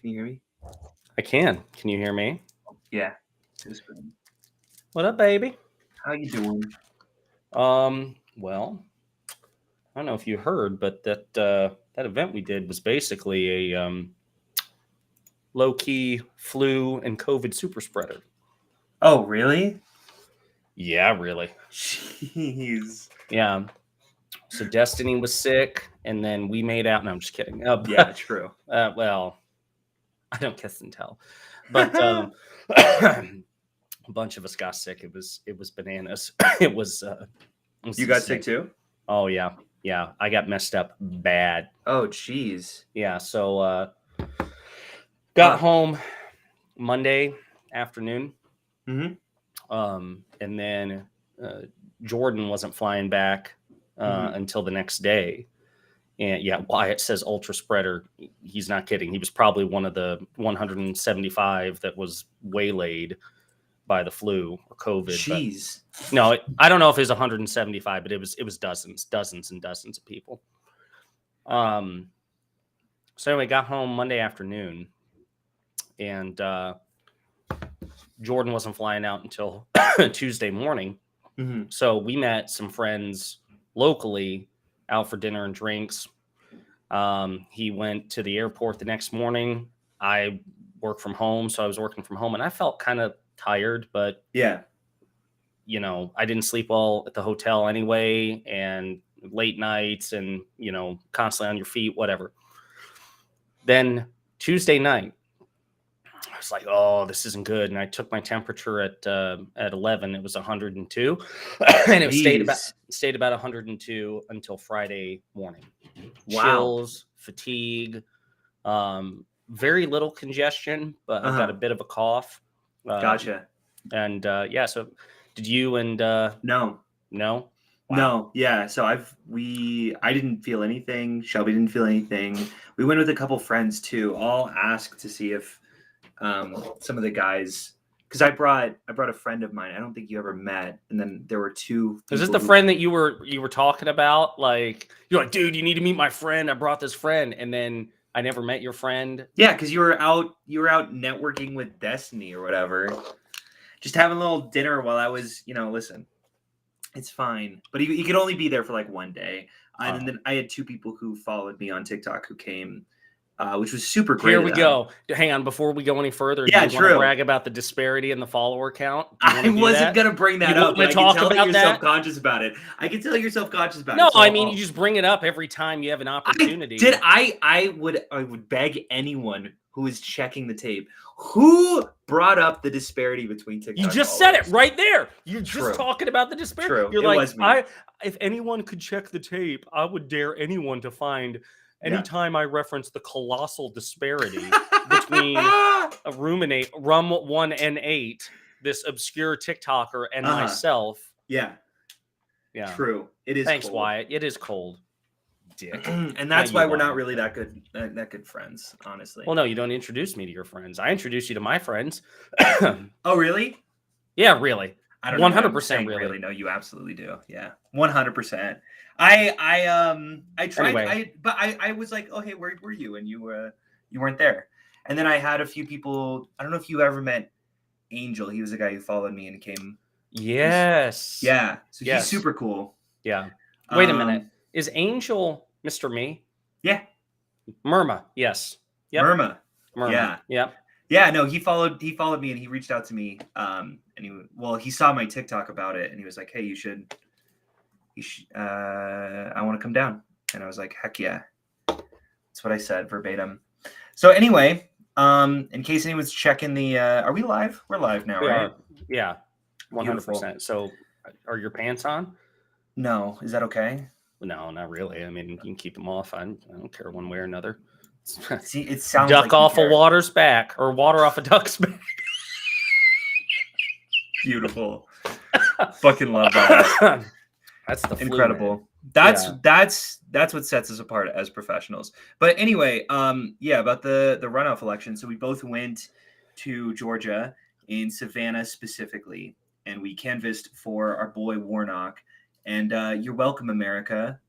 Can you hear me? I can. Can you hear me? Yeah. What up, baby? How you doing? Well, I don't know if you heard, but that event we did was basically a low-key flu and COVID super spreader. Oh, really? Yeah, really. Jeez. Yeah. So Destiny was sick, and then we made out. No, I'm just kidding. Yeah, true. Well, I don't kiss and tell, but a bunch of us got sick. It was bananas. It was. You got sick too? Oh yeah. I got messed up bad. Oh, jeez. Yeah. So got home Monday afternoon. Mm-hmm. And then Jordan wasn't flying back until the next day. And yeah, Wyatt says ultra spreader. He's not kidding. He was probably one of the 175 that was waylaid by the flu or COVID. Jeez. No, I don't know if it was 175, but it was dozens and dozens of people. So anyway, got home Monday afternoon, and Jordan wasn't flying out until Tuesday morning. Mm-hmm. So we met some friends locally out for dinner and drinks. He went to the airport the next morning. I work from home, so I was working from home, and I felt kind of tired, but yeah, I didn't sleep well at the hotel anyway, and late nights, and constantly on your feet, whatever. Then Tuesday night, I was like, "Oh, this isn't good." And I took my temperature at 11. It was 102, and it stayed about 102 until Friday morning. Wow. Chills, fatigue, very little congestion, but I've got a bit of a cough. Gotcha. And so did you? And no. Wow. No, yeah. So I didn't feel anything. Shelby didn't feel anything. We went with a couple friends too. All asked to see if some of the guys, because I brought a friend of mine. I don't think you ever met, and then there were two. Is this the friend that you were talking about? Like, you're like, dude, you need to meet my friend. I brought this friend, and then I never met your friend. Yeah, because you were out networking with Destiny or whatever, just having a little dinner while I was, listen, it's fine. But he could only be there for like one day, and then I had two people who followed me on TikTok who came. Which was super great. Here we go. Hang on, before we go any further, yeah, do you want to brag about the disparity in the follower count? I wasn't going to bring that up, but I can tell that you're self-conscious about it. I can tell you're self-conscious about it. No, I mean, you just bring it up every time you have an opportunity. I would beg anyone who is checking the tape, who brought up the disparity between TikTok You just said it right there. You're just talking about the disparity. True. You're like, if anyone could check the tape, I would dare anyone to find... Anytime I reference the colossal disparity between Rum1n8, this obscure TikToker, and myself. Yeah. True. It is. Thanks, cold. Wyatt. It is cold, dick. And that's why we're not really that good friends, honestly. Well, no, you don't introduce me to your friends. I introduce you to my friends. Oh, really? Yeah, really. I don't 100% really. No, you absolutely do. Yeah, 100%. I tried, anyway. I was like, oh hey, where were you? And you weren't there. And then I had a few people. I don't know if you ever met Angel. He was a guy who followed me and came. Yes. Yeah. So he's super cool. Yeah. Wait a minute. Is Angel Mr. Me? Yeah. Murma. Yes. Yep. Murma. Yeah. Yeah. Yeah. No, he followed me and he reached out to me. And he saw my TikTok about it and he was like, hey, you should. I want to come down. And I was like, heck yeah. That's what I said verbatim. So anyway, in case anyone's checking the, are we live? We're live now, right? Yeah. 100%. So are your pants on? No. Is that okay? No, not really. I mean, you can keep them off. I don't care one way or another. See, it sounds duck like off a water's back or water off a duck's back. Beautiful. Fucking love that. That's the incredible. That's what sets us apart as professionals. But anyway, about the runoff election. So we both went to Georgia, in Savannah specifically, and we canvassed for our boy Warnock. And you're welcome, America.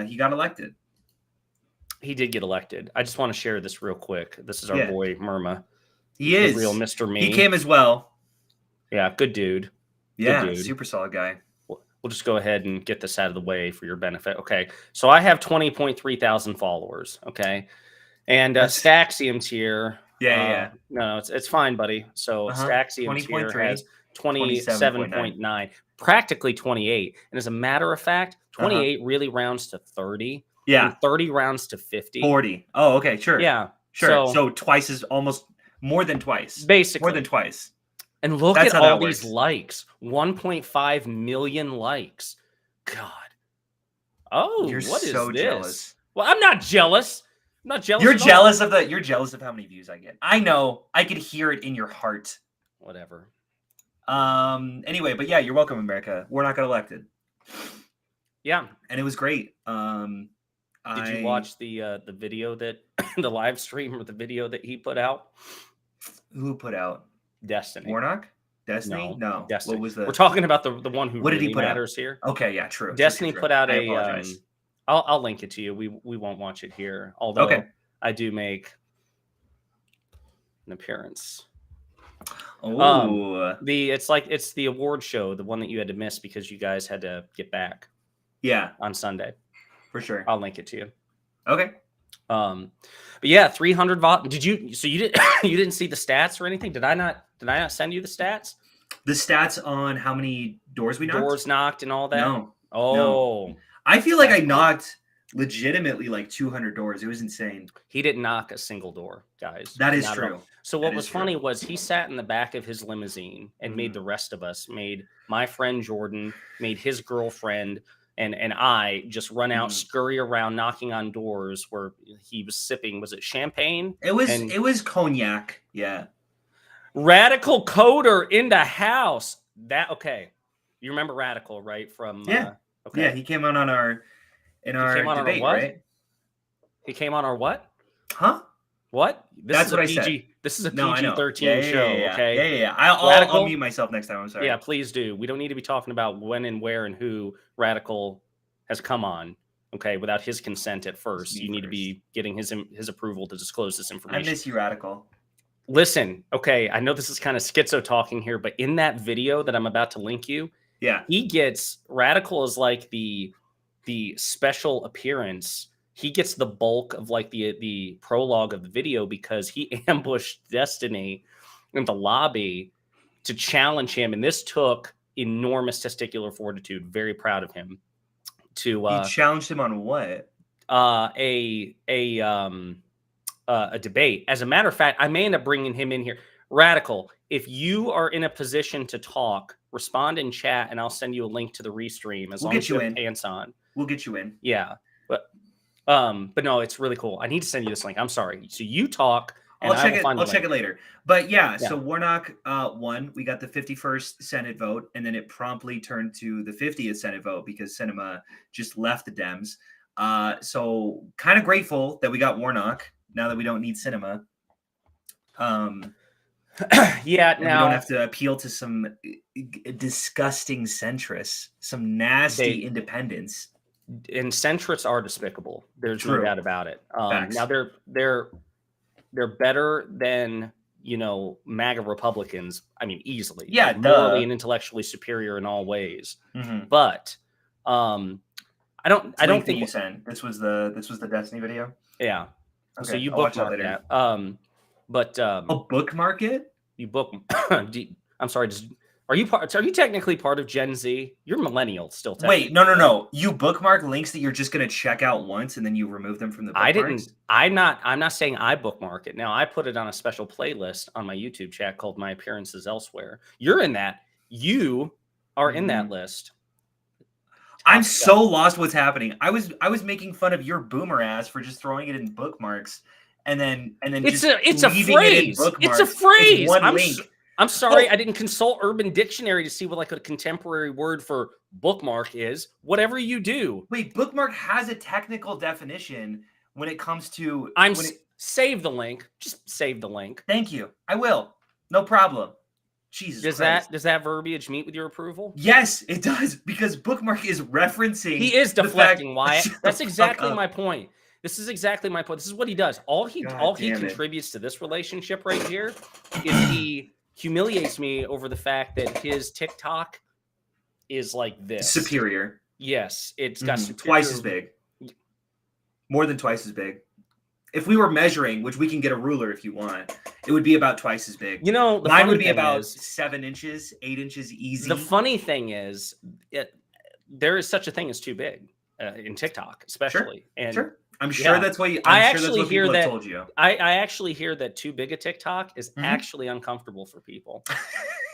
He got elected. He did get elected. I just want to share this real quick. This is our Yeah. boy Murma. He The is real Mr. Me. He came as well. Yeah, good dude. Yeah, Good dude. super solid guy. We'll just go ahead and get this out of the way for your benefit. Okay, so I have 20.3 thousand followers. Okay, and Staxioms here. Yeah. No, it's fine, buddy. So Staxioms here has 27.9, practically 28. And as a matter of fact, 28 really rounds to 30. Yeah. And 30 rounds to 50. 40. Oh, okay, sure. Yeah. Sure. So twice is almost more than twice. Basically. More than twice. And look at all these likes. 1.5 million likes. God. Oh, you're what is so this? Jealous. Well, I'm not jealous. I'm not jealous. You're jealous of you're jealous of how many views I get. I know. I could hear it in your heart. Whatever. Anyway, but yeah, you're welcome, America. We're not got elected. Yeah. And it was great. Did you watch the video that the live stream or the video that he put out? Who put out? Destiny. Warnock? Destiny? No. Destiny. What was the? We're talking about the one who what really did he put matters out? here. Okay, yeah, true. Destiny true. put out I a. apologize. I'll link it to you. We won't watch it here. Although I do make an appearance. Oh. It's the award show, the one that you had to miss because you guys had to get back. Yeah. On Sunday. For sure. I'll link it to you. Okay. But yeah, 300 volt. Did you? So you didn't? You didn't see the stats or anything? Did I not send you the stats? The stats on how many doors we knocked? Doors knocked and all that. No. Oh. No. I feel like I knocked legitimately like 200 doors. It was insane. He didn't knock a single door, guys. That is true. So what was funny was he sat in the back of his limousine and made the rest of us, made my friend Jordan, made his girlfriend. And I just run out, scurry around, knocking on doors where he was sipping. Was it champagne? It was cognac. Yeah. Radical Coder in the house. Okay. You remember Radical, right? From okay. Yeah, he came on our debate, right? He came on our what? Huh? What? That's what I said. This is a PG-13 show, okay? Yeah. I'll mute myself next time. I'm sorry. Yeah, please do. We don't need to be talking about when and where and who Radical has come on, okay, without his consent at first. You need to be getting his approval to disclose this information. I miss you, Radical. Listen, okay, I know this is kind of schizo talking here, but in that video that I'm about to link you, Radical is like the special appearance. He gets the bulk of like the prologue of the video because he ambushed Destiny in the lobby to challenge him. And this took enormous testicular fortitude. Very proud of him. You challenged him on what? A debate. As a matter of fact, I may end up bringing him in here. Radical, if you are in a position to talk, respond in chat and I'll send you a link to the restream as long as you have pants on. We'll get you in. Yeah. But no, it's really cool. I need to send you this link. I'm sorry. So you talk. And I'll check it later. But yeah, so Warnock won. We got the 51st Senate vote, and then it promptly turned to the 50th Senate vote because Sinema just left the Dems. So kind of grateful that we got Warnock now that we don't need Sinema. Yeah, now we don't have to appeal to some disgusting centrists, some nasty independents. And centrists are despicable. There's no doubt about it. Now they're better than MAGA Republicans. I mean, easily. Yeah, morally and intellectually superior in all ways. But I don't think you sent. This was the Destiny video. Yeah. Okay, so you bookmark that. But bookmark it. You book. I'm sorry. Are you technically part of Gen Z? You're millennial still. Wait, no. You bookmark links that you're just going to check out once and then you remove them from the bookmarks? I'm not saying I bookmark it. Now I put it on a special playlist on my YouTube chat called My Appearances Elsewhere. You're in that. You are in that list. I'm so lost what's happening. I was making fun of your boomer ass for just throwing it in bookmarks and then it's a phrase. It's a phrase. It's one link. I'm sorry, I didn't consult Urban Dictionary to see what like a contemporary word for bookmark is. Whatever you do. Wait, bookmark has a technical definition when it comes to. Save the link. Just save the link. Thank you. I will. No problem. Jesus Christ. Does that verbiage meet with your approval? Yes, it does, because bookmark is referencing. He is deflecting, Wyatt. That's exactly my point. This is exactly my point. This is what he does. All he contributes to this relationship right here is he humiliates me over the fact that his TikTok is like this. Superior. Yes, it's got twice as big. More than twice as big. If we were measuring, which we can get a ruler if you want, it would be about twice as big. You know, mine would be about 7 inches, 8 inches easy. The funny thing is, there is such a thing as too big in TikTok, especially. Sure. I'm sure that's what people have told you. I actually hear that too big a TikTok is actually uncomfortable for people.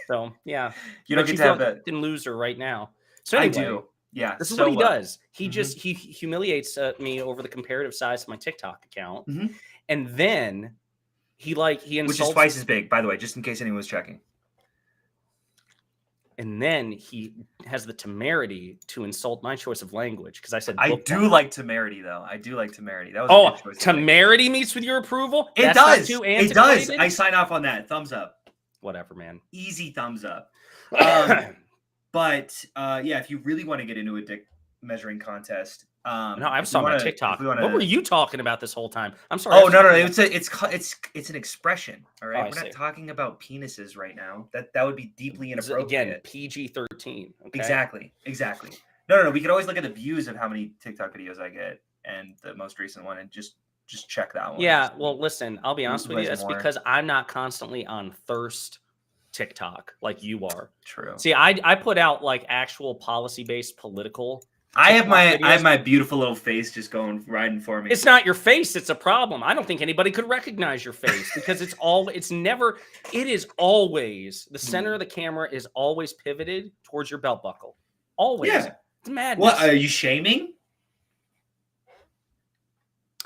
So yeah, you don't get to have that. Loser right now. So anyway, I do. Yeah, this is what he does. He just he humiliates me over the comparative size of my TikTok account, and then he insults, which is twice as big, by the way, just in case anyone was checking. And then he has the temerity to insult my choice of language because I said I do like temerity, though. I do like temerity. That was a good choice. Temerity meets with your approval. It does. It does. I sign off on that. Thumbs up. Whatever, man. Easy thumbs up. But yeah, if you really want to get into a dick measuring contest, no, I was talking about TikTok. What were you talking about this whole time? I'm sorry. Oh no, it's an expression. All right, we're not talking about penises right now. That would be deeply inappropriate. Again, PG-13. Okay? Exactly. No. We could always look at the views of how many TikTok videos I get and the most recent one, and just check that one. Yeah. Well, listen, I'll be honest with you. That's because I'm not constantly on thirst TikTok like you are. True. See, I put out like actual policy-based political. I have my beautiful little face just riding for me. It's not your face, it's a problem. I don't think anybody could recognize your face because it is always the center of the camera is always pivoted towards your belt buckle. Always. Yeah. It's madness. What, are you shaming?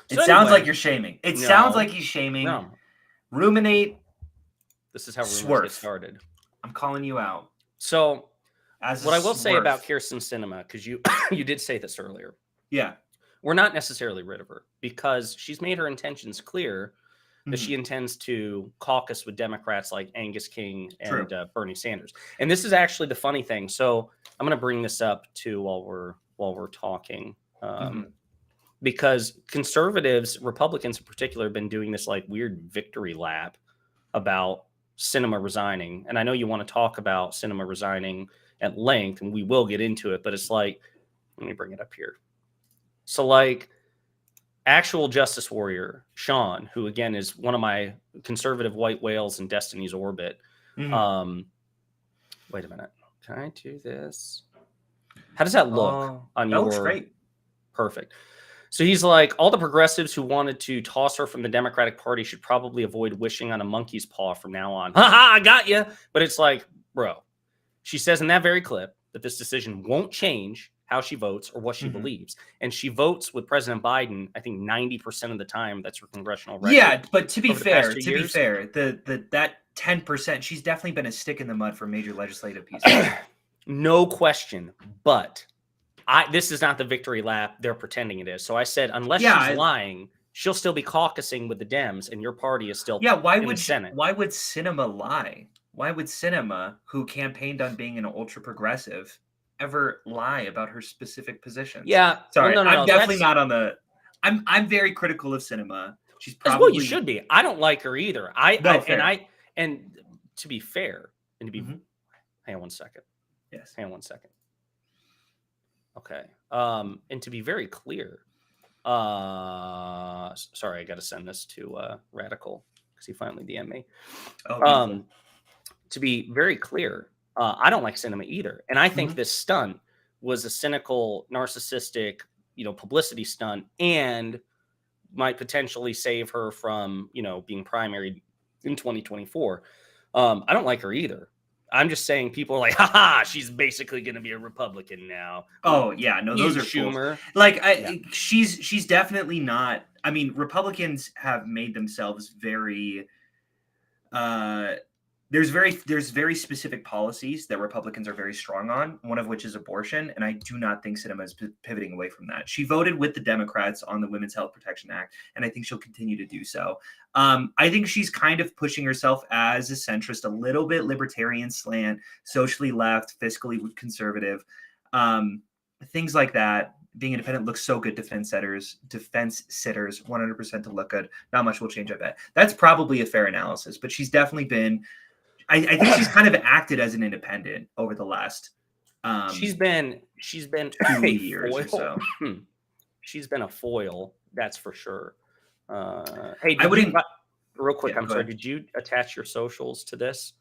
It sounds like you're shaming. It sounds like he's shaming. No. Rum1n8. This is how rumors get started. I'm calling you out. So, what I will say about Kyrsten Sinema, because you did say this earlier. Yeah. We're not necessarily rid of her because she's made her intentions clear that she intends to caucus with Democrats like Angus King and Bernie Sanders. And this is actually the funny thing. So I'm going to bring this up too while we're talking. Because conservatives, Republicans in particular, have been doing this like weird victory lap about Sinema resigning. And I know you want to talk about Sinema resigning at length, and we will get into it, but it's like, let me bring it up here. So like actual justice warrior, Sean, who again is one of my conservative white whales in Destiny's orbit. Wait a minute. Can I do this? How does that look on your? That looks great. Perfect. So he's like, all the progressives who wanted to toss her from the Democratic Party should probably avoid wishing on a monkey's paw from now on. Ha ha, I got you. But it's like, bro, she says in that very clip that this decision won't change how she votes or what she believes. And she votes with President Biden, I think 90% of the time. That's her congressional record. Yeah, but to be fair, that 10%, she's definitely been a stick in the mud for major legislative pieces. No question. But this is not the victory lap they're pretending it is. So I said, unless she's lying, she'll still be caucusing with the Dems, and your party is still why would Senate. Why would Sinema lie? Why would Sinema, who campaigned on being an ultra progressive, ever lie about her specific positions? Yeah, sorry, no, I'm definitely not on the. I'm very critical of Sinema. She's probably well, you should be. I don't like her either. And to be fair, and to be, hang on one second. Yes, hang on one second. Okay. And to be very clear, sorry, I got to send this to Radical because he finally DM'd me. To be very clear, I don't like Sinema either. And I think this stunt was a cynical, narcissistic, publicity stunt and might potentially save her from, being primaried in 2024. I don't like her either. I'm just saying people are like, haha, she's basically going to be a Republican now. Oh, yeah. No, those are Schumer. Fools. Like, she's definitely not. I mean, Republicans have made themselves very there's very specific policies that Republicans are very strong on, one of which is abortion. And I do not think Sinema is pivoting away from that. She voted with the Democrats on the Women's Health Protection Act, and I think she'll continue to do so. I think she's kind of pushing herself as a centrist, a little bit libertarian slant, socially left, fiscally conservative, things like that. being independent looks so good. Defense sitters, 100% to look good. Not much will change, I bet. That's probably a fair analysis, but she's definitely been. I think she's kind of acted as an independent over the last. She's been 2 years or so. She's been a foil, that's for sure. Hey, I wouldn't. Real quick, Yeah, I'm sorry. Did you attach your socials to this?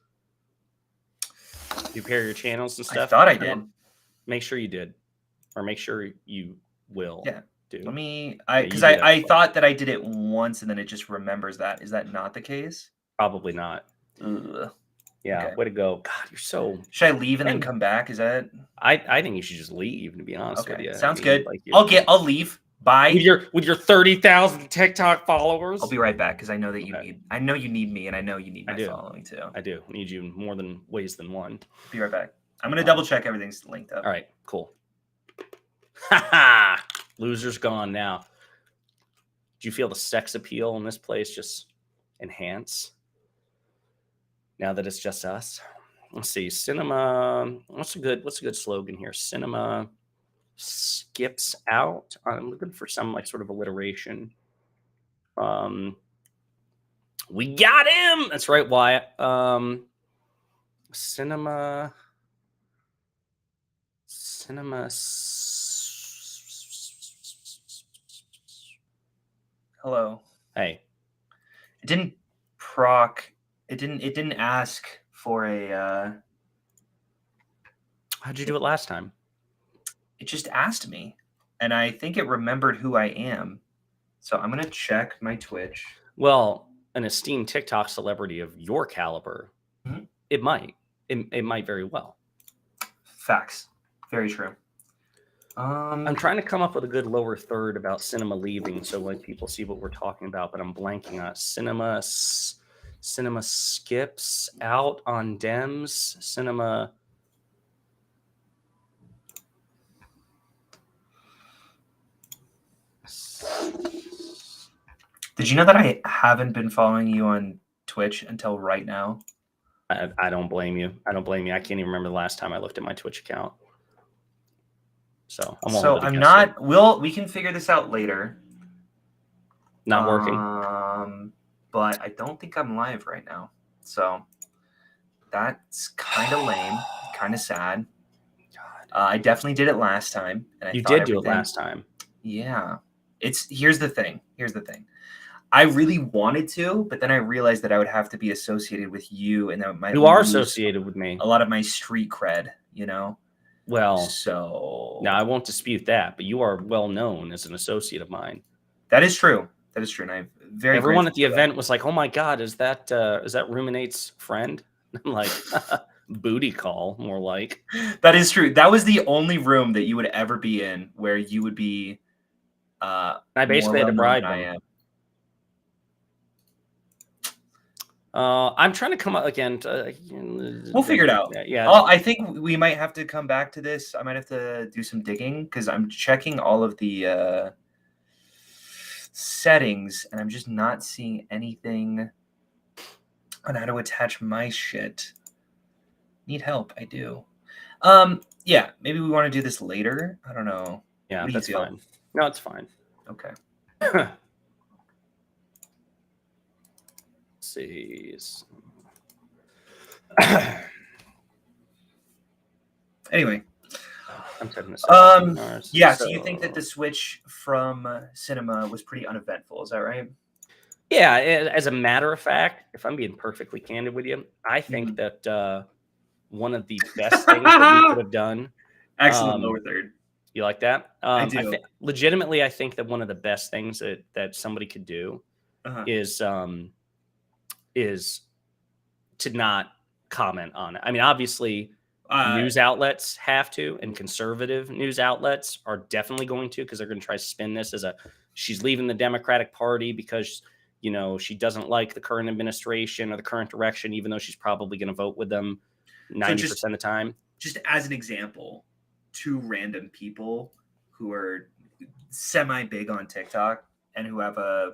You pair your channels and stuff? I thought I did. Make sure you did, or make sure you will. Yeah. Do. Let me. Because I thought that I did it once and then it just remembers that. Is that not the case? Probably not. Ugh. Yeah. Okay. Way to go. God, you're so. Should I leave and then come back? Is that? I think you should just leave. To be honest with you, Sounds good. I'll leave. Bye. With your 30,000 TikTok followers. I'll be right back because I know that you need. I know you need me, and I know you need my following too. I do need you more than ways than one. Be right back. I'm gonna double check everything's linked up. All right. Cool. Ha! Loser's gone now. Do you feel the sex appeal in this place just enhance now that it's just us? Let's see. Sinema. What's a good slogan here? Sinema skips out. I'm looking for some like sort of alliteration. We got him. That's right, Wyatt. Sinema. Hello. Hey. It didn't proc. It didn't ask for a. How'd you do it last time? It just asked me, and I think it remembered who I am. So I'm gonna check my Twitch. Well, an esteemed TikTok celebrity of your caliber, it might very well. Facts. Very true. I'm trying to come up with a good lower third about Sinema leaving, so like people see what we're talking about, but I'm blanking on it. Sinema skips out on Dems. Sinema. Did you know that I haven't been following you on Twitch until right now? I don't blame you. I can't even remember the last time I looked at my Twitch account. So I'm not. We can figure this out later. Not working. But I don't think I'm live right now. So that's kind of lame, kind of sad. I definitely did it last time. And you did do it last time. Yeah. Here's the thing. I really wanted to, but then I realized that I would have to be associated with you, and that might. You are associated with me. A lot of my street cred, you know. Well, so now I won't dispute that, but you are well known as an associate of mine. That is true. And I'm very. Everyone at the event was like, "Oh my God, is that Rum1n8's friend?" I'm like, booty call, more like. That is true. That was the only room that you would ever be in where you would be. I basically had to bribe him. I'm trying to come up again. We'll figure it out. Yeah. I think we might have to come back to this. I might have to do some digging because I'm checking all of the settings and I'm just not seeing anything on how to attach my shit. Need help. I do. Yeah, maybe we want to do this later. I don't know. Yeah, that's fine. No, it's fine. Okay. See. Anyway, I'm taking this. Yeah. So you think that the switch from Sinema was pretty uneventful? Is that right? Yeah. As a matter of fact, if I'm being perfectly candid with you, I think that one of the best things that we could have done. Excellent lower third. You like that? I do. Legitimately, I think that one of the best things that somebody could do is to not comment on it. I mean, obviously, news outlets have to, and conservative news outlets are definitely going to, because they're going to try to spin this as she's leaving the Democratic Party because, you know, she doesn't like the current administration or the current direction, even though she's probably going to vote with them 90% of the time. Just as an example, two random people who are semi-big on TikTok and who have a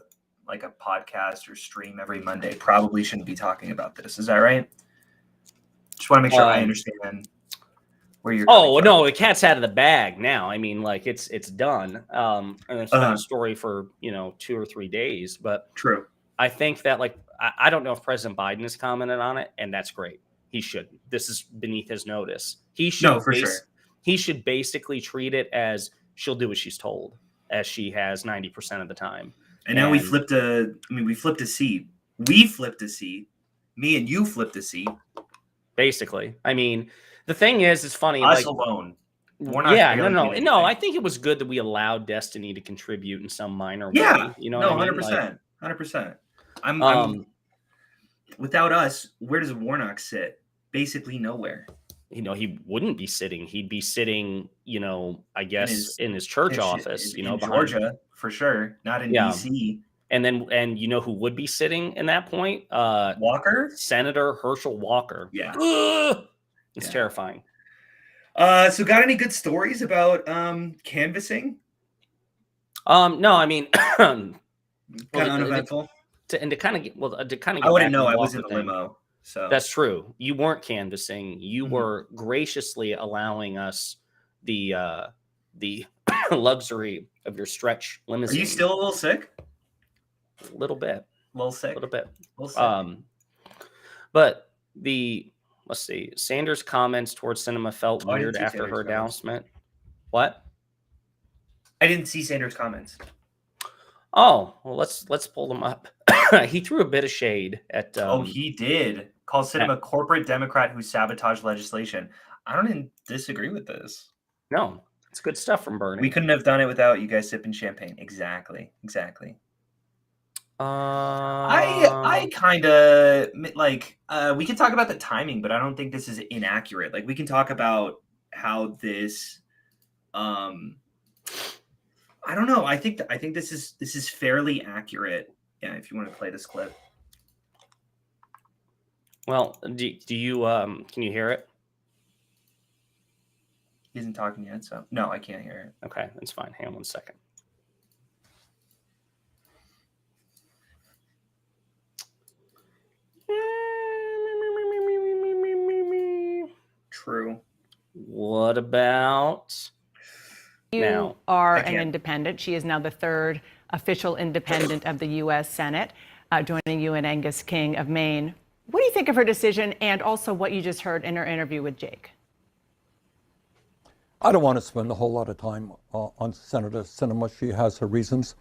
podcast or stream every Monday probably shouldn't be talking about this. Is that right? Just want to make sure I understand. where you're coming from. No, the cat's out of the bag now. I mean, like it's done. And it's been a story for 2 or 3 days. But True. I think that I don't know if President Biden has commented on it, and that's great. He shouldn't. This is beneath his notice. He should He should basically treat it as she'll do what she's told, as she has 90% of the time. And now we flipped a seat. We flipped a seat. Me and you flipped a seat. Basically. I mean, the thing is, it's funny. Us alone. No. I think it was good that we allowed Destiny to contribute in some minor way. Yeah. You know what I mean? 100%. 100%. I'm without us, where does Warnock sit? Basically nowhere. He wouldn't be sitting. He'd be sitting, I guess in his church office, in Georgia, for sure. Not in DC. And you know who would be sitting in that point? Walker? Senator Herschel Walker. Yeah. It's terrifying. So got any good stories about canvassing? No, I mean kind of uneventful. I wouldn't know. I was in the limo. So that's true. You weren't canvassing. You were graciously allowing us the luxury of your stretch limousine. Are you still a little sick? A little bit. A little sick. A little bit. But let's see. Sanders' comments towards Sinema felt weird after her announcement. What? I didn't see Sanders' comments. Oh, well, let's pull them up. He threw a bit of shade at. He did. Called Sinema corporate Democrat who sabotaged legislation. I don't disagree with this. No, it's good stuff from Bernie. We couldn't have done it without you guys sipping champagne. Exactly. I kind of like. We can talk about the timing, but I don't think this is inaccurate. Like we can talk about how this. I don't know. I think this is fairly accurate. Yeah, if you want to play this clip. Well, do you can you hear it? He isn't talking yet, so no, I can't hear it. Okay, that's fine. Hang on 1 second. True. What about you are an independent? She is now the third official independent of the U.S. Senate, joining you and Angus King of Maine. What do you think of her decision and also what you just heard in her interview with Jake? I don't want to spend a whole lot of time on Senator Sinema. She has her reasons.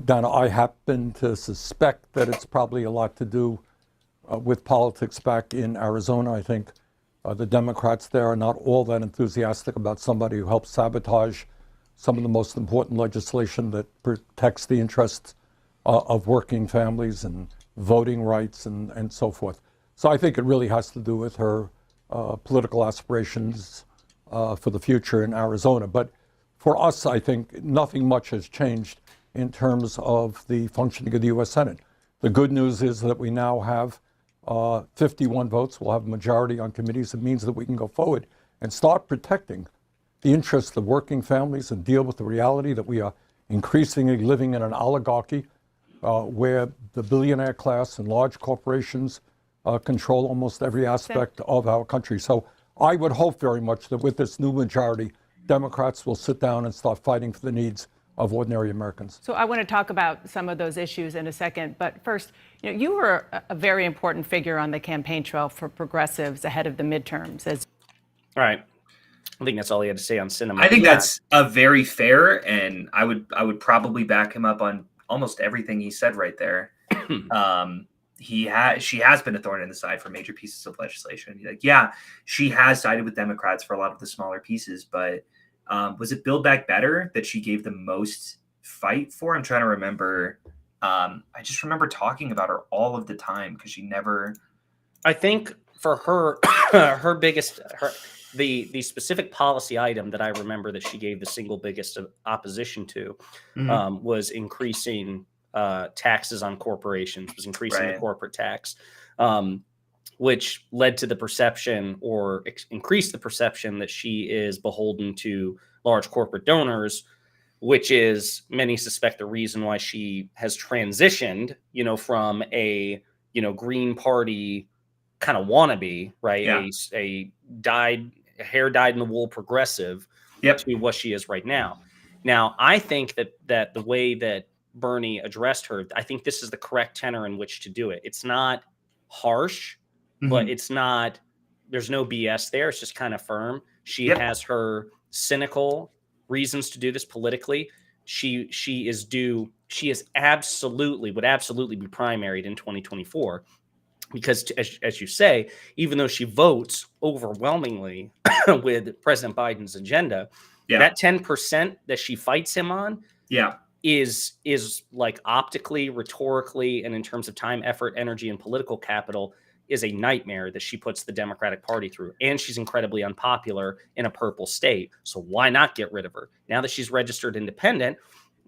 Donna, I happen to suspect that it's probably a lot to do with politics back in Arizona. I think the Democrats there are not all that enthusiastic about somebody who helps sabotage some of the most important legislation that protects the interests of working families and voting rights and so forth. So I think it really has to do with her political aspirations for the future in Arizona. But for us, I think nothing much has changed in terms of the functioning of the U.S. Senate. The good news is that we now have 51 votes. We'll have a majority on committees. It means that we can go forward and start protecting the interests of working families and deal with the reality that we are increasingly living in an oligarchy where the billionaire class and large corporations control almost every aspect of our country. So I would hope very much that with this new majority, Democrats will sit down and start fighting for the needs of ordinary Americans. So I want to talk about some of those issues in a second. But first, you were a very important figure on the campaign trail for progressives ahead of the midterms. All right. I think that's all he had to say on Sinema. I think that's a very fair, and I would probably back him up on almost everything he said right there. She has been a thorn in the side for major pieces of legislation. Like, yeah, she has sided with Democrats for a lot of the smaller pieces, but was it Build Back Better that she gave the most fight for? I'm trying to remember. I just remember talking about her all of the time because she never. I think for her, the specific policy item that I remember that she gave the single biggest opposition to was increasing taxes on corporations, was increasing the corporate tax, which led to the perception or increased the perception that she is beholden to large corporate donors, which is, many suspect, the reason why she has transitioned, from a, Green Party kind of wannabe, right? Yeah. A dyed hair dyed in the wool progressive to what she is right now. Now, I think that the way that Bernie addressed her, I think this is the correct tenor in which to do it. It's not harsh, but it's not, there's no BS there. It's just kind of firm. She has her cynical reasons to do this politically. She would absolutely be primaried in 2024 because, as you say, even though she votes overwhelmingly with President Biden's agenda, that 10% that she fights him on, is like optically, rhetorically, and in terms of time, effort, energy, and political capital, is a nightmare that she puts the Democratic Party through. And she's incredibly unpopular in a purple state. So why not get rid of her? Now that she's registered independent,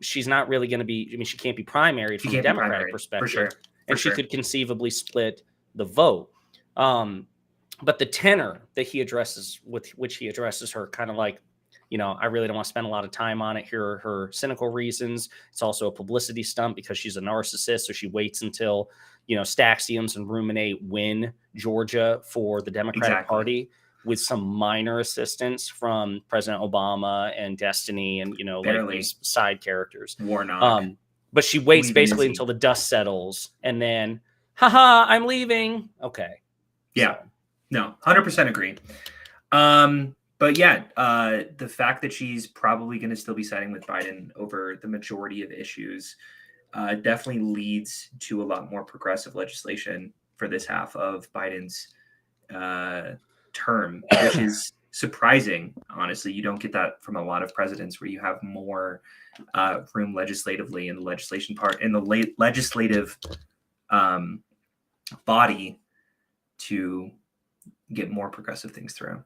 she's not really going to be, I mean, she can't be primaried from a Democratic perspective. And she could conceivably split the vote. But the tenor that he addresses, with which he addresses her, kind of like, I really don't want to spend a lot of time on it. Here are her cynical reasons. It's also a publicity stunt because she's a narcissist. So she waits until, Staxioms and Rum1n8 win Georgia for the Democratic Party with some minor assistance from President Obama and Destiny and, like these side characters. Warnock. But she waits basically until the dust settles and then, haha, I'm leaving. Okay. Yeah. No, 100% agree. But yeah, the fact that she's probably going to still be siding with Biden over the majority of issues definitely leads to a lot more progressive legislation for this half of Biden's term, which is surprising. Honestly, you don't get that from a lot of presidents where you have more room legislatively in the legislation part in the legislative body to get more progressive things through.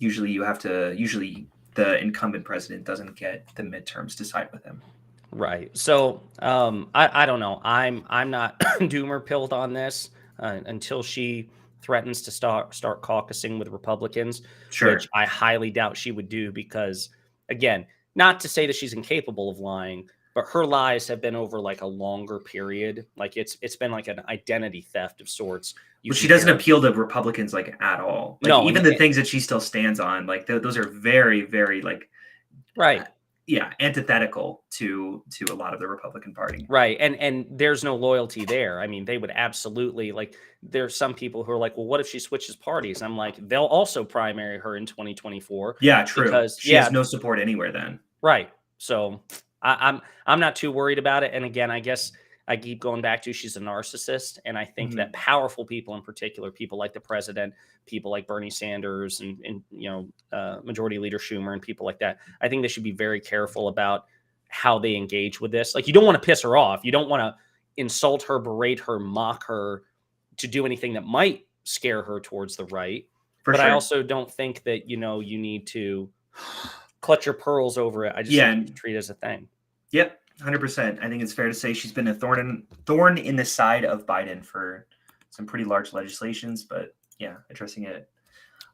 Usually the incumbent president doesn't get the midterms to side with him. Right. So I don't know. I'm not doomer pilled on this until she threatens to start caucusing with Republicans, which I highly doubt she would do because, again, not to say that she's incapable of lying, but her lies have been over like a longer period. Like it's been like an identity theft of sorts. But she doesn't appeal to Republicans like at all. Like, no, even the things that she still stands on, like those are very, very like antithetical to a lot of the Republican Party. Right. And there's no loyalty there. I mean, they would absolutely, like, there's some people who are like, well, what if she switches parties? I'm like, they'll also primary her in 2024. Yeah, true. Because she has no support anywhere then. Right. So I'm not too worried about it. And again, I guess I keep going back to she's a narcissist. And I think that powerful people in particular, people like the president, people like Bernie Sanders and Majority Leader Schumer and people like that, I think they should be very careful about how they engage with this. Like, you don't want to piss her off. You don't want to insult her, berate her, mock her, to do anything that might scare her towards the right. But I also don't think that, you need to clutch your pearls over it. I just think you treat it as a thing. Yep. 100%. I think it's fair to say she's been a thorn in the side of Biden for some pretty large legislations, but yeah, addressing it.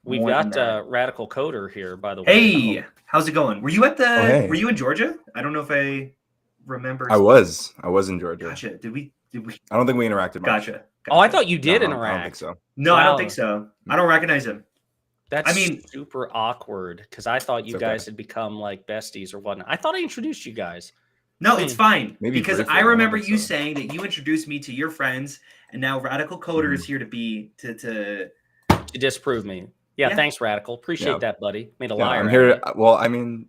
We've got Radical Coder here, by the way. Hey, how's it going? Were you at were you in Georgia? I don't know if I remember. I was in Georgia. Gotcha. Did we? I don't think we interacted much. Gotcha. Oh, I thought you did interact. I don't think so. No, I don't think so. I don't recognize him. That's super awkward because I thought you guys had become like besties or whatnot. I thought I introduced you guys. No, it's fine. Maybe because briefly, I remember you saying that you introduced me to your friends, and now Radical Coder is here to disprove me. Yeah, thanks, Radical. Appreciate that, buddy. Made a liar. I'm here. Well, I mean,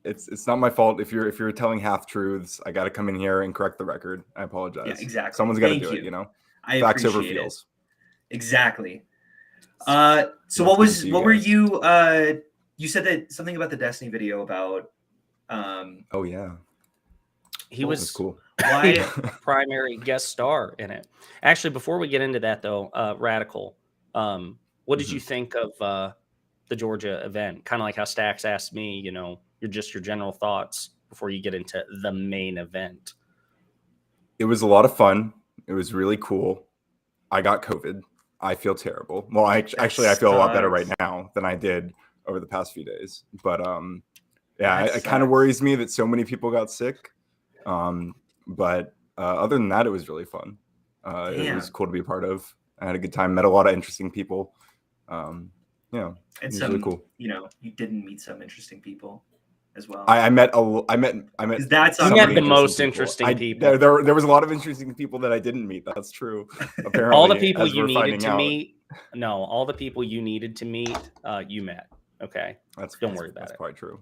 it's not my fault if you're telling half truths. I got to come in here and correct the record. I apologize. Yeah, exactly. Someone's got to do it. I Facts over appreciate feels. It. Exactly. So what were you? You said that something about the Destiny video about. Oh yeah. He was cool. Why primary guest star in it. Actually, before we get into that though, Radical, what did you think of the Georgia event? Kind of like how Stax asked me, your general thoughts before you get into the main event. It was a lot of fun. It was really cool. I got COVID. I feel terrible. Well, I feel a lot better right now than I did over the past few days. But it kind of worries me that so many people got sick. But other than that, it was really fun. It was cool to be a part of. I had a good time, met a lot of interesting people. Yeah, And it's some, really cool. you know, you didn't meet some interesting people as well. I met 'That's You some met really the most interesting people. There was a lot of interesting people that I didn't meet. That's true. Apparently, All the people as you we're needed finding to out. meet. No, all the people you needed to meet, you met. Okay, don't worry about That's it. quite true.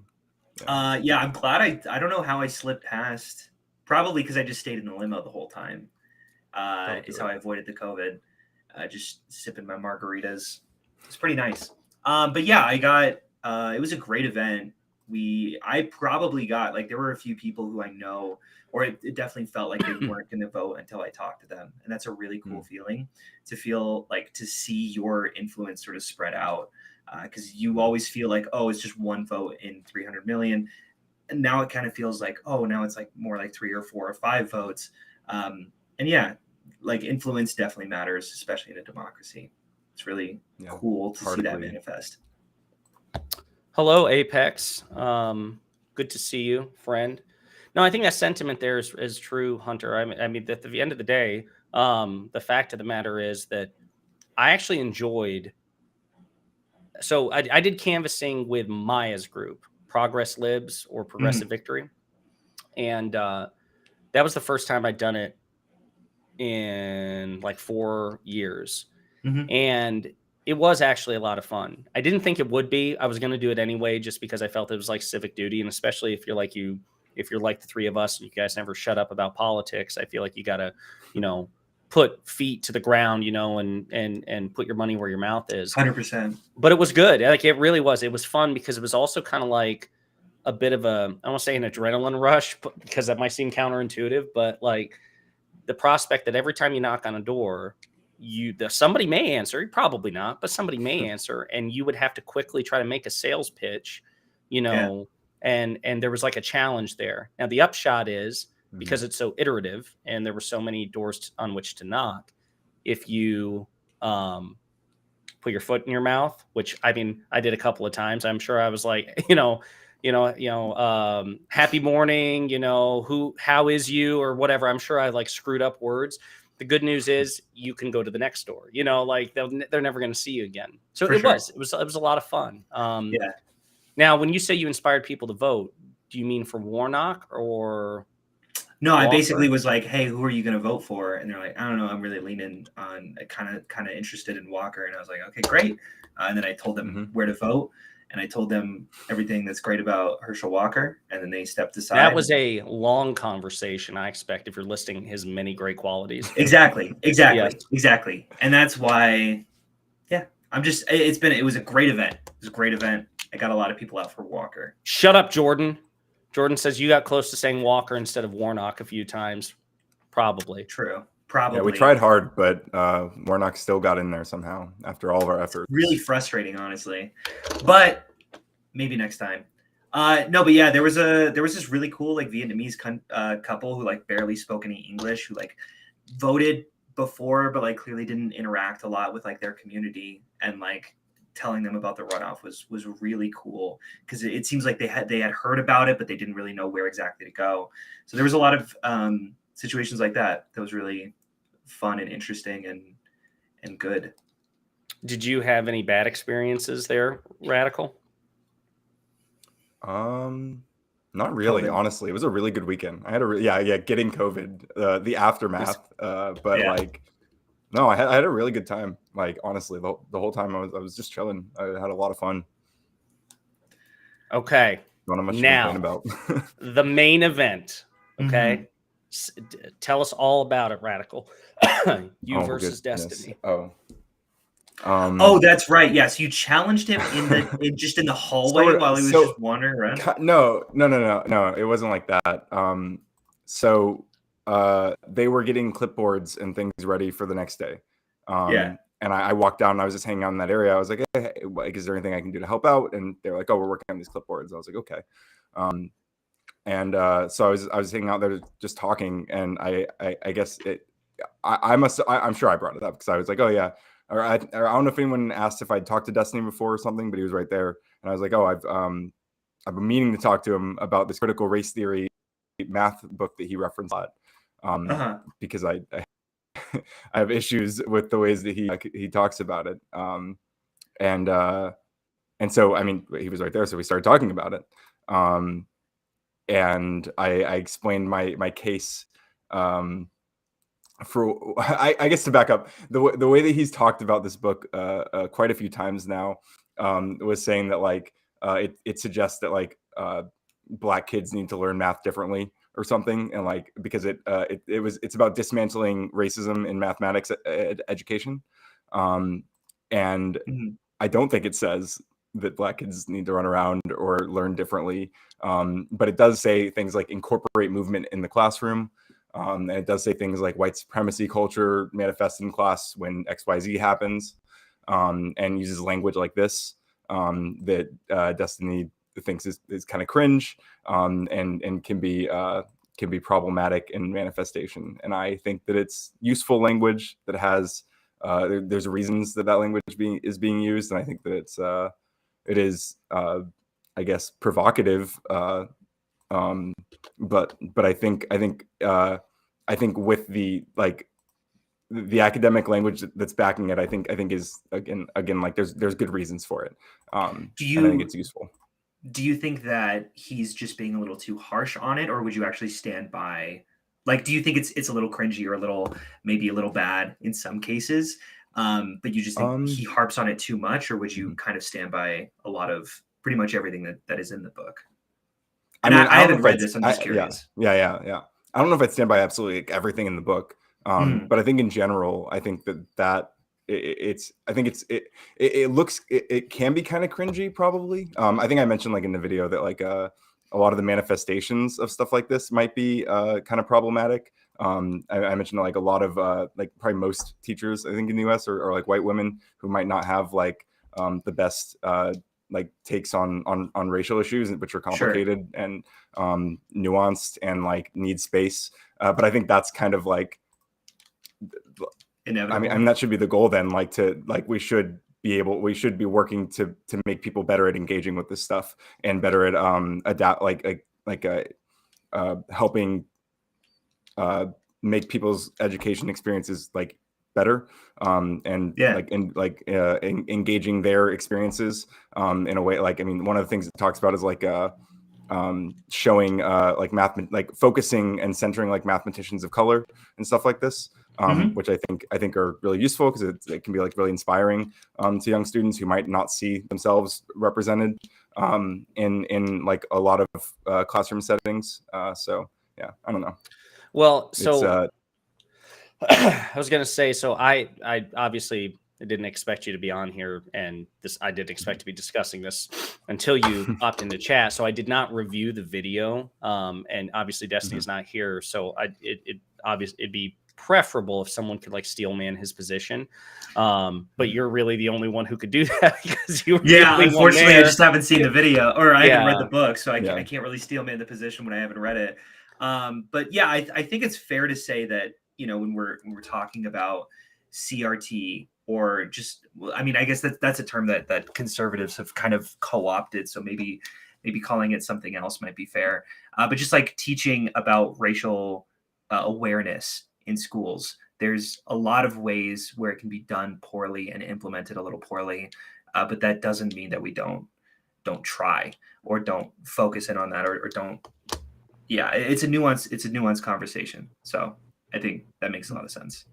Yeah, I'm glad I don't know how I slipped past. Probably because I just stayed in the limo the whole time. Is how I avoided the COVID. Just sipping my margaritas. It's pretty nice. But yeah, I got. It was a great event. I probably got, like, there were a few people who I know, or it definitely felt like they weren't going to vote until I talked to them, and that's a really cool feeling to feel like, to see your influence sort of spread out, because you always feel like, oh, it's just one vote in 300 million, and now it kind of feels like, oh, now it's like more like 3 or 4 or 5 votes, and yeah, like, influence definitely matters, especially in a democracy. It's really cool to see that manifest. Hello, Apex. Good to see you, friend. No, I think that sentiment there is true, Hunter. I mean, at the end of the day, the fact of the matter is that I actually enjoyed. So I did canvassing with Maya's group, Progress Libs or Progressive Victory, and that was the first time I'd done it in like 4 years, and it was actually a lot of fun. I didn't think it would be. I was going to do it anyway, just because I felt it was like civic duty. And especially if you're like the three of us and you guys never shut up about politics, I feel like you got to, put feet to the ground, and put your money where your mouth is. 100%. But it was good. Like, it really was. It was fun because it was also kind of like a bit of I don't want to say an adrenaline rush, because that might seem counterintuitive, but like the prospect that every time you knock on a door, somebody may answer, probably not, but somebody may answer, and you would have to quickly try to make a sales pitch, and there was like a challenge there. Now the upshot is, because it's so iterative and there were so many doors on which to knock, if you put your foot in your mouth, which I mean I did a couple of times, I'm sure I was like, happy morning, how is you, or whatever. I'm sure I like screwed up words. The good news is you can go to the next door, like they're never going to see you again. So it was a lot of fun. Now, when you say you inspired people to vote, do you mean for Warnock or? No, I basically was like, hey, who are you going to vote for? And they're like, I don't know. I'm really leaning on, kind of interested in Walker. And I was like, okay, great. And then I told them where to vote. And I told them everything that's great about Herschel Walker, and then they stepped aside. That was a long conversation, I expect, if you're listing his many great qualities. Exactly. And that's why, it was a great event. It was a great event. I got a lot of people out for Walker. Shut up, Jordan. Jordan says you got close to saying Walker instead of Warnock a few times. Probably. True. Probably. Yeah, we tried hard, but Warnock still got in there somehow after all of our efforts. Really frustrating, honestly, but maybe next time. No, but yeah, there was this really cool like Vietnamese couple who like barely spoke any English, who like voted before, but like clearly didn't interact a lot with like their community, and like telling them about the runoff was really cool, because it seems like they had heard about it, but they didn't really know where exactly to go. So there was a lot of situations like that was really fun and interesting and good. Did you have any bad experiences there, Radical? Not really, honestly. It was a really good weekend. I had getting COVID, the aftermath, like, no, I had a really good time. Like, honestly, the whole time I was just chilling. I had a lot of fun. Okay. Don't have much now, to complain about. The main event. Okay. Tell us all about it, Radical. You versus Destiny. Oh, that's right. Yes, you challenged him in the hallway while he was just wandering around. No. It wasn't like that. They were getting clipboards and things ready for the next day. And I walked down and I was just hanging out in that area. I was like, hey, is there anything I can do to help out? And they were like, oh, we're working on these clipboards. I was like, okay. So I was hanging out there just talking, and I guess I'm sure I brought it up because I was like, oh yeah. Or I don't know if anyone asked if I'd talked to Destiny before or something, but he was right there. And I was like, oh, I've been meaning to talk to him about this critical race theory math book that he referenced a lot, because I I have issues with the ways that he talks about it. and so, I mean, he was right there, so we started talking about it. And I explained my case. For I guess to back up, the way that he's talked about this book quite a few times now, was saying that like it suggests that like Black kids need to learn math differently or something, and like because it's about dismantling racism in mathematics education, and Mhm. I don't think it says that Black kids need to run around or learn differently, but it does say things like incorporate movement in the classroom. And it does say things like white supremacy culture manifests in class when XYZ happens, and uses language like this that Destiny thinks is kind of cringe, and can be problematic in manifestation. And I think that it's useful language that has there's reasons that language is being used, and I think that it is I guess provocative. But I think with the like the academic language that's backing it, I think is again like there's good reasons for it. And I think it's useful. Do you think that he's just being a little too harsh on it, or would you actually stand by? Like, do you think it's a little cringy or maybe a little bad in some cases, but you just think he harps on it too much, or would you kind of stand by a lot of pretty much everything that is in the book? And I haven't read this. I'm just curious. Yeah. I don't know if I'd stand by absolutely like everything in the book, but I think in general, I think that it can be kind of cringy, probably. I think I mentioned like in the video that like a lot of the manifestations of stuff like this might be kind of problematic. I mentioned like a lot of like probably most teachers, I think in the US are like white women who might not have like the best like takes on racial issues, which are complicated and nuanced and like need space. But I think that's kind of like inevitable. I mean that should be the goal then. We should be working to make people better at engaging with this stuff and better at adapt helping make people's education experiences like better, engaging their experiences in a way. Like, I mean, one of the things it talks about is like showing like focusing and centering like mathematicians of color and stuff like this, which I think are really useful because it can be like really inspiring to young students who might not see themselves represented in like a lot of classroom settings. So yeah, I don't know. Well, so I was going to say, so I obviously didn't expect you to be on here, and I didn't expect to be discussing this until you popped into chat. So I did not review the video, and obviously Destiny is not here, so it'd be preferable if someone could like steel man his position. But you're really the only one who could do that because you. Unfortunately, I just haven't seen the video, or I haven't read the book, so I can't really steel man the position when I haven't read it. But yeah, I think it's fair to say that, you know, when we're talking about CRT, or just, I mean, I guess that's a term that conservatives have kind of co-opted. So maybe calling it something else might be fair. But just like teaching about racial awareness in schools, there's a lot of ways where it can be done poorly and implemented a little poorly. But that doesn't mean that we don't try or don't focus in on that or don't. Yeah, it's a nuanced conversation. So I think that makes a lot of sense.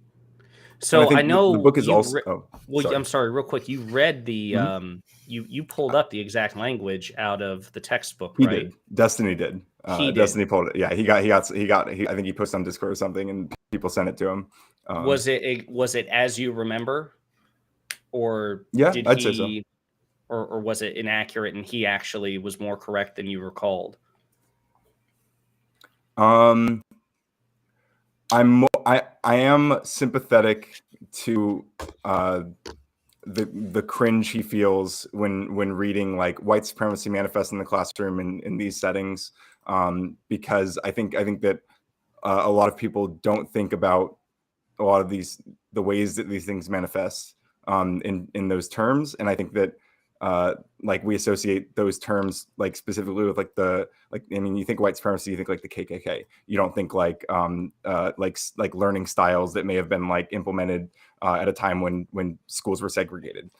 So I know the book is also. I'm sorry, real quick. You read the you pulled up the exact language out of the textbook, he right? Did. Destiny did. Destiny pulled it. Yeah, he got. I think he posted on Discord or something, and people sent it to him. Was it as you remember, or I'd say so. Or was it inaccurate and he actually was more correct than you recalled? I am sympathetic to the cringe he feels when reading like white supremacy manifest in the classroom in these settings, because I think that a lot of people don't think about a lot of the ways that these things manifest in those terms, and I think that like we associate those terms like specifically with like I mean, you think white supremacy, you think like the KKK. You don't think like learning styles that may have been like implemented at a time when schools were segregated.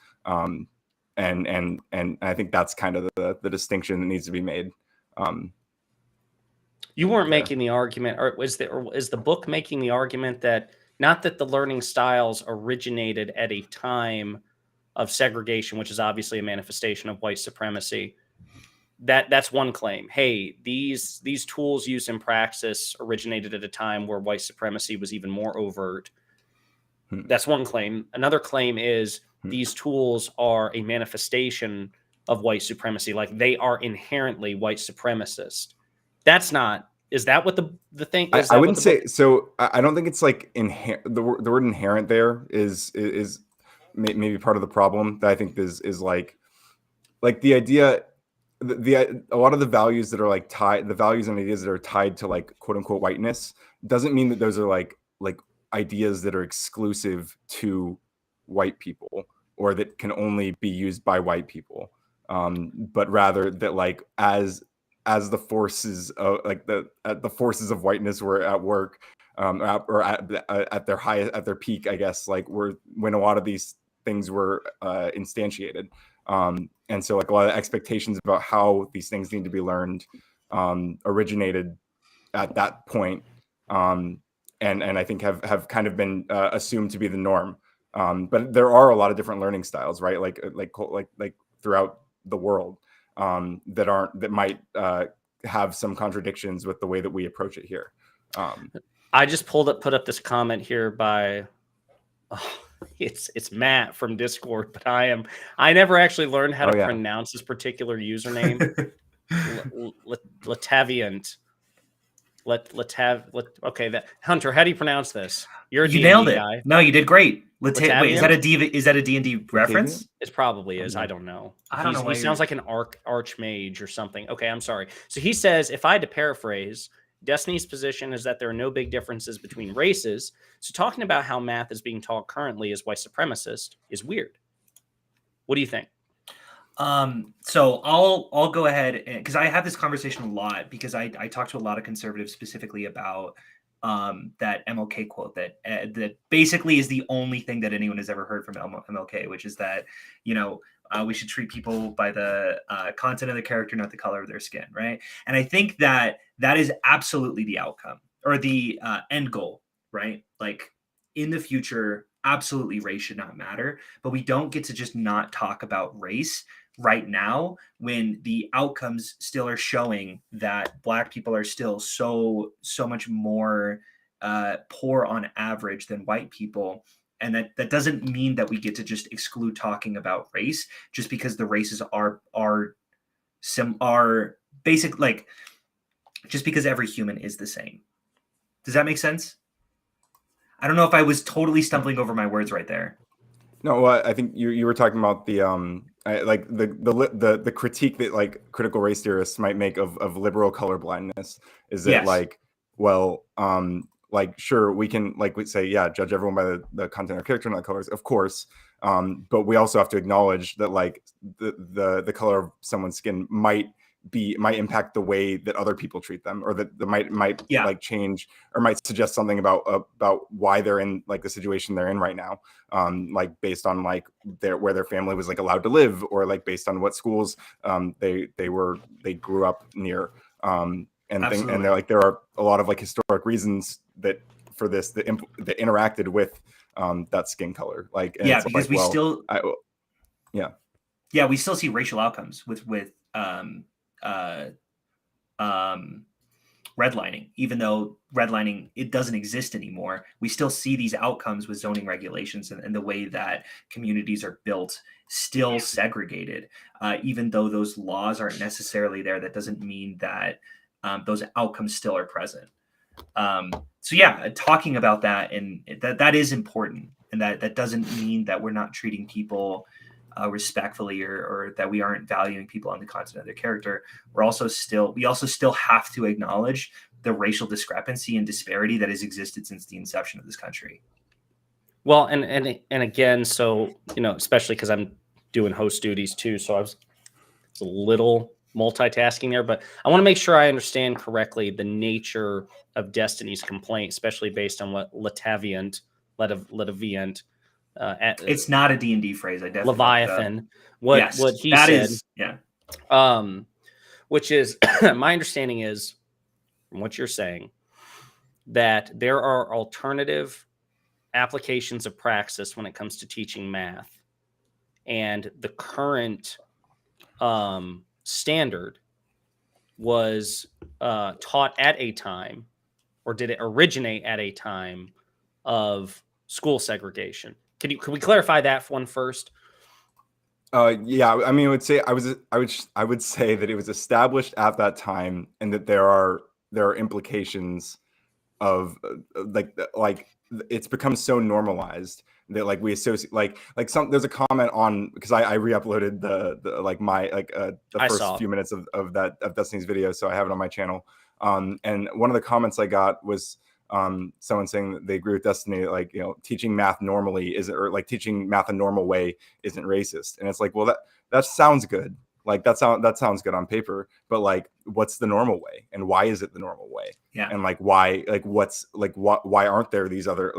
and I think that's kind of the distinction that needs to be made. You weren't making the argument, or is the book making the argument that not that the learning styles originated at a time of segregation, which is obviously a manifestation of white supremacy? That's one claim. Hey, these tools used in praxis originated at a time where white supremacy was even more overt. That's one claim. Another claim is these tools are a manifestation of white supremacy, like they are inherently white supremacist. That's not. Is that what the thing is? I wouldn't say so. I don't think it's like inherent. The word inherent there is maybe part of the problem that I think is like the idea. A lot of the values that are like tied, the values and ideas that are tied to like quote unquote whiteness doesn't mean that those are like ideas that are exclusive to white people or that can only be used by white people, but rather that like as the forces of like the forces of whiteness were at work, or at their highest, at their peak, I guess, like when a lot of these things were instantiated. And so like a lot of expectations about how these things need to be learned originated at that point, and I think have kind of been assumed to be the norm. But there are a lot of different learning styles, right? Like throughout the world, that might have some contradictions with the way that we approach it here. I just put up this comment here by it's Matt from Discord, but I never actually learned how to pronounce this particular username. Lataviant. Okay, that Hunter, how do you pronounce this? You nailed it. Guy. No, you did great. Wait, is that a D&D reference? It probably is. I don't know. I don't know. He sounds like an archmage or something. Okay, I'm sorry. So he says, if I had to paraphrase, Destiny's position is that there are no big differences between races. So talking about how math is being taught currently as white supremacist is weird. What do you think? So I'll go ahead, because I have this conversation a lot, because I talk to a lot of conservatives specifically about that MLK quote that basically is the only thing that anyone has ever heard from MLK, which is that, we should treat people by the content of the character, not the color of their skin, right? And I think that is absolutely the outcome or the end goal, right? Like in the future, absolutely race should not matter, but we don't get to just not talk about race right now when the outcomes still are showing that Black people are still so much more poor on average than white people. And that doesn't mean that we get to just exclude talking about race just because the races are basic, like just because every human is the same. Does that make sense? I don't know if I was totally stumbling over my words right there. No, I think you were talking about the the critique that like critical race theorists might make of liberal colorblindness is that like, well, like sure we can like we say judge everyone by the content or character, not colors, of course, but we also have to acknowledge that like the color of someone's skin might impact the way that other people treat them, or that might like change or might suggest something about why they're in like the situation they're in right now, like based on like where their family was like allowed to live, or like based on what schools they grew up near, and they're like there are a lot of like historic reasons that for this that interacted with that skin color, like because we still we still see racial outcomes with redlining. Even though redlining, it doesn't exist anymore, we still see these outcomes with zoning regulations and the way that communities are built still segregated. Even though those laws aren't necessarily there, that doesn't mean that those outcomes still are present. So talking about that, and that is important, and that doesn't mean that we're not treating people respectfully or that we aren't valuing people on the content of their character. We also still have to acknowledge the racial discrepancy and disparity that has existed since the inception of this country. Well, and again, so especially because I'm doing host duties too, so it's a little multitasking there, but I want to make sure I understand correctly the nature of Destiny's complaint, especially based on what Lataviant It's not a D&D phrase. I definitely Leviathan. Yes, What he that said. is, yeah. Which is my understanding is from what you're saying that there are alternative applications of praxis when it comes to teaching math, and the current standard was taught at a time, or did it originate at a time of school segregation? Could we clarify that one first? Yeah, I mean, I would say that it was established at that time, and that there are implications of like it's become so normalized that like we associate there's a comment on, because I re-uploaded the first few minutes of Destiny's video, so I have it on my channel. And one of the comments I got was someone saying that they agree with Destiny, like, you know, teaching math normally isn't, or like teaching math a normal way isn't racist. And it's like, well, that sounds good. Like that sounds good on paper, but like, what's the normal way, and why is it the normal way? Yeah. And like, why, like, why aren't there these other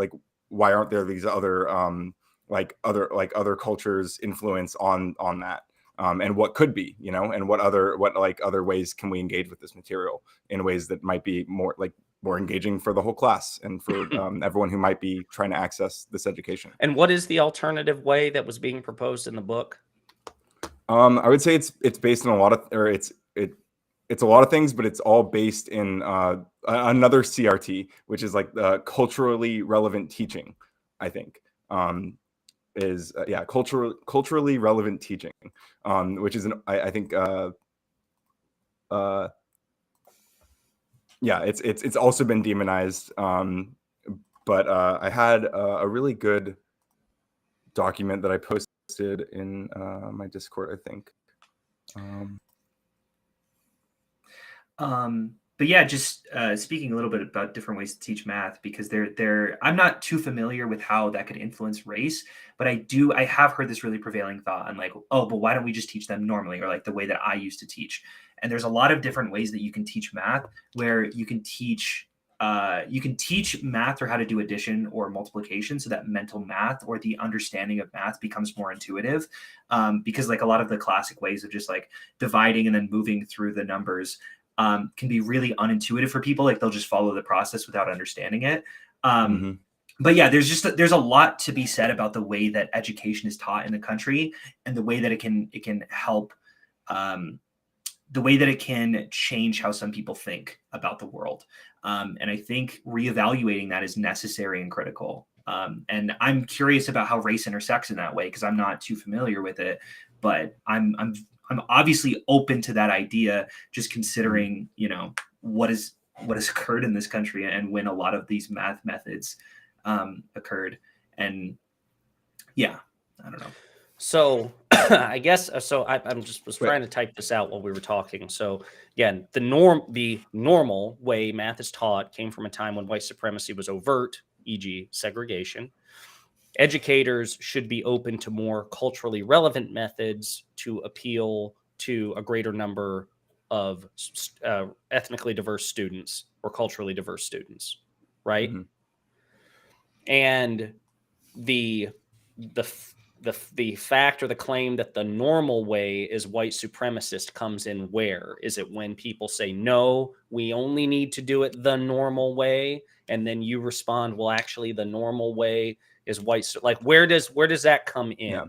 other cultures influence on that? And what could be, you know, and what other ways can we engage with this material in ways that might be more engaging for the whole class and for everyone who might be trying to access this education. And what is the alternative way that was being proposed in the book? I would say it's based on a lot of, or it's a lot of things, but it's all based in another CRT, which is like culturally relevant teaching, I think. Is culturally relevant teaching, which is I think it's also been demonized, but I had a really good document that I posted in my Discord, I think. But yeah, just speaking a little bit about different ways to teach math, because I'm not too familiar with how that could influence race, but I have heard this really prevailing thought on like, oh, but why don't we just teach them normally, or like the way that I used to teach? And there's a lot of different ways that you can teach math, where you can teach math or how to do addition or multiplication, so that mental math or the understanding of math becomes more intuitive. Because like a lot of the classic ways of just like dividing and then moving through the numbers can be really unintuitive for people. Like they'll just follow the process without understanding it. But yeah, there's a lot to be said about the way that education is taught in the country, and the way that it can help, the way that it can change how some people think about the world. And I think reevaluating that is necessary and critical. And I'm curious about how race intersects in that way, because I'm not too familiar with it, but I'm obviously open to that idea, just considering, you know, what has occurred in this country and when a lot of these math methods occurred. And yeah, I don't know. So I guess so. I'm just was trying to type this out while we were talking. So again, the normal way math is taught came from a time when white supremacy was overt, e.g., segregation. Educators should be open to more culturally relevant methods to appeal to a greater number of ethnically diverse students or culturally diverse students, right? Mm-hmm. And the fact or the claim that the normal way is white supremacist comes in where? Is it when people say, no, we only need to do it the normal way? And then you respond, well, actually the normal way is white. Like, where does that come in? Yeah.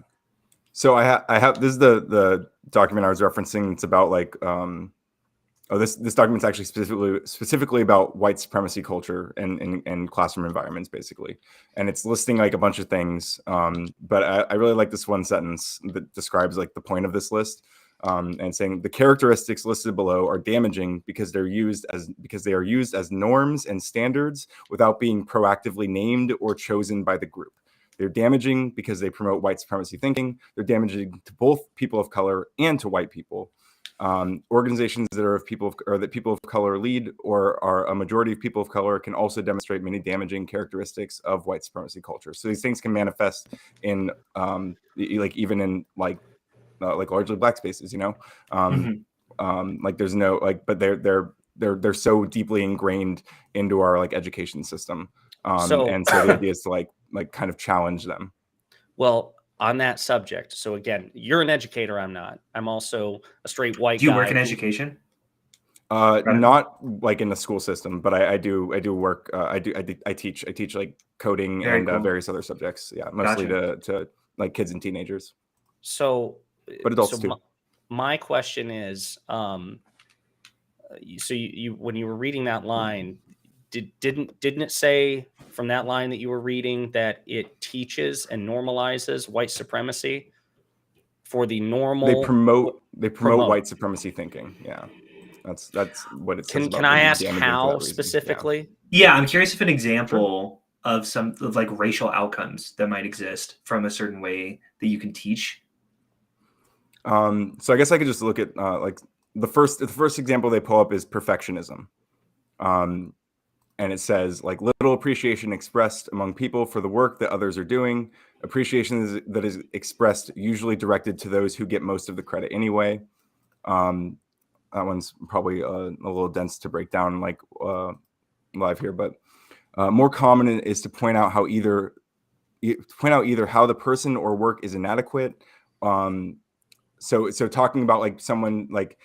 So I have, this is the document I was referencing. It's about like, this document's actually specifically about white supremacy culture and classroom environments, basically. And it's listing like a bunch of things. But I really like this one sentence that describes like the point of this list, and saying the characteristics listed below are damaging because they are used as norms and standards without being proactively named or chosen by the group. They're damaging because they promote white supremacy thinking. They're damaging to both people of color and to white people. Organizations that are that people of color lead or are a majority of people of color can also demonstrate many damaging characteristics of white supremacy culture. So these things can manifest in like even in like largely Black spaces, you know. Like there's no like, but they're so deeply ingrained into our like education system. And so the idea is to like kind of challenge them. Well, on that subject, so again, you're an educator, I'm not. I'm also a straight white Do you guy work in who- education? Not like in the school system, but I do work. I teach like coding Very and cool. various other subjects. Yeah, mostly Gotcha. to like kids and teenagers, So, but adults so too. my question is, so you when you were reading that line, didn't it say from that line that you were reading that it teaches and normalizes white supremacy for the normal? They promote white supremacy thinking. Yeah, that's what it says about. Can I them ask damaging for how that reason. specifically? Yeah, I'm curious if an example of some of like racial outcomes that might exist from a certain way that you can teach. So I guess I could just look at like the first example they pull up is perfectionism. And it says like little appreciation expressed among people for the work that others are doing. Appreciation that is expressed usually directed to those who get most of the credit anyway. That one's probably a little dense to break down like live here, but more common is to point out either how the person or work is inadequate. So talking about like someone like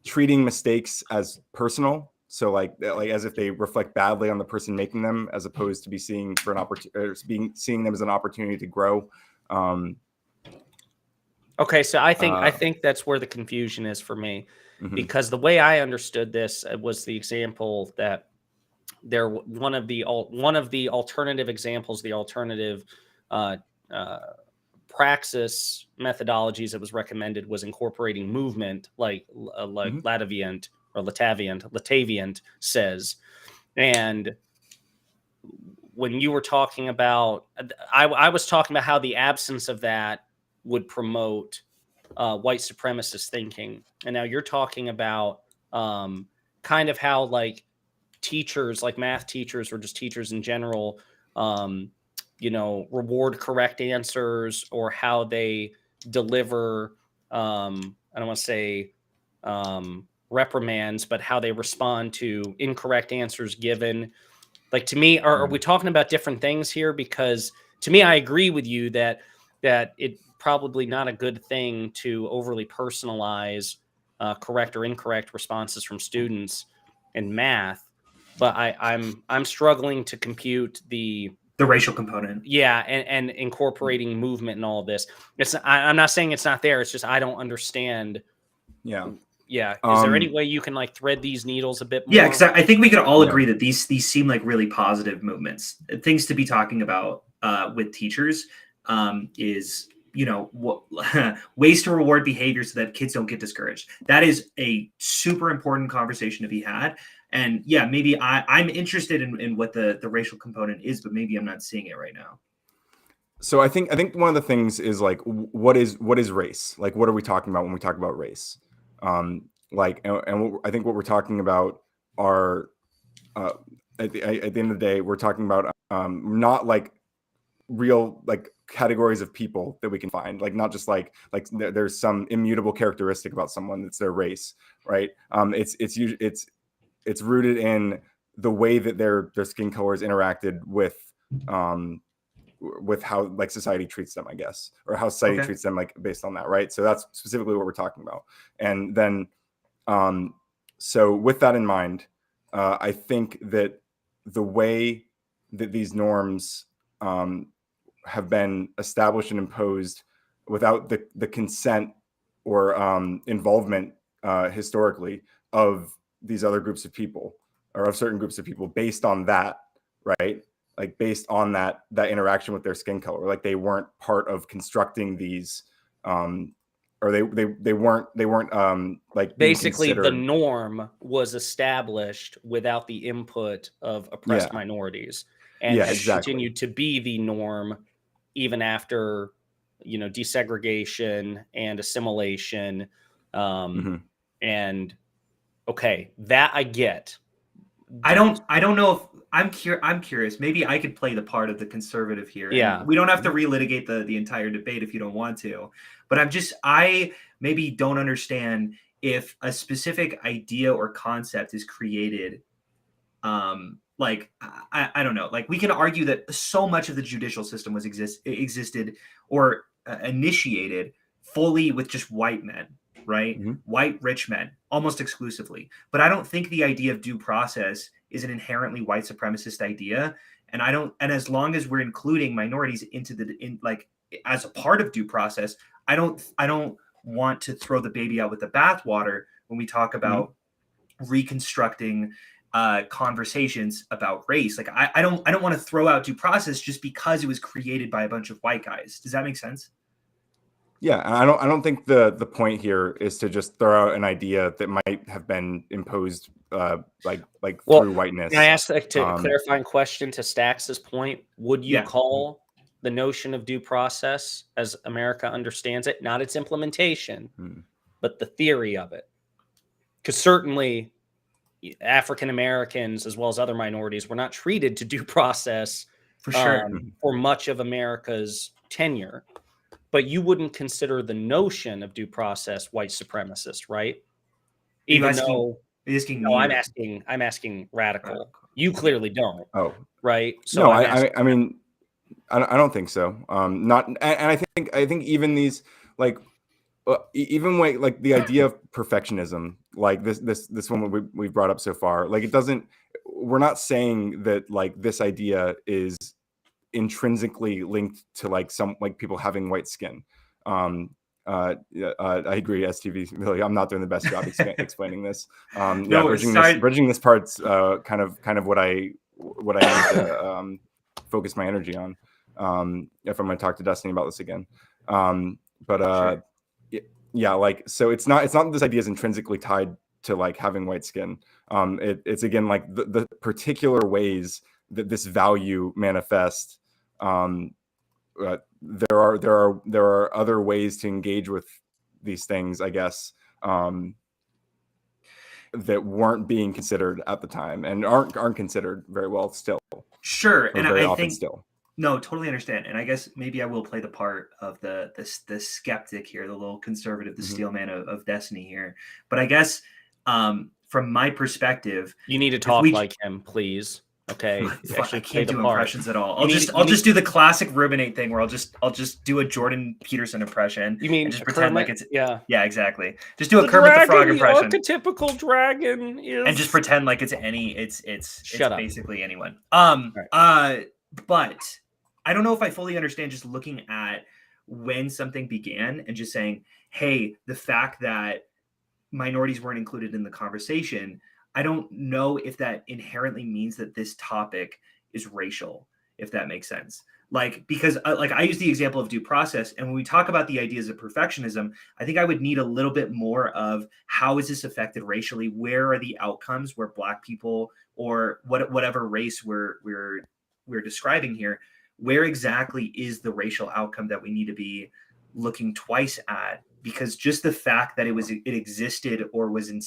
treating mistakes as personal. So like as if they reflect badly on the person making them, as opposed to seeing them as an opportunity to grow. Okay, so I think that's where the confusion is for me, because the way I understood this was the example that one of the alternative examples, the alternative praxis methodologies that was recommended was incorporating movement, like Lataviant or Lataviant says. And when you were talking about, I was talking about how the absence of that would promote white supremacist thinking, and now you're talking about kind of how like teachers, like math teachers or just teachers in general, reward correct answers, or how they deliver, I don't want to say reprimands, but how they respond to incorrect answers given. Like, to me, are we talking about different things here? Because to me, I agree with you that it probably not a good thing to overly personalize correct or incorrect responses from students in math. But I'm struggling to compute the racial component. Yeah, and incorporating movement and all of this. I'm not saying it's not there. It's just I don't understand. Yeah. Yeah. Is there any way you can like thread these needles a bit more? Yeah, because I think we could all agree that these seem like really positive movements. Things to be talking about with teachers is, ways to reward behavior so that kids don't get discouraged. That is a super important conversation to be had. And yeah, maybe I'm interested in what the racial component is, but maybe I'm not seeing it right now. So I think one of the things is like, what is race? Like, what are we talking about when we talk about race? And I think what we're talking about are at the end of the day, we're talking about not like real like categories of people that we can find, like not just like there's some immutable characteristic about someone that's their race, right? It's rooted in the way that their skin color is interacted with how like society treats them, I guess, or how society treats them, like based on that, right? So that's specifically what we're talking about. And then so with that in mind, I think that the way that these norms have been established and imposed without the consent or involvement historically of these other groups of people, or of certain groups of people, based on that, right? Like based on that interaction with their skin color, like they weren't part of constructing these, or they weren't like basically the norm was established without the input of oppressed minorities, and has continued to be the norm even after desegregation and assimilation. And okay, that I get. I don't know if I'm curious. Maybe I could play the part of the conservative here. Yeah. And we don't have to relitigate the entire debate if you don't want to. But I maybe don't understand if a specific idea or concept is created like I don't know, like we can argue that so much of the judicial system was existed or initiated fully with just white men, right? Mm-hmm. White rich men almost exclusively. But I don't think the idea of due process is an inherently white supremacist idea. And as long as we're including minorities into like as a part of due process, I don't want to throw the baby out with the bathwater when we talk about reconstructing conversations about race. Like I don't want to throw out due process just because it was created by a bunch of white guys. Does that make sense? Yeah, and I don't think the point here is to just throw out an idea that might have been imposed through whiteness. Can I ask a clarifying question to Stax's point? Would you call the notion of due process, as America understands it, not its implementation, but the theory of it? Because certainly African Americans, as well as other minorities, were not treated to due process for sure for much of America's tenure. But you wouldn't consider the notion of due process white supremacist, right? Even though I'm asking radical. You clearly don't. Oh, right. So no, I mean, I don't think so. Not, and I think even these even like the idea of perfectionism, like this one we've brought up so far, like it doesn't. We're not saying that like this idea is intrinsically linked to like people having white skin. I agree, STV. Really, I'm not doing the best job explaining this. Bridging this part's kind of what I need to focus my energy on. If I'm going to talk to Destiny about this again. Sure. Yeah, like so it's not this idea is intrinsically tied to like having white skin. It's again like the particular ways that this value manifests. There are other ways to engage with these things, I guess, that weren't being considered at the time and aren't considered very well still. Sure, and I think still. No, totally understand. And I guess maybe I will play the part of the skeptic here, the little conservative, the steelman of destiny here. But I guess from my perspective, you need to talk like him, please. Okay, I can't do impressions at all. I'll just do the classic Rum1n8 thing where I'll just do a Jordan Peterson impression. You mean and just pretend Kermit? like it's yeah exactly. Just do a Kermit the Frog impression. The archetypical dragon is, and just pretend like it's basically anyone. But I don't know if I fully understand just looking at when something began and just saying, hey, the fact that minorities weren't included in the conversation, I don't know if that inherently means that this topic is racial, if that makes sense. Like, because like I use the example of due process, and when we talk about the ideas of perfectionism, I think I would need a little bit more of how is this affected racially? Where are the outcomes where Black people or whatever race we're describing here, where exactly is the racial outcome that we need to be looking twice at? Because just the fact that it existed or was in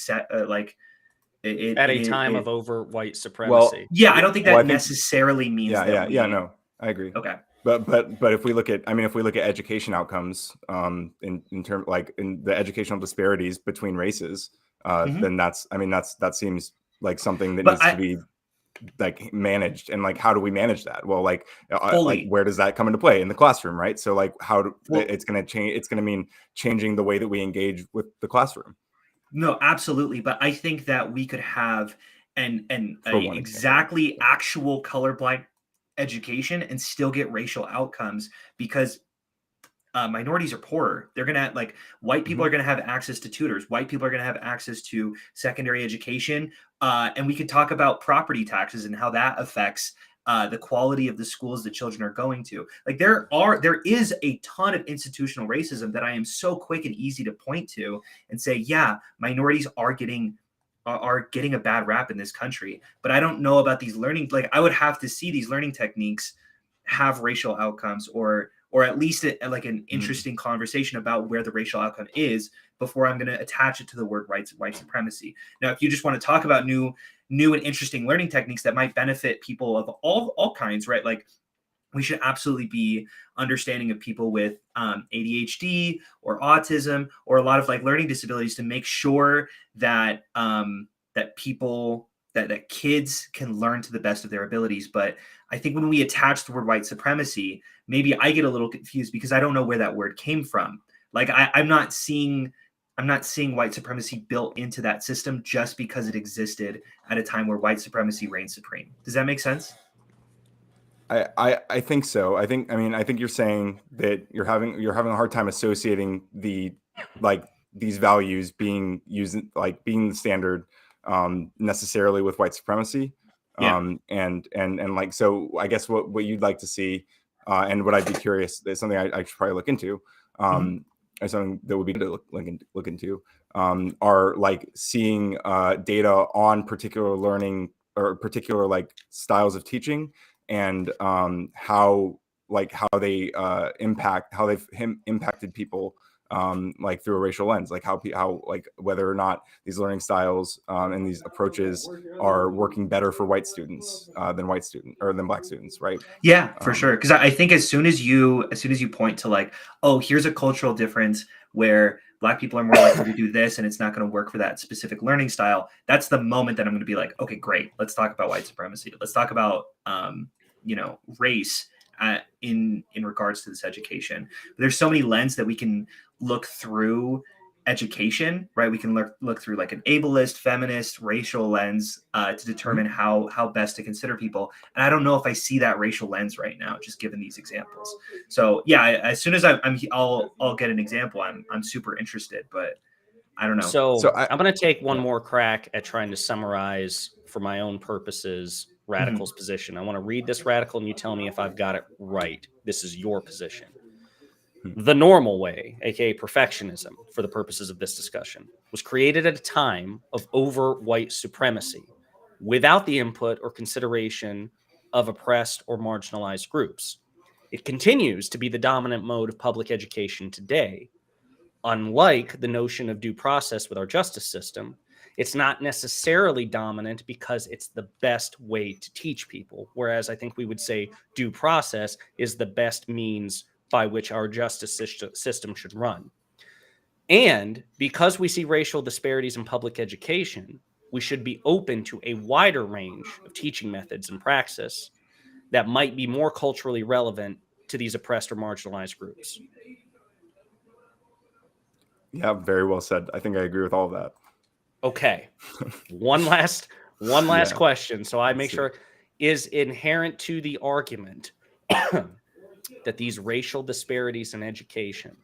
at a time of over white supremacy. Well, yeah, I don't think that necessarily means that. No, I agree. Okay. But if we look at education outcomes, in terms like in the educational disparities between races, then that seems like something that needs to be like managed. And like, how do we manage that? Well, like where does that come into play in the classroom, right? So like it's going to change. It's going to mean changing the way that we engage with the classroom. No, absolutely. But I think that we could have exactly actual colorblind education and still get racial outcomes, because minorities are poorer. They're gonna like white people are gonna have access to tutors. White people are gonna have access to secondary education, and we could talk about property taxes and how that affects the quality of the schools that children are going to. Like there is a ton of institutional racism that I am so quick and easy to point to and say, yeah, minorities are getting a bad rap in this country. But I don't know about these learning. Like I would have to see these learning techniques have racial outcomes, or at least like an interesting conversation about where the racial outcome is before I'm going to attach it to the word white supremacy. Now, if you just want to talk about new and interesting learning techniques that might benefit people of all kinds, right? Like we should absolutely be understanding of people with ADHD or autism or a lot of like learning disabilities to make sure that that people that kids can learn to the best of their abilities. But I think when we attach the word white supremacy, maybe I get a little confused because I don't know where that word came from. Like I'm not seeing white supremacy built into that system just because it existed at a time where white supremacy reigned supreme. Does that make sense? I think so. I think you're saying that you're having a hard time associating these values being used, like being the standard, necessarily with white supremacy. And like, so I guess what you'd like to see, and what I'd be curious, is something I should probably look into, or something that would be good to look into, are like seeing data on particular learning or particular like styles of teaching, and how they've impacted people, like through a racial lens, like how like whether or not these learning styles and these approaches are working better for white students than black students, right? Yeah, for sure. Because I think as soon as you point to like, oh, here's a cultural difference where black people are more likely to do this and it's not going to work for that specific learning style, that's the moment that I'm going to be like, okay, great, let's talk about white supremacy. Let's talk about race in regards to this education. But there's so many lenses that we can look through education, right? We can look through like an ableist, feminist, racial lens to determine how best to consider people. And I don't know if I see that racial lens right now, just given these examples. So yeah, as soon as I'll get an example, I'm super interested, but I don't know. So I'm going to take one more crack at trying to summarize for my own purposes Radical's position. I want to read this Radical and you tell me if I've got it right. This is your position. The normal way, aka perfectionism, for the purposes of this discussion, was created at a time of overt white supremacy without the input or consideration of oppressed or marginalized groups. It continues to be the dominant mode of public education today. Unlike the notion of due process with our justice system, it's not necessarily dominant because it's the best way to teach people, whereas I think we would say due process is the best means by which our justice system should run. And because we see racial disparities in public education, we should be open to a wider range of teaching methods and praxis that might be more culturally relevant to these oppressed or marginalized groups. Yeah, very well said. I think I agree with all of that. Okay. One last question. So I make sure, is inherent to the argument that these racial disparities in education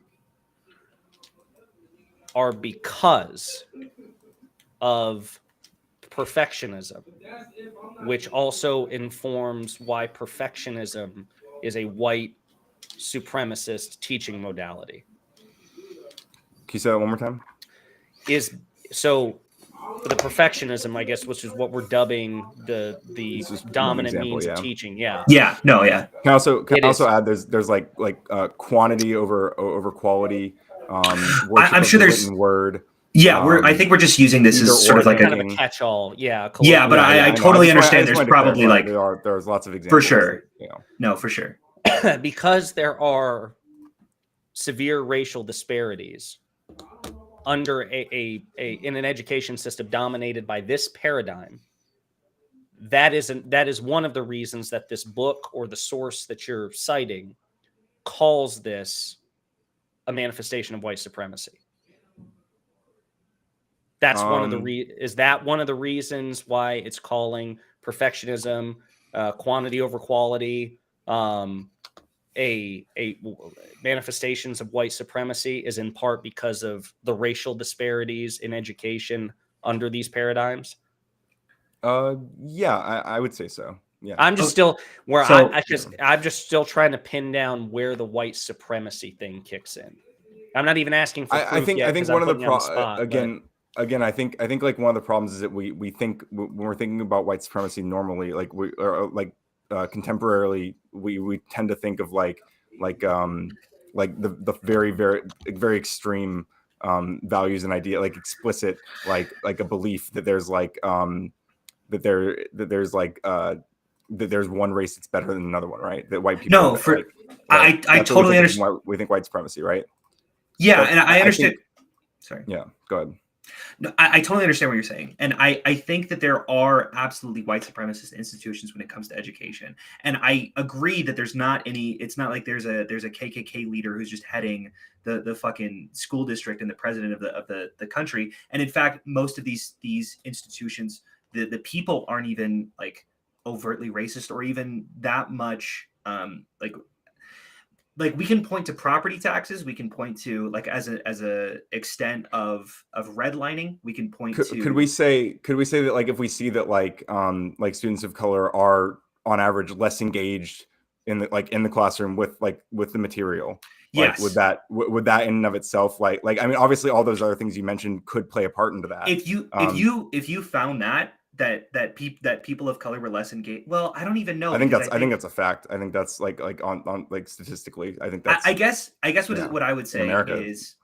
are because of perfectionism, which also informs why perfectionism is a white supremacist teaching modality. Can you say that one more time? For the perfectionism, I guess, which is what we're dubbing the dominant means of teaching. Yeah. Yeah. No. Yeah. Can I also add there's like quantity over quality. I'm sure there's word. Yeah, I think we're just using this as sort of like kind of a catch-all. Yeah. Yeah, but I totally understand. There's probably like there's lots of examples. For sure. No, for sure. Because there are severe racial disparities under in an education system dominated by this paradigm, that is one of the reasons that this book or the source that you're citing calls this a manifestation of white supremacy. That's one of the is that one of the reasons why it's calling perfectionism, quantity over quality, a manifestations of white supremacy is in part because of the racial disparities in education under these paradigms? Yeah, I would say so. Yeah, I'm just still where I'm just still trying to pin down where the white supremacy thing kicks in. I'm not even asking for proof I think one of the problems again, I think like one of the problems is that we think when we're thinking about white supremacy normally, like contemporarily, we tend to think of like the very very very extreme values and idea, like explicit like a belief that there's like that there's one race that's better than another one, right? That white people. No, I totally understand. We think white supremacy, right? Yeah, but and I understand. Sorry. Yeah, go ahead. No, I totally understand what you're saying. And I think that there are absolutely white supremacist institutions when it comes to education. And I agree that there's not any, it's not like there's a KKK leader who's just heading the fucking school district and the president of the country. And in fact, most of these institutions, the people aren't even like overtly racist or even that much like we can point to property taxes, we can point to like as a extent of redlining, we can point to. Could we say that like if we see that like students of color are on average less engaged in the classroom with the material, yes, would that in and of itself like I mean obviously all those other things you mentioned could play a part into that. If you found that people of color were less engaged, well, I don't even know. I think that's a fact. I think that's like on like statistically. I think that's. I guess what I would say America is,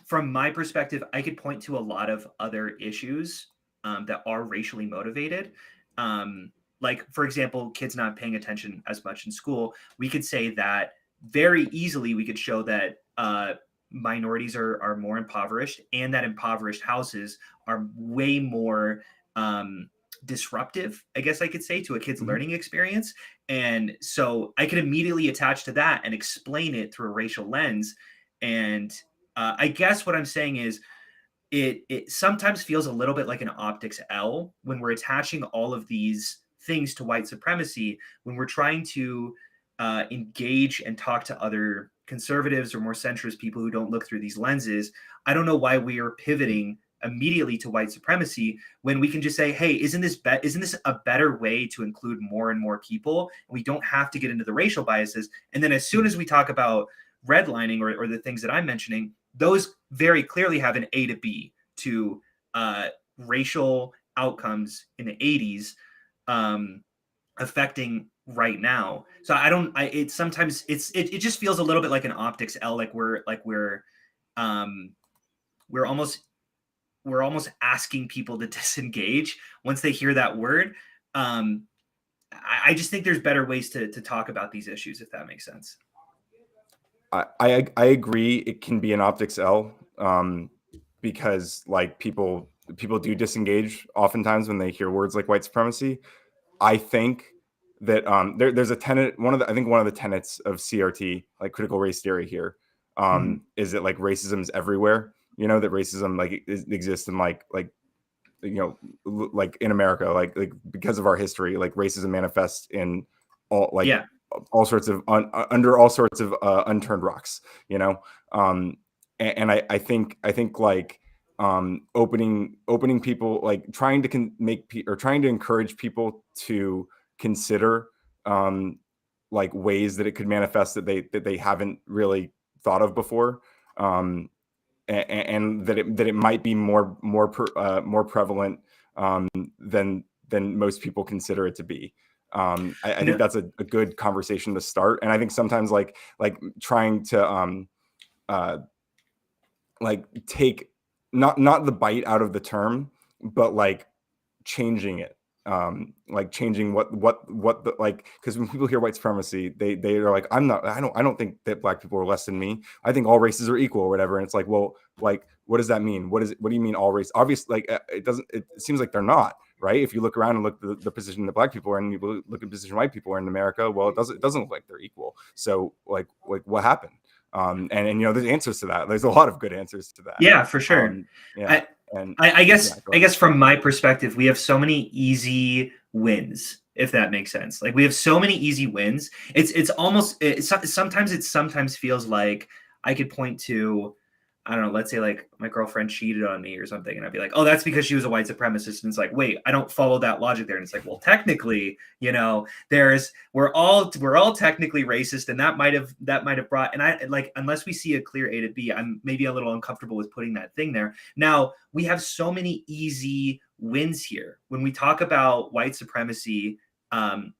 from my perspective, I could point to a lot of other issues that are racially motivated. Like for example, kids not paying attention as much in school. We could say that very easily. We could show that minorities are more impoverished, and that impoverished houses are way more disruptive, I guess I could say, to a kid's learning experience. And so I could immediately attach to that and explain it through a racial lens. And I guess what I'm saying is it sometimes feels a little bit like an optics L when we're attaching all of these things to white supremacy, when we're trying to engage and talk to other conservatives or more centrist people who don't look through these lenses. I don't know why we are pivoting immediately to white supremacy when we can just say, hey, isn't this a better way to include more and more people? And we don't have to get into the racial biases. And then as soon as we talk about redlining or the things that I'm mentioning, those very clearly have an A to B to racial outcomes in the 80s affecting right now. So it just feels a little bit like an optics L, like we're almost asking people to disengage once they hear that word. I just think there's better ways to talk about these issues, if that makes sense. I agree. It can be an optics L because like people do disengage oftentimes when they hear words like white supremacy. I think that there's a tenet. One of the tenets of CRT, like critical race theory here, is that like racism is everywhere. You know, that racism like exists in like like in America, like because of our history, like racism manifests in all all sorts of under all sorts of unturned rocks, you know. And I think like opening people, like trying to encourage people to consider like ways that it could manifest that they haven't really thought of before. And that it might be more prevalent than most people consider it to be. I think that's a good conversation to start. And I think sometimes like trying to like take not the bite out of the term, but like changing it. Like changing what the like, because when people hear white supremacy, they are like, I don't think that black people are less than me. I think all races are equal or whatever. And it's like, well, like, what does that mean? What do you mean all race? Obviously, like it seems like they're not, right? If you look around and look at the position that black people are in, and you look at the position white people are in America, well, it doesn't look like they're equal. So like what happened? And you know, there's answers to that. There's a lot of good answers to that. Yeah, for sure. I guess from my perspective, we have so many easy wins, if that makes sense. Like we have so many easy wins. Sometimes feels like I could point to, I don't know, let's say like my girlfriend cheated on me or something, and I'd be like, oh, that's because she was a white supremacist. And it's like, wait, I don't follow that logic there. And it's like, well, technically, you know, we're all technically racist, and that might have brought, and I like, unless we see a clear A to B, I'm maybe a little uncomfortable with putting that thing there. Now we have so many easy wins here. When we talk about white supremacy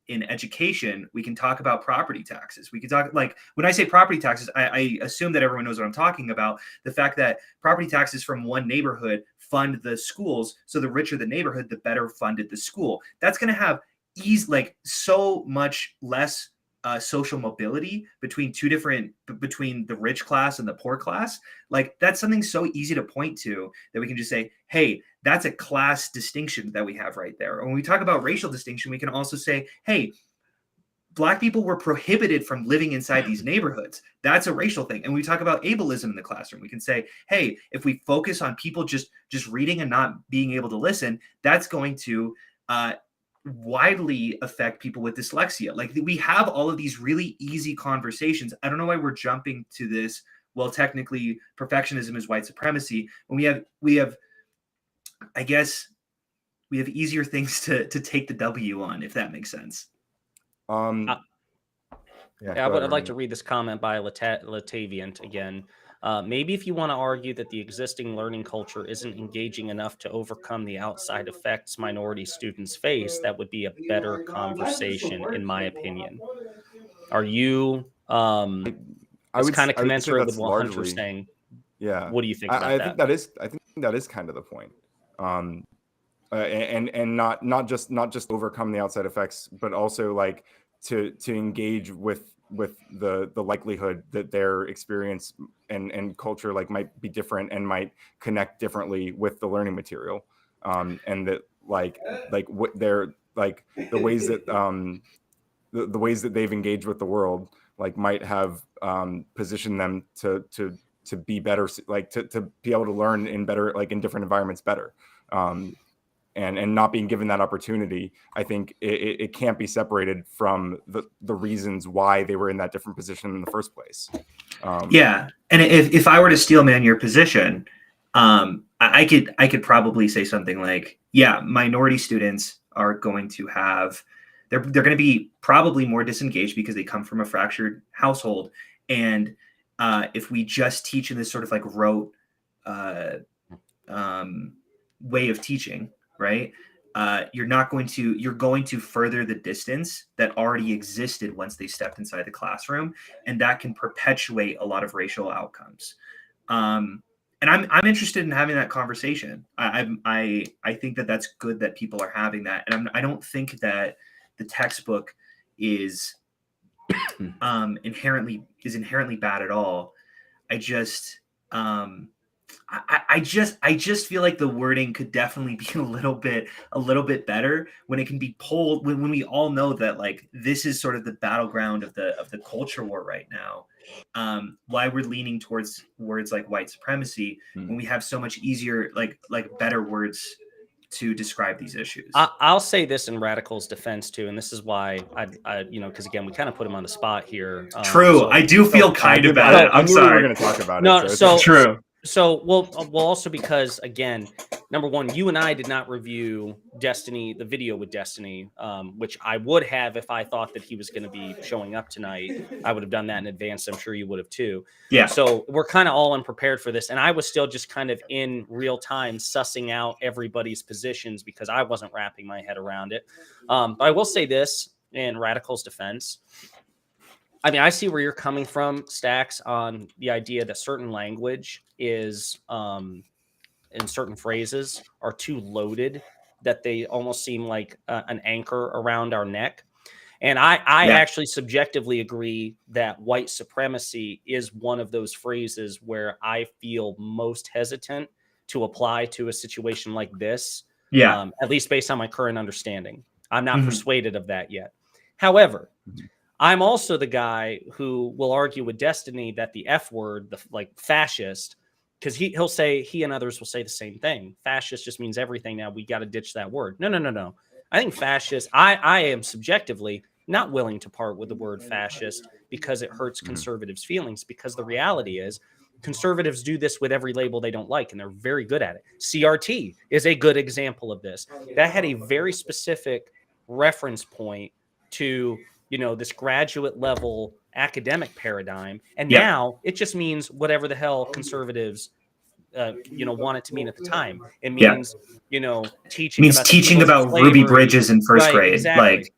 in education, we can talk about property taxes. We can talk, like, when I say property taxes, I assume that everyone knows what I'm talking about. The fact that property taxes from one neighborhood fund the schools. So the richer the neighborhood, the better funded the school. That's going to have so much less social mobility between between the rich class and the poor class, like that's something so easy to point to that we can just say, hey, that's a class distinction that we have right there. When we talk about racial distinction, we can also say, hey, Black people were prohibited from living inside these neighborhoods. That's a racial thing. And we talk about ableism in the classroom. We can say, hey, if we focus on people just reading and not being able to listen, that's going to widely affect people with dyslexia. Like, we have all of these really easy conversations. I don't know why we're jumping to this. Well, technically, perfectionism is white supremacy. When we have, I guess, we have easier things to take the W on, if that makes sense. I'd like to read this comment by Lataviant again. Maybe if you want to argue that the existing learning culture isn't engaging enough to overcome the outside effects minority students face, that would be a better conversation, in my opinion. Are you it's kind of commensurate with what Hunter's saying? Yeah. What do you think about I that? think that is kind of the point. And not just overcome the outside effects, but also like to engage with the likelihood that their experience and culture like might be different and might connect differently with the learning material, and that like what they're like the ways that the ways that they've engaged with the world like might have positioned them to be better, like to be able to learn in better, like in different environments better. And not being given that opportunity, I think it can't be separated from the reasons why they were in that different position in the first place. Yeah, and if I were to steel man your position, I could probably say something like, yeah, minority students are going to have, they're going to be probably more disengaged because they come from a fractured household, and if we just teach in this sort of like rote way of teaching, right? You're going to further the distance that already existed once they stepped inside the classroom, and that can perpetuate a lot of racial outcomes. And I'm interested in having that conversation. I think that that's good that people are having that, and I don't think that the textbook is inherently bad at all. I just I just feel like the wording could definitely be a little bit better when it can be pulled, when we all know that like this is sort of the battleground of the culture war right now. Why we're leaning towards words like white supremacy when we have so much easier, like better words to describe these issues. I'll say this in Radical's defense too, and this is why I because again we kind of put him on the spot here. True, so, I do feel kind of bad. I'm sorry. We were going to talk about it. So true. So we'll also, because again, number one, you and I did not review Destiny, the video with Destiny, which I would have if I thought that he was going to be showing up tonight. I would have done that in advance. I'm sure you would have too. Yeah. So we're kind of all unprepared for this, and I was still just kind of in real time sussing out everybody's positions because I wasn't wrapping my head around it. But I will say this in Radical's defense. I mean, I see where you're coming from, Stax, on the idea that certain language is, in certain phrases, are too loaded, that they almost seem like an anchor around our neck. And I actually subjectively agree that white supremacy is one of those phrases where I feel most hesitant to apply to a situation like this. Yeah. At least based on my current understanding. I'm not persuaded of that yet. However, I'm also the guy who will argue with Destiny that the F word, the like fascist, because he'll say, he and others will say the same thing. Fascist just means everything now. We got to ditch that word. No. I think fascist, I am subjectively not willing to part with the word fascist because it hurts conservatives' feelings, because the reality is conservatives do this with every label they don't like, and they're very good at it. CRT is a good example of this. That had a very specific reference point to, you know, this graduate level academic paradigm. And now it just means whatever the hell conservatives, want it to mean at the time. It means, teaching about Ruby Bridges in first grade. Exactly.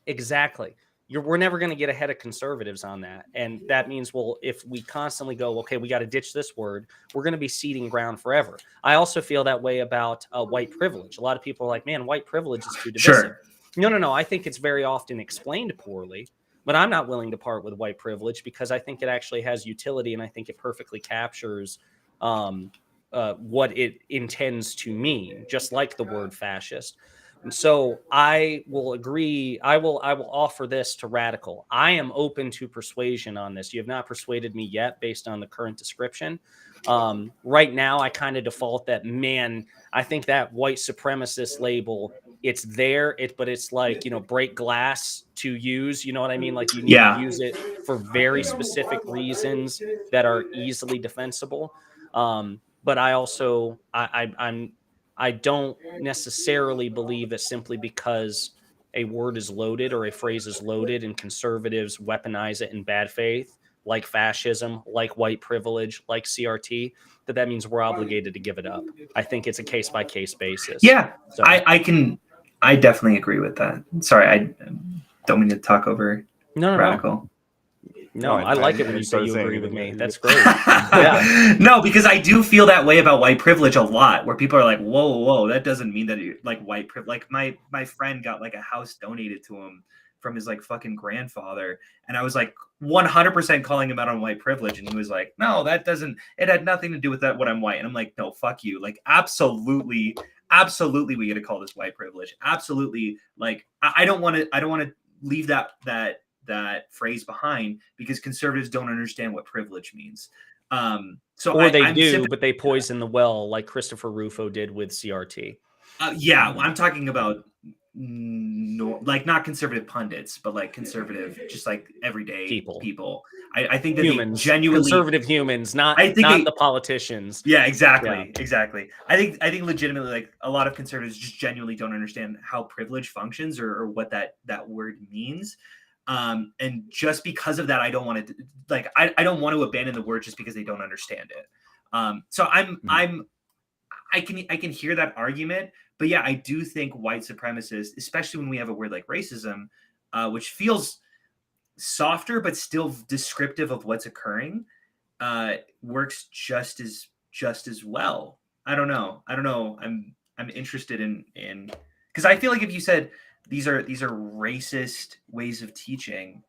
Exactly. We're never going to get ahead of conservatives on that. And that means, well, if we constantly go, okay, we got to ditch this word, we're going to be ceding ground forever. I also feel that way about white privilege. A lot of people are like, man, white privilege is too divisive. Sure. No. I think it's very often explained poorly. But I'm not willing to part with white privilege because I think it actually has utility, and I think it perfectly captures what it intends to mean, just like the word fascist. And so I will agree. I will offer this to radical. I am open to persuasion on this. You have not persuaded me yet based on the current description. Right now, I kind of default that, man, I think that white supremacist label, it's there, but it's like, break glass to use, you know what I mean? Like you need to use it for very specific reasons that are easily defensible. But I also, I don't necessarily believe that simply because a word is loaded or a phrase is loaded and conservatives weaponize it in bad faith, like fascism, like white privilege, like CRT, that means we're obligated to give it up. I think it's a case-by-case basis. Yeah, so I definitely agree with that. Sorry, I don't mean to talk over radical. No, I like it when you say you agree with me. That's great. Yeah. No, because I do feel that way about white privilege a lot, where people are like, whoa, that doesn't mean that like white privilege. Like my friend got like a house donated to him from his like fucking grandfather. And I was like 100% calling him out on white privilege. And he was like, no, it had nothing to do with that, what I'm white. And I'm like, no, fuck you. Like, absolutely, we got to call this white privilege. Absolutely. Like, I don't want to leave that phrase behind because conservatives don't understand what privilege means. They do, but they poison the well like Christopher Rufo did with CRT. I'm talking about like not conservative pundits, but like conservative, just like everyday people. I think that humans, they genuinely conservative humans, not the politicians. Yeah, exactly. I think legitimately, like a lot of conservatives just genuinely don't understand how privilege functions or what that word means. And just because of that, I don't want to I don't want to abandon the word just because they don't understand it. So I can hear that argument, but yeah, I do think white supremacists, especially when we have a word like racism, which feels softer but still descriptive of what's occurring, works just as well. I don't know. I'm interested in because I feel like if you said these are racist ways of teaching,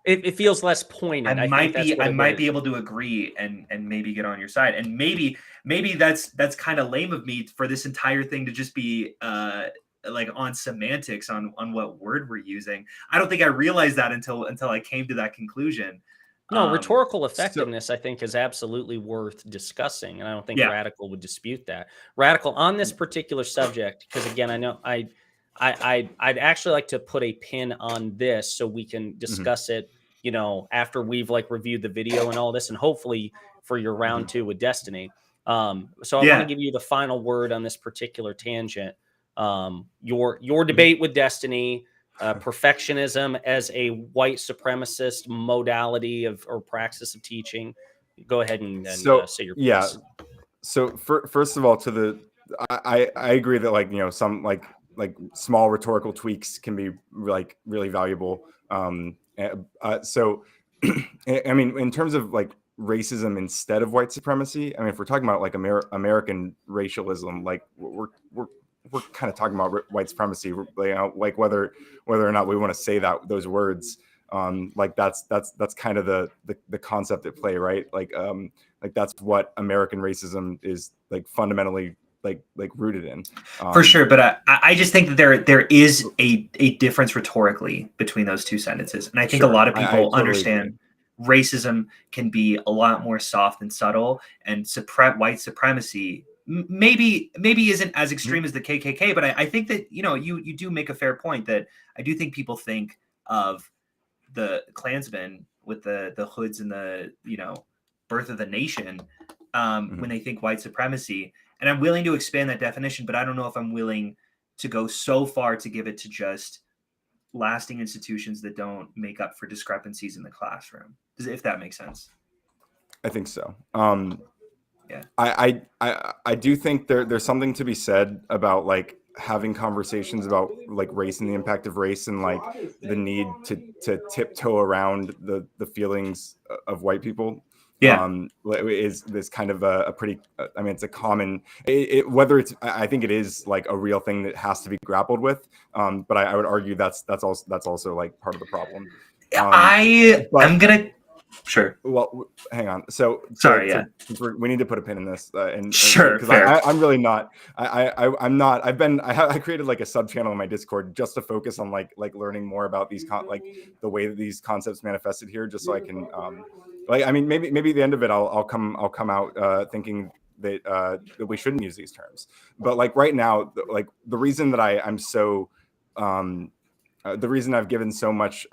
it feels less poignant. I might be able to agree and maybe get on your side. And maybe that's kind of lame of me for this entire thing to just be like on semantics on what word we're using. I don't think I realized that until I came to that conclusion. No, rhetorical effectiveness, I think, is absolutely worth discussing, and I don't think Radical would dispute that. Radical on this particular subject, because again, I know I'd actually like to put a pin on this so we can discuss it, after we've like reviewed the video and all this, and hopefully for your round 2 with Destiny. So I want to give you the final word on this particular tangent. Your debate with Destiny, perfectionism as a white supremacist modality or praxis of teaching. Go ahead and say your piece. Yeah. So first of all, I agree that some like small rhetorical tweaks can be like really valuable. So I mean, in terms of like racism instead of white supremacy, I mean, if we're talking about like American racialism, like we're kind of talking about white supremacy, like whether or not we want to say those words, like that's kind of the concept at play, right? Like that's what American racism is like fundamentally like rooted in. For sure, but I just think that there is a difference rhetorically between those two sentences, and I think a lot of people totally understand agree. Racism can be a lot more soft and subtle, and white supremacy maybe isn't as extreme as the KKK, but I think that you do make a fair point that I do think people think of the Klansmen with the hoods and the birth of the nation when they think white supremacy. And I'm willing to expand that definition, but I don't know if I'm willing to go so far to give it to just lasting institutions that don't make up for discrepancies in the classroom. If that makes sense. I think so. Yeah. I do think there's something to be said about like having conversations about like race and the impact of race and like the need to tiptoe around the feelings of white people. Is this kind of a pretty, I mean, it's a common, whether it's, I think it is like a real thing that has to be grappled with. But I would argue that's also like part of the problem. I'm gonna sure. Well, hang on. So Sorry, we need to put a pin in this, Sure, because fair. I'm really not. I'm not. I created like a sub channel in my Discord just to focus on like learning more about these like the way that these concepts manifested here, just so I can like, I mean, maybe at the end of it, I'll come out thinking that that we shouldn't use these terms. But like right now, like the reason that I'm so the reason I've given so much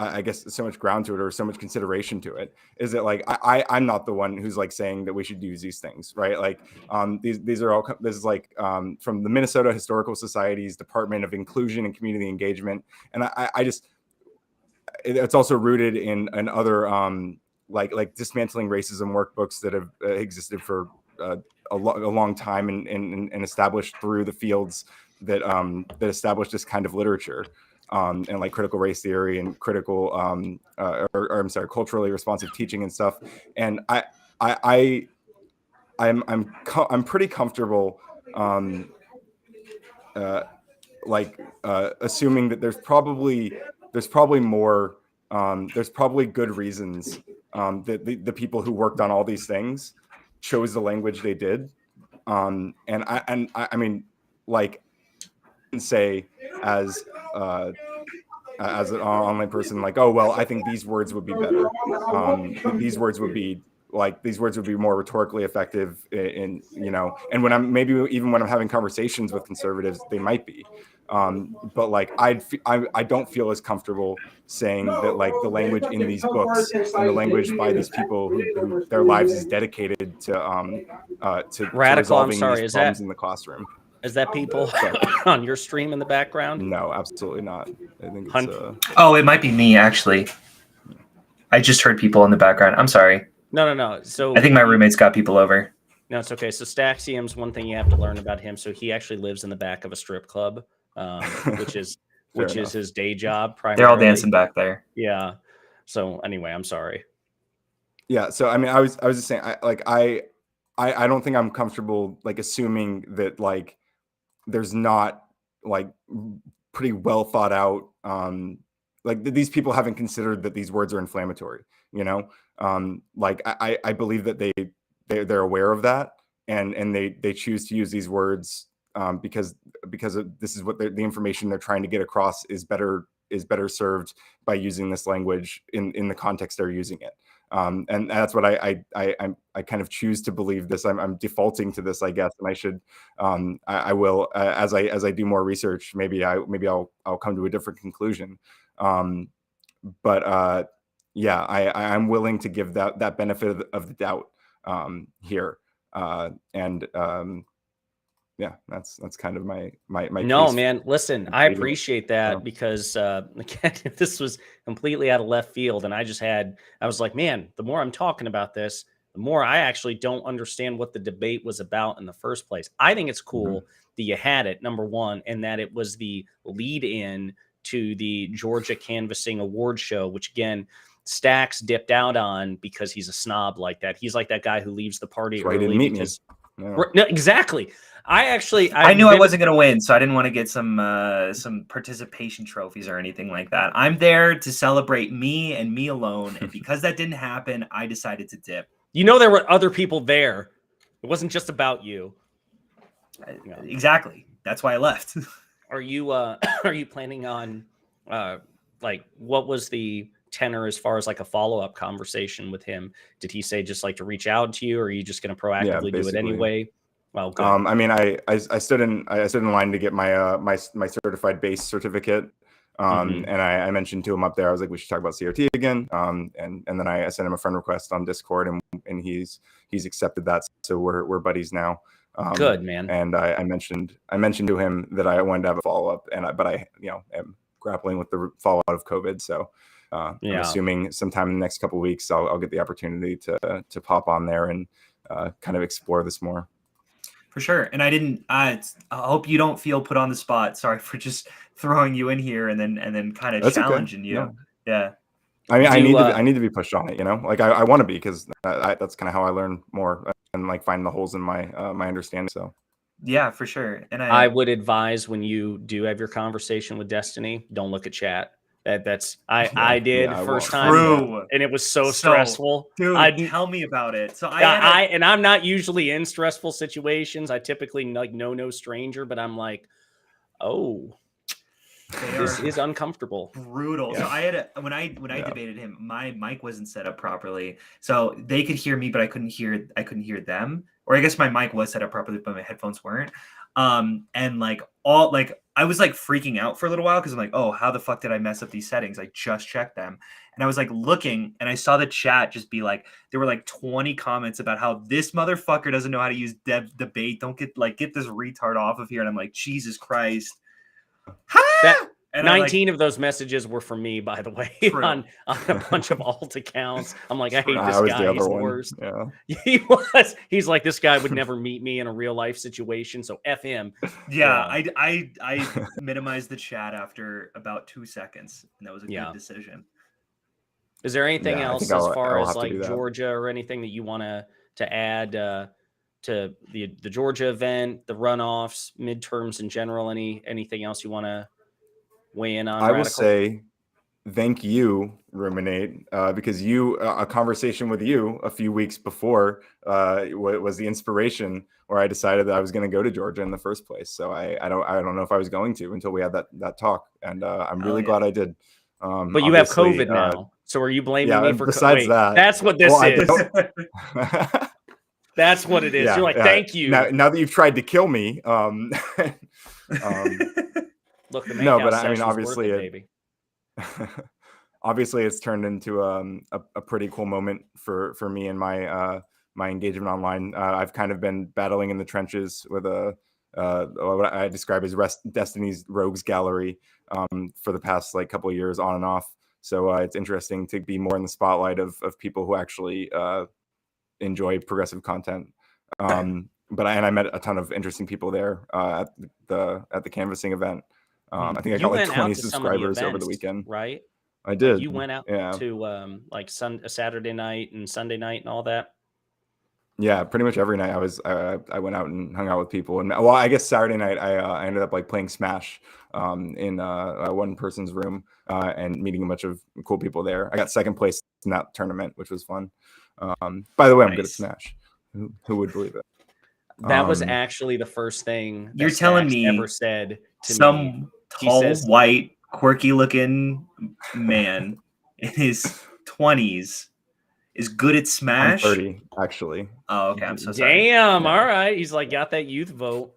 I guess so much ground to it, or so much consideration to it, is that like I'm not the one who's like saying that we should use these things, right? Like these are all, this is like from the Minnesota Historical Society's Department of Inclusion and Community Engagement, and I just, it's also rooted in other like dismantling racism workbooks that have existed for a long time, and established through the fields that that established this kind of literature. And like critical race theory and critical or I'm sorry, culturally responsive teaching and stuff. And I'm pretty comfortable assuming that there's probably more there's probably good reasons that the people who worked on all these things chose the language they did. And I mean, like, say as an online person, like, oh well, I think these words would be better. These words would be more rhetorically effective, in and when I'm even when I'm having conversations with conservatives, they might be. But like I don't feel as comfortable saying that like the language in these books and the language by these people who their lives is dedicated to resolving these problems in the classroom. Is that people on your stream in the background? No, absolutely not. I think it's oh, it might be me actually. I just heard people in the background. I'm sorry. No. So I think my roommate's got people over. No, it's okay. So Staxioms, one thing you have to learn about him. So he actually lives in the back of a strip club, which is his day job. Primarily. They're all dancing back there. Yeah. So anyway, I'm sorry. Yeah. So I mean, I was just saying, I don't think I'm comfortable like assuming that like there's not like pretty well thought out like these people haven't considered that these words are inflammatory, like I believe that they're aware of that, and they choose to use these words because this is what the information they're trying to get across is better served by using this language in the context they're using it. And that's what I kind of choose to believe this. I'm defaulting to this, I guess, and I should I will as I do more research, maybe I'll come to a different conclusion. But yeah, I'm willing to give that benefit of the doubt here, and yeah, that's kind of my no piece. Man, listen, I appreciate that, because again, this was completely out of left field, and I was like, man, the more I'm talking about this, the more I actually don't understand what the debate was about in the first place. I think it's cool that you had it, number one, and that it was the lead in to the Georgia Canvassing Award show, which again, Stax dipped out on because he's a snob like that. He's like that guy who leaves the party early because no, exactly. I knew I wasn't going to win, so I didn't want to get some participation trophies or anything like that. I'm there to celebrate me and me alone, and because that didn't happen, I decided to dip. There were other people there. It wasn't just about you. Exactly. That's why I left. Are you planning on like, what was the tenor as far as like a follow-up conversation with him? Did he say just like to reach out to you, or are you just going to proactively do it anyway? Well, good. I mean, I stood in line to get my my certified base certificate, and I mentioned to him up there, I was like, we should talk about CRT again, and then I sent him a friend request on Discord, and he's accepted that, so we're buddies now. Good, man. And I mentioned to him that I wanted to have a follow-up, but I am grappling with the fallout of COVID, so I'm assuming sometime in the next couple of weeks I'll get the opportunity to pop on there and kind of explore this more. For sure. And I hope you don't feel put on the spot. Sorry for just throwing you in here and then kind of challenging you. No. Yeah. I mean, I need to be pushed on it, like I want to be, because that's kind of how I learn more and like find the holes in my my understanding. So yeah, for sure. And I would advise, when you do have your conversation with Destiny, don't look at chat. I did I first won't. time, True. and it was so stressful. Dude, tell me about it. So and I'm not usually in stressful situations. I typically like know no stranger, but I'm like, oh, this is uncomfortable. Brutal. Yeah. So I had when I debated him, my mic wasn't set up properly, so they could hear me, but I couldn't hear them. Or I guess my mic was set up properly, but my headphones weren't. And like I was like freaking out for a little while because I'm like, oh, how the fuck did I mess up these settings? I just checked them, and I was like looking, and I saw the chat just be like, there were like 20 comments about how this motherfucker doesn't know how to use debate. Don't get this retard off of here. And I'm like, Jesus Christ. And 19 of those messages were from me, by the way, on a bunch of alt accounts. I'm like, I hate this guy. He's the worst. Yeah. He's like, this guy would never meet me in a real life situation. So F him. Yeah. I minimized the chat after about 2 seconds, and that was a good decision. Is there anything else as far as like Georgia or anything that you want to add to the Georgia event, the runoffs, midterms in general? Anything else you want to weigh in on? I will say thank you, Rum1n8, because a conversation with you a few weeks before was the inspiration where I decided that I was going to go to Georgia in the first place. So I don't know if I was going to until we had that talk, and I'm really glad I did. But you have COVID now, so are you blaming me for? Besides that, that's what this is. That's what it is. You're like, thank you. Now that you've tried to kill me, look, the main but I mean, obviously, obviously, it's turned into a pretty cool moment for me and my engagement online. I've kind of been battling in the trenches with what I describe as Destiny's Rogues Gallery for the past like couple of years, on and off. So it's interesting to be more in the spotlight of people who actually enjoy progressive content. But I met a ton of interesting people there at the canvassing event. I think I got like 20 subscribers over the weekend. Right? I did. You went out to like Saturday night and Sunday night and all that. Yeah, pretty much every night I went out and hung out with people. And well, I guess Saturday night I ended up like playing Smash in one person's room and meeting a bunch of cool people there. I got second place in that tournament, which was fun. By the way, I'm good at Smash. Who would believe it? That was actually the first thing you're telling me ever said to me. Tall, white, quirky-looking man in his 20s is good at Smash. I'm 30, actually. Oh, okay. I'm so sorry. Damn. Yeah. All right. He's like got that youth vote.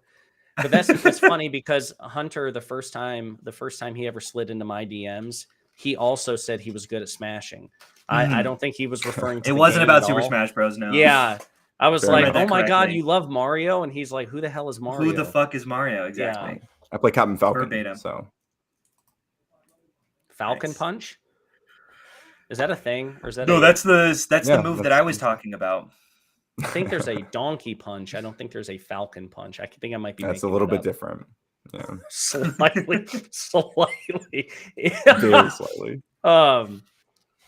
But that's funny because Hunter, the first time he ever slid into my DMs, he also said he was good at smashing. I don't think he was referring to it wasn't about Super Smash Bros. No. Yeah. I was like, oh my God, you love Mario? And he's like, who the hell is Mario? Who the fuck is Mario? Exactly. Yeah. I play Captain Falcon. Verbatim. So Falcon Punch? Is that a thing? Or is that that's the move that I was talking about. I think there's a donkey punch. I don't think there's a falcon punch. I think I might be. That's a little bit different. Yeah. Slightly. Very slightly.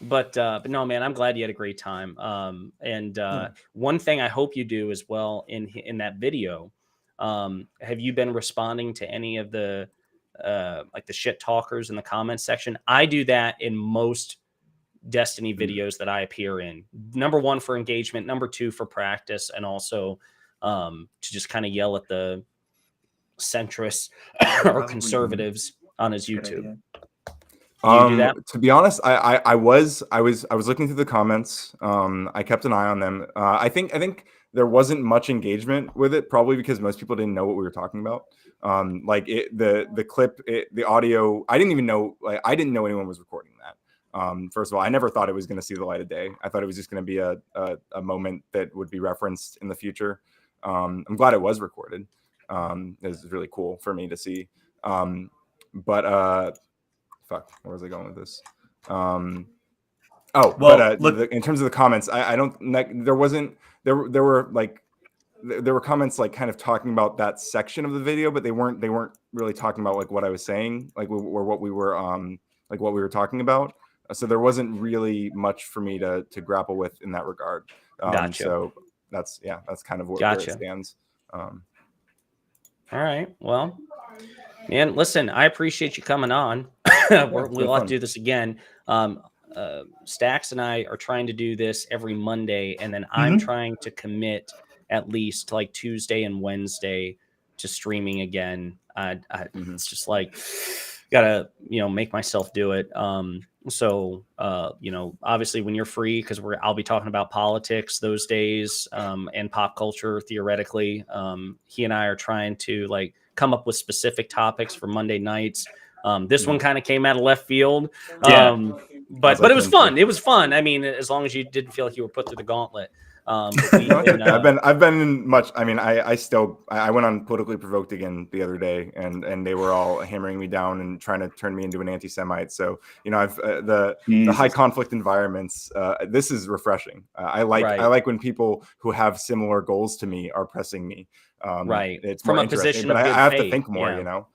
But no, man, I'm glad you had a great time. One thing I hope you do as well in that video, have you been responding to any of the like the shit talkers in the comments section? I do that in most Destiny videos that I appear in. Number one, for engagement. Number two, for practice, and also to just kind of yell at the centrists or conservatives on his YouTube. You do that? To be honest, I was looking through the comments. I kept an eye on them. I think there wasn't much engagement with it, probably because most people didn't know what we were talking about. Like the clip, the audio. I didn't even know. Like I didn't know anyone was recording that. First of all, I never thought it was going to see the light of day. I thought it was just going to be a moment that would be referenced in the future. I'm glad it was recorded. It was really cool for me to see. Fuck, where was I going with this? In terms of the comments, I don't like. There were comments like kind of talking about that section of the video, but they weren't really talking about like what I was saying, like or what we were talking about. So there wasn't really much for me to grapple with in that regard. Gotcha. So that's kind of where it stands. All right. Well, man, listen, I appreciate you coming on. we'll have to do this again. Stax and I are trying to do this every Monday, and then I'm trying to commit at least like Tuesday and Wednesday to streaming again. It's just like gotta make myself do it. So obviously when you're free, because I'll be talking about politics those days, and pop culture theoretically. He and I are trying to like come up with specific topics for Monday nights. This one kind of came out of left field. But it was fun. It was fun. I mean, as long as you didn't feel like you were put through the gauntlet. I've been in much. I mean, I went on Politically Provoked again the other day, and they were all hammering me down and trying to turn me into an anti-Semite. So I've the high conflict environments. This is refreshing. I like when people who have similar goals to me are pressing me. It's from more a position, but of I good have faith. to think more.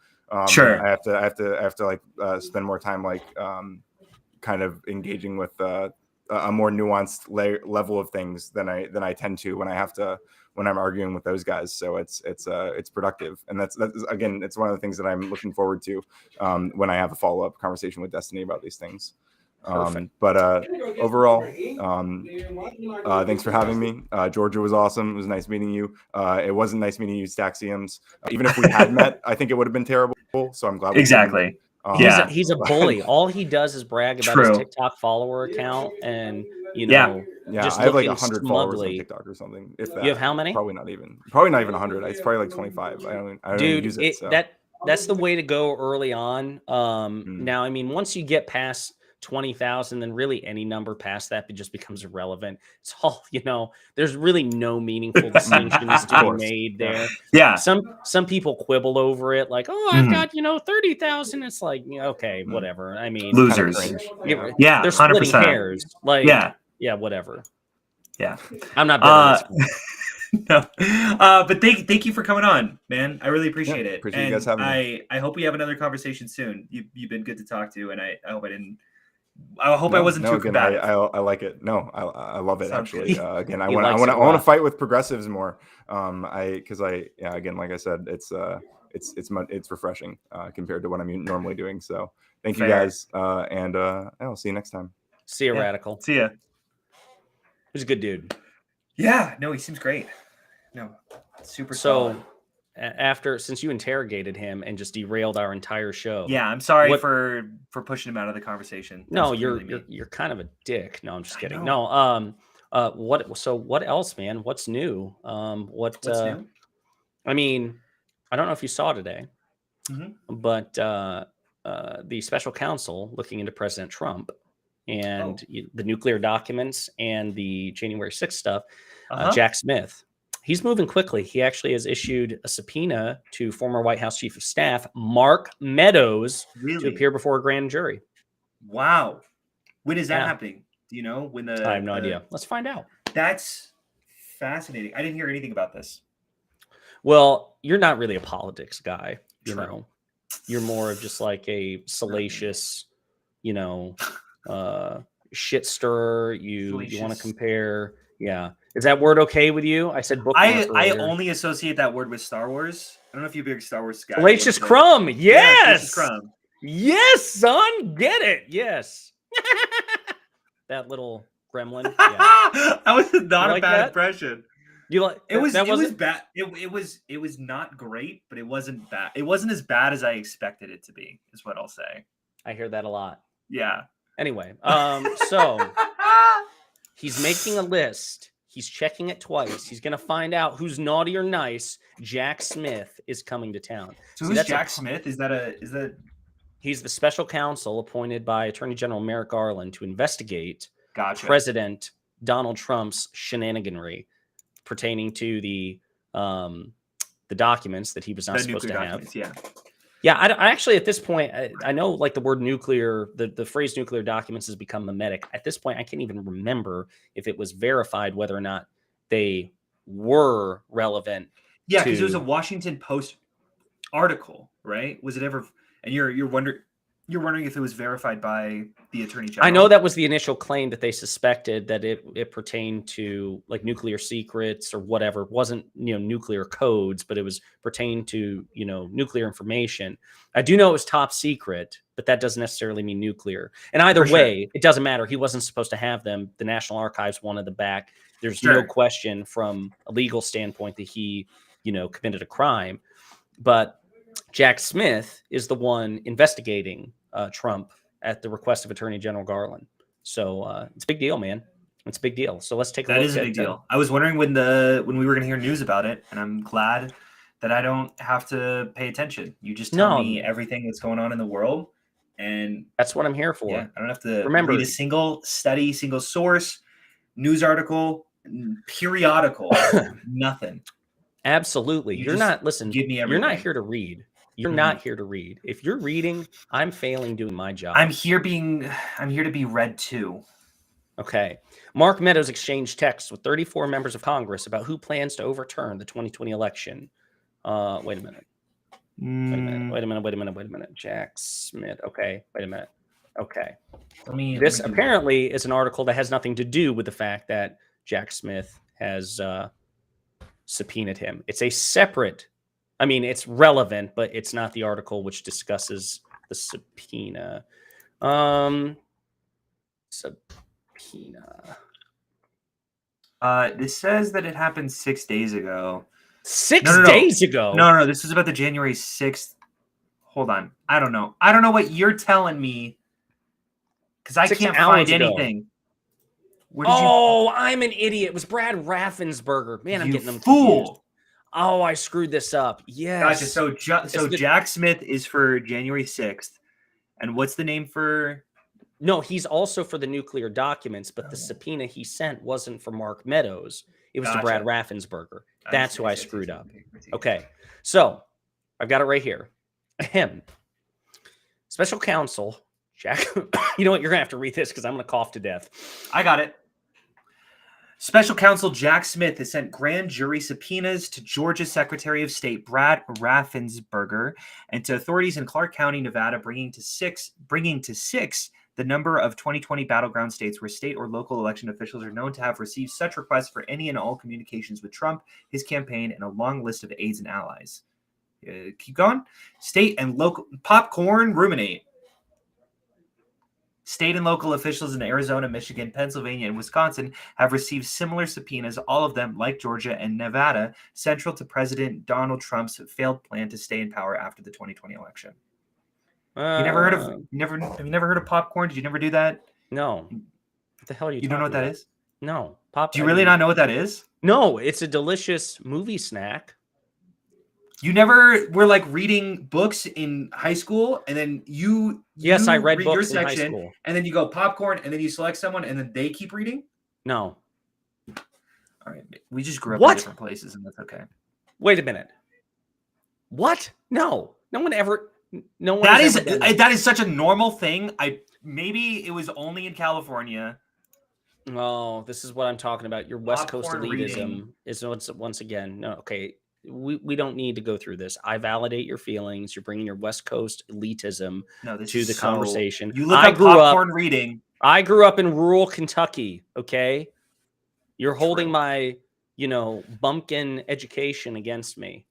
Sure. I have to like spend more time like kind of engaging with a more nuanced level of things than I tend to when I'm arguing with those guys. So it's productive, and that's again, it's one of the things that I'm looking forward to when I have a follow-up conversation with Destiny about these things. But overall, thanks for having me. Georgia was awesome. It was nice meeting you. It wasn't nice meeting you, Staxioms. Even if we had met, I think it would have been terrible. So I'm glad we Exactly. He's a bully. All he does is brag about his TikTok follower account, and just I have like looking 100 followers on smugly. TikTok or something. If that, You have how many? Probably not even 100. It's probably like 25. I don't even use it. So. That's the way to go early on. Now, I mean, once you get past 20,000, then really any number past that just becomes irrelevant. It's all, there's really no meaningful distinctions to be made there. Yeah. Some people quibble over it, like, oh, I've got, 30,000. It's like, okay, whatever. I mean, losers. Yeah. They're splitting 100%. hairs. Like, yeah, whatever. Yeah. I'm not bitter. No. But thank you for coming on, man. I really appreciate it. Appreciate you guys having me. I hope we have another conversation soon. You've been good to talk to, and I hope I wasn't too combative. I like it. No, I love it. Sounds actually. good. Again, I want to fight with progressives more. Again, like I said, it's refreshing compared to what I'm normally doing. So thank you guys, and I'll see you next time. See you, Radical. See ya. He's a good dude. Yeah, no, he seems great. No, super solid. Since you interrogated him and just derailed our entire show. Yeah, I'm sorry for pushing him out of the conversation. No, you're kind of a dick. No, I'm just kidding. No, what else, man? What's new? What's new? I mean, I don't know if you saw today, but the special counsel looking into President Trump and the nuclear documents and the January 6th stuff, Jack Smith. He's moving quickly. He actually has issued a subpoena to former White House Chief of Staff Mark Meadows to appear before a grand jury. Wow. When is that happening? Do you know when I have no idea. Let's find out. That's fascinating. I didn't hear anything about this. Well, you're not really a politics guy. You're more of just like a salacious, shit stirrer. You want to compare. Yeah. Is that word okay with you? I said book. I only associate that word with Star Wars. I don't know if you're a big Star Wars guy. Salacious crumb. Yes. Crumb. Yes, son. Get it. Yes. That little gremlin. Yeah. That was not a bad impression. You like it was bad. It was not great, but it wasn't bad. It wasn't as bad as I expected it to be, is what I'll say. I hear that a lot. Yeah. Anyway, so he's making a list. He's checking it twice. He's going to find out who's naughty or nice. Jack Smith is coming to town. So who's Jack Smith? Is that He's the special counsel appointed by Attorney General Merrick Garland to investigate President Donald Trump's shenaniganry pertaining to the documents that he was not supposed to have. Yeah, I actually, at this point, I know like the word nuclear, the phrase nuclear documents has become mimetic. At this point, I can't even remember if it was verified whether or not they were relevant. Yeah, because it was a Washington Post article, right? Was it ever? And you're wondering, You're wondering if it was verified by the Attorney General? I know that was the initial claim, that they suspected that it pertained to like nuclear secrets or whatever. It wasn't, nuclear codes, but it was pertained to, nuclear information. I do know it was top secret, but that doesn't necessarily mean nuclear. And either way, it doesn't matter. He wasn't supposed to have them. The National Archives wanted them back. There's no question from a legal standpoint that he, committed a crime. But Jack Smith is the one investigating Trump at the request of Attorney General Garland. So it's a big deal, man. It's a big deal. So let's take a look. That is a big deal. I was wondering when we were going to hear news about it, and I'm glad that I don't have to pay attention. You just tell me everything that's going on in the world, and that's what I'm here for. Yeah, I don't have to read a single study, single source, news article, periodical, nothing. Absolutely. You're not give me everything. You're not here to read. You're not here to read. If you're reading, I'm failing doing my job. I'm here to be read too. Okay. Mark Meadows exchanged texts with 34 members of Congress about who plans to overturn the 2020 election. Wait a minute. Jack Smith. Okay. Wait a minute. Okay. This apparently is an article that has nothing to do with the fact that Jack Smith has subpoenaed him. It's a separate, it's relevant, but it's not the article which discusses the subpoena. Subpoena. This says that it happened 6 days ago. 6 days ago? No. This is about the January 6th. Hold on. I don't know. I don't know what you're telling me because I can't find anything. I'm an idiot. It was Brad Raffensperger. Man, I'm getting them confused. Oh, I screwed this up. Yes. Gotcha. So Jack Smith is for January 6th. And what's the name for? No, he's also for the nuclear documents, but the subpoena he sent wasn't for Mark Meadows. It was to Brad Raffensperger. That's who I screwed up. Okay. So I've got it right here. Special counsel, Jack. You know what? You're going to have to read this because I'm going to cough to death. I got it. Special counsel Jack Smith has sent grand jury subpoenas to Georgia Secretary of State Brad Raffensperger and to authorities in Clark County, Nevada, bringing to six the number of 2020 battleground states where state or local election officials are known to have received such requests for any and all communications with Trump, his campaign, and a long list of aides and allies. Keep going. State and local popcorn ruminate. State and local officials in Arizona, Michigan, Pennsylvania, and Wisconsin have received similar subpoenas, all of them, like Georgia and Nevada, central to President Donald Trump's failed plan to stay in power after the 2020 election. Have you never heard of popcorn? Did you never do that? No. What the hell are you talking about? You don't know what that is? No. Do you really not know what that is? No, it's a delicious movie snack. You never were like reading books in high school, and then I read books your in high section, school. And then you go popcorn, and then you select someone, and then they keep reading? No. All right. We just grew up in different places, and that's okay. Wait a minute. What? No. No one ever. That is such a normal thing. Maybe it was only in California. Oh, this is what I'm talking about. Your West Coast elitism reading. is once again. No, okay. We don't need to go through this. I validate your feelings. You're bringing your West Coast elitism to the conversation. You look up popcorn reading. I grew up in rural Kentucky. Okay, you're holding my, bumpkin education against me.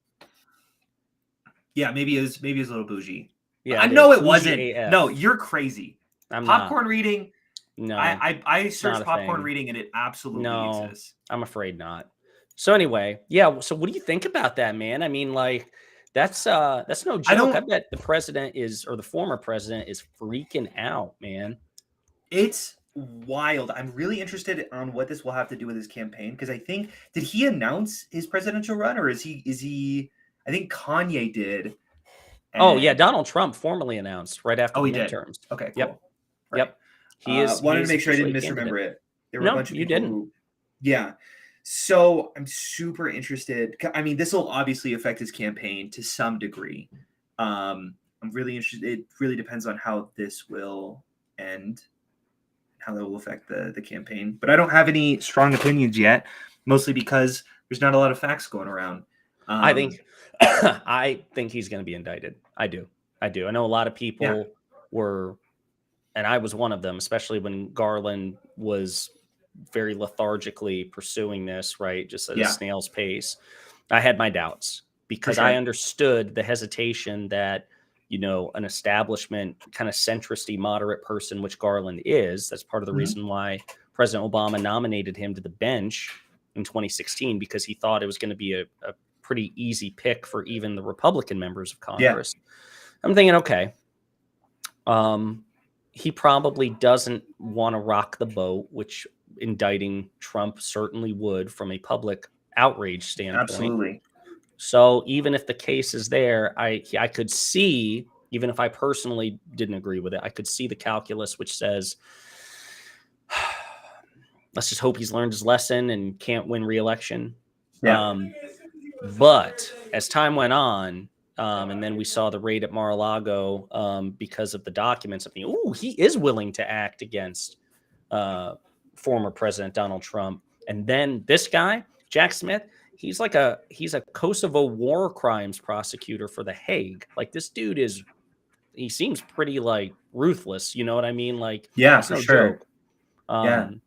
Yeah, maybe it was a little bougie. Yeah, I know it wasn't. AF. No, you're crazy. Popcorn reading. No, I searched popcorn reading and it absolutely exists. I'm afraid not. So anyway, yeah. So what do you think about that, man? I mean, like, that's no joke. I bet the president or the former president is freaking out, man. It's wild. I'm really interested on what this will have to do with his campaign because I think did he announce his presidential run or is he? I think Kanye did. Donald Trump formally announced right after the midterms. Okay, cool. Yep. Right. Yep. He wanted to make sure I didn't misremember it. There were a bunch of people didn't. Yeah. So I'm super interested. I mean, this will obviously affect his campaign to some degree. I'm really interested. It really depends on how this will end, how that will affect the campaign. But I don't have any strong opinions yet, mostly because there's not a lot of facts going around. I think he's going to be indicted. I do. I know a lot of people were, and I was one of them, especially when Garland was very lethargically pursuing this, right? Just at a snail's pace. I had my doubts because I understood the hesitation that, an establishment kind of centrist-y moderate person, which Garland is. That's part of the reason why President Obama nominated him to the bench in 2016, because he thought it was going to be a pretty easy pick for even the Republican members of Congress. I'm thinking, okay, he probably doesn't want to rock the boat, which indicting Trump certainly would from a public outrage standpoint. Absolutely. So even if the case is there, I could see, even if I personally didn't agree with it, I could see the calculus which says, let's just hope he's learned his lesson and can't win re-election. But as time went on, and then we saw the raid at Mar-a-Lago because of the documents. I mean, he is willing to act against former President Donald Trump. And then this guy, Jack Smith, he's a Kosovo war crimes prosecutor for The Hague. Like, this dude he seems pretty like ruthless. You know what I mean? Like, for sure. Joke.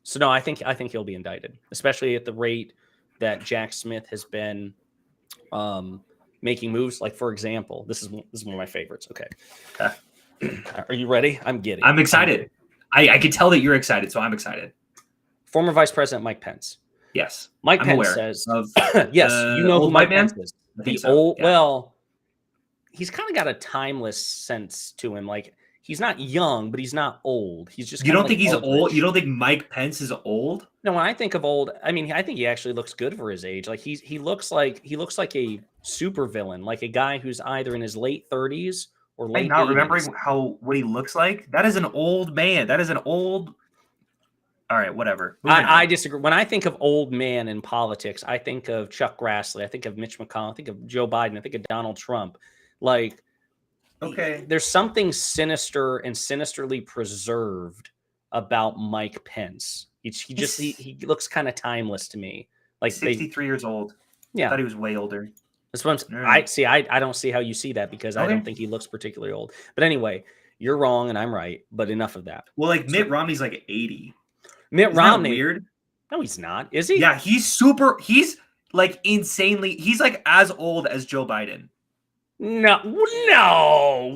So no, I think he'll be indicted, especially at the rate that Jack Smith has been making moves. Like, for example, this is one of my favorites. Okay. Are you ready? I'm excited. I can tell that you're excited, so I'm excited. Former Vice President Mike Pence. Yes. Mike Pence says, yes, you know who Mike Pence is. Well, he's kind of got a timeless sense to him. Like, he's not young, but he's not old. He's just. You don't think he's old? You don't think Mike Pence is old? No, when I think of old, I mean, I think he actually looks good for his age. Like, he looks like a supervillain, like a guy who's either in his late 30s or late. I'm not 80s. remembering what he looks like. That is an old man. That is an old. All right, whatever. I disagree. When I think of old man in politics, I think of Chuck Grassley. I think of Mitch McConnell. I think of Joe Biden. I think of Donald Trump. Like, okay, there's something sinister and sinisterly preserved about Mike Pence. He looks kind of timeless to me. Like, 63 years old. Yeah, I thought he was way older. That's what I see. I don't see how you see that, because I don't think he looks particularly old. But anyway, you're wrong and I'm right. But enough of that. Well, like, Mitt Romney's like 80. Mitt Romney, weird? No, he's not. Is he? Yeah, he's like insanely. He's like as old as Joe Biden. No.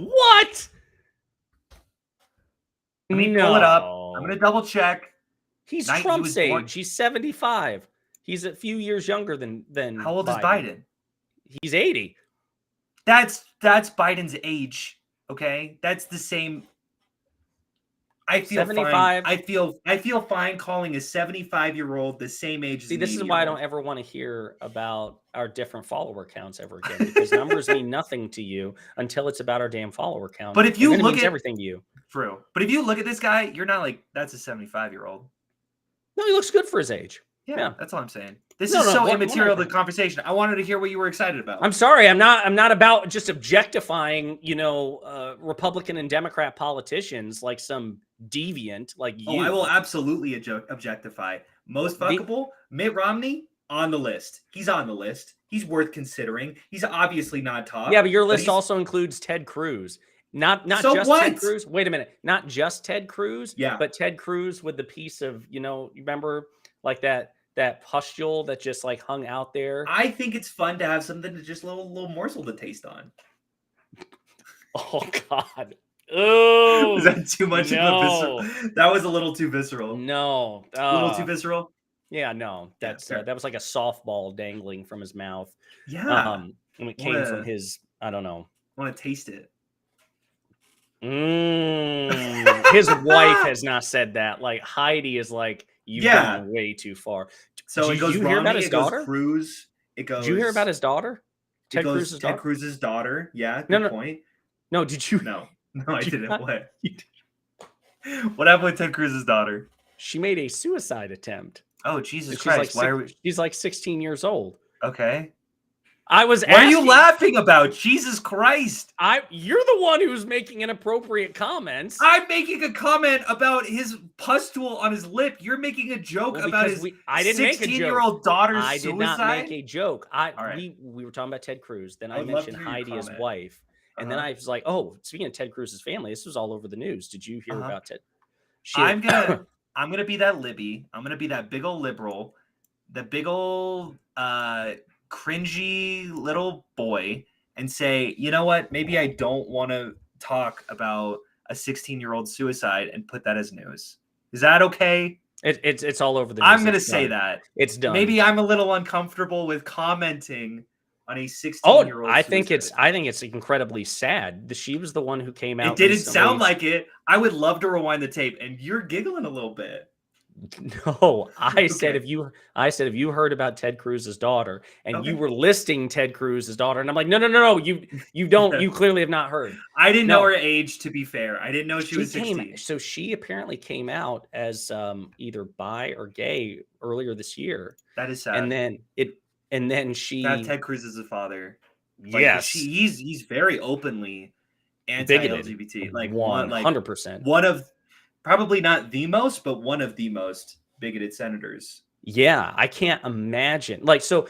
What? Let me pull it up. I'm gonna double check. He's Trump's age. He's 75. He's a few years younger than. How old is Biden? He's 80. That's Biden's age. Okay, that's the same. I feel 75. fine. I feel fine calling a 75-year-old the same age. See, this is why I don't ever want to hear about our different follower counts ever again, because numbers mean nothing to you until it's about our damn follower count. But if you look at everything to you, true. But if you look at this guy, you're not like, that's a 75-year-old. No, he looks good for his age. Yeah, that's all I'm saying. This is so immaterial to the conversation. I wanted to hear what you were excited about. I'm sorry, I'm not about just objectifying, Republican and Democrat politicians like some deviant like you. Oh, I will absolutely objectify. Most fuckable, Mitt Romney on the list. He's on the list. He's worth considering. He's obviously not top. Yeah, but your list also includes Ted Cruz. Not so just what? Ted Cruz. Wait a minute. Not just Ted Cruz. Yeah. But Ted Cruz with the piece of, you remember like that pustule that just like hung out there. I think it's fun to have something to just little morsel to taste on. Oh God. Oh, is that too much of a visceral? That was a little too visceral. No. A little too visceral? Yeah, no. That's that was like a softball dangling from his mouth. Yeah. And it came from his, I don't know. I want to taste it. His wife has not said that. Like, Heidi is like, you've gone way too far. So it goes Romney, hear about his daughter? Cruz. It goes. Did you hear about his daughter? Ted Cruz's daughter. Yeah. Good point. No, did you? No, I didn't. What? What happened with Ted Cruz's daughter? She made a suicide attempt. Oh, Jesus Christ! She's like 16 years old. Okay. What are you laughing about? Jesus Christ! You're the one who's making inappropriate comments. I'm making a comment about his pustule on his lip. You're making a joke about his 16-year-old daughter's suicide. I did not make a joke. We were talking about Ted Cruz. Then I mentioned Heidi, his wife, And then I was like, oh, speaking of Ted Cruz's family, this was all over the news. Did you hear about Ted? I'm gonna be that Libby. I'm gonna be that big old liberal, the big old cringy little boy, and say, you know what? Maybe I don't want to talk about a 16-year-old suicide and put that as news. Is that okay? It's all over the news. I'm gonna say that. It's done. Maybe I'm a little uncomfortable with commenting on a 16-year-old. I think it's incredibly sad. She was the one who came out. It didn't sound like it. I would love to rewind the tape, and you're giggling a little bit. No, I said if you heard about Ted Cruz's daughter and you were listing Ted Cruz's daughter, and I'm like, no, you don't, you clearly have not heard. I didn't know her age, to be fair. I didn't know she was 16. So she apparently came out as either bi or gay earlier this year. That is sad. And then she Ted Cruz is a father. Yes, he's very openly anti-LGBT. Like 100%. One of probably not the most, but one of the most bigoted senators. Yeah, I can't imagine. Like so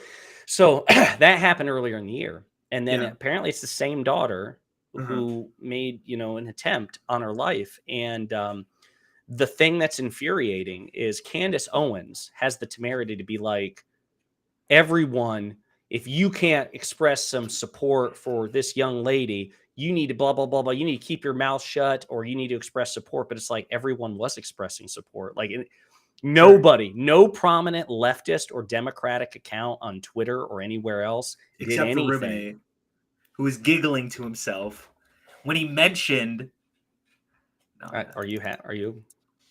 that happened earlier in the year, and then apparently it's the same daughter who made an attempt on her life. And the thing that's infuriating is Candace Owens has the temerity to be like, everyone, if you can't express some support for this young lady, you need to blah, blah, blah, blah. You need to keep your mouth shut, or you need to express support. But it's like everyone was expressing support. Like nobody, no prominent leftist or Democratic account on Twitter or anywhere else except for Rum1n8, who was giggling to himself when he mentioned. Are you?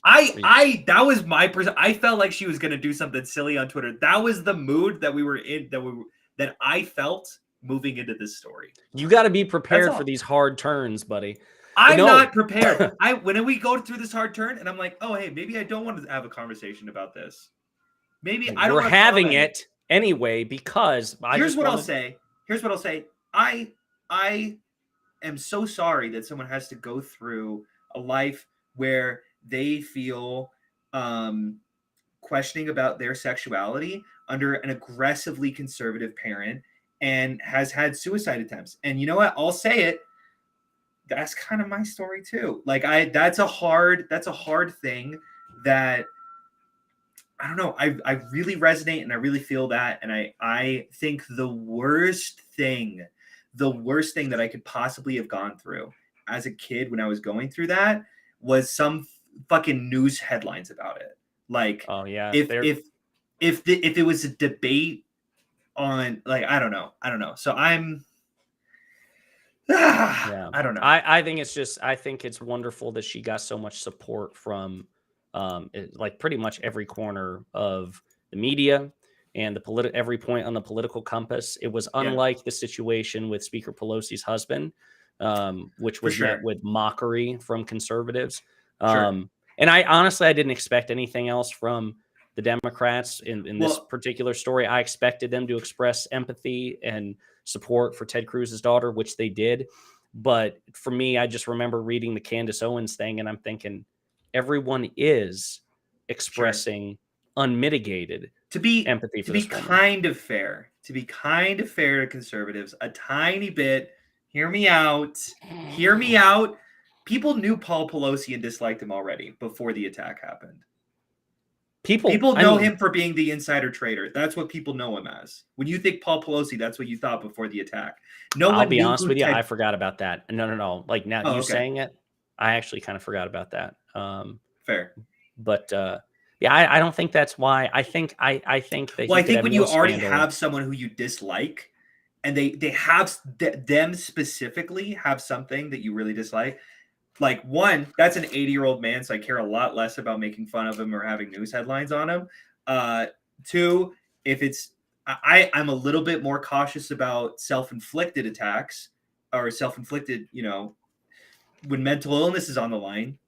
That was my person. I felt like she was going to do something silly on Twitter. That was the mood that we were in, that I felt moving into this story. You got to be prepared for these hard turns, buddy. I'm not prepared. When we go through this hard turn and I'm like, oh, hey, maybe I don't want to have a conversation about this. Maybe I don't. We're having it anyway because Here's what I'll say. I am so sorry that someone has to go through a life where they feel questioning about their sexuality under an aggressively conservative parent and has had suicide attempts. And you know what? I'll say it. That's kind of my story too. Like that's a hard thing that I don't know. I really resonate and I really feel that. And I think the worst thing that I could possibly have gone through as a kid when I was going through that was some fucking news headlines about it. Like, oh yeah, if it was a debate on, like, I don't know. So I'm, I don't know. I think it's wonderful that she got so much support from, like pretty much every corner of the media and every point on the political compass. It was unlike the situation with Speaker Pelosi's husband, which was met with mockery from conservatives. And I didn't expect anything else from the Democrats in this particular story. I expected them to express empathy and support for Ted Cruz's daughter, which they did. But for me, I just remember reading the Candace Owens thing, and I'm thinking everyone is expressing unmitigated empathy for this woman. To be kind of fair to conservatives, a tiny bit. Hear me out. People knew Paul Pelosi and disliked him already before the attack happened. People know him for being the insider trader. That's what people know him as. When you think Paul Pelosi, that's what you thought before the attack. I'll be honest with you, I forgot about that. No. Like now saying it, I actually kind of forgot about that. Fair. But I don't think that's why. I think that. Well, I think when you already have someone who you dislike, and they have them specifically have something that you really dislike. Like, one, that's an 80-year-old man, so I care a lot less about making fun of him or having news headlines on him. Two, if it's I'm a little bit more cautious about self-inflicted attacks or self-inflicted, when mental illness is on the line,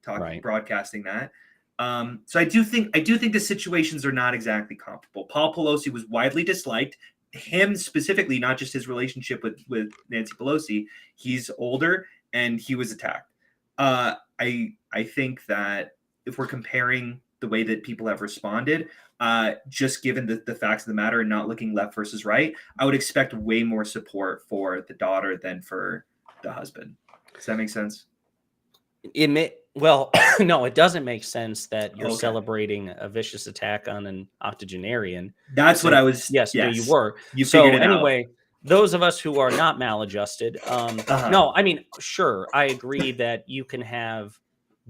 broadcasting that. So I do think the situations are not exactly comparable. Paul Pelosi was widely disliked. Him specifically, not just his relationship with Nancy Pelosi. He's older and he was attacked. I think that if we're comparing the way that people have responded, just given the facts of the matter and not looking left versus right, I would expect way more support for the daughter than for the husband. Does that make sense? Well, no, it doesn't make sense that you're Okay. celebrating a vicious attack on an octogenarian. That's what I was. Yes, no, you were. You So figured it anyway, those of us who are not maladjusted, no, I mean, sure, I agree that you can have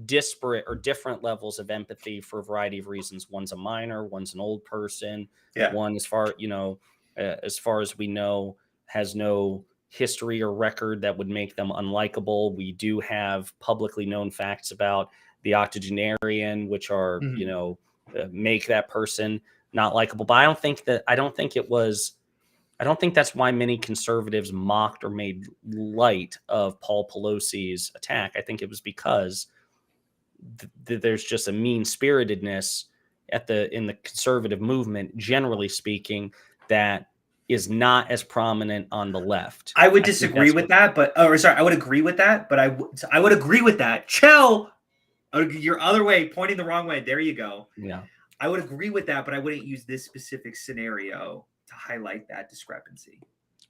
disparate or different levels of empathy for a variety of reasons. One's a minor, one's an old person. Yeah. One, as far as we know, has no history or record that would make them unlikable. We do have publicly known facts about the octogenarian, which are, make that person not likable. But I don't think that's why many conservatives mocked or made light of Paul Pelosi's attack. I think it was because there's just a mean-spiritedness in the conservative movement, generally speaking, that is not as prominent on the left. I would disagree with that, but I would agree with that, but I would agree with that. Chill. Your other way, pointing the wrong way. There you go. Yeah. I would agree with that, but I wouldn't use this specific scenario to highlight that discrepancy.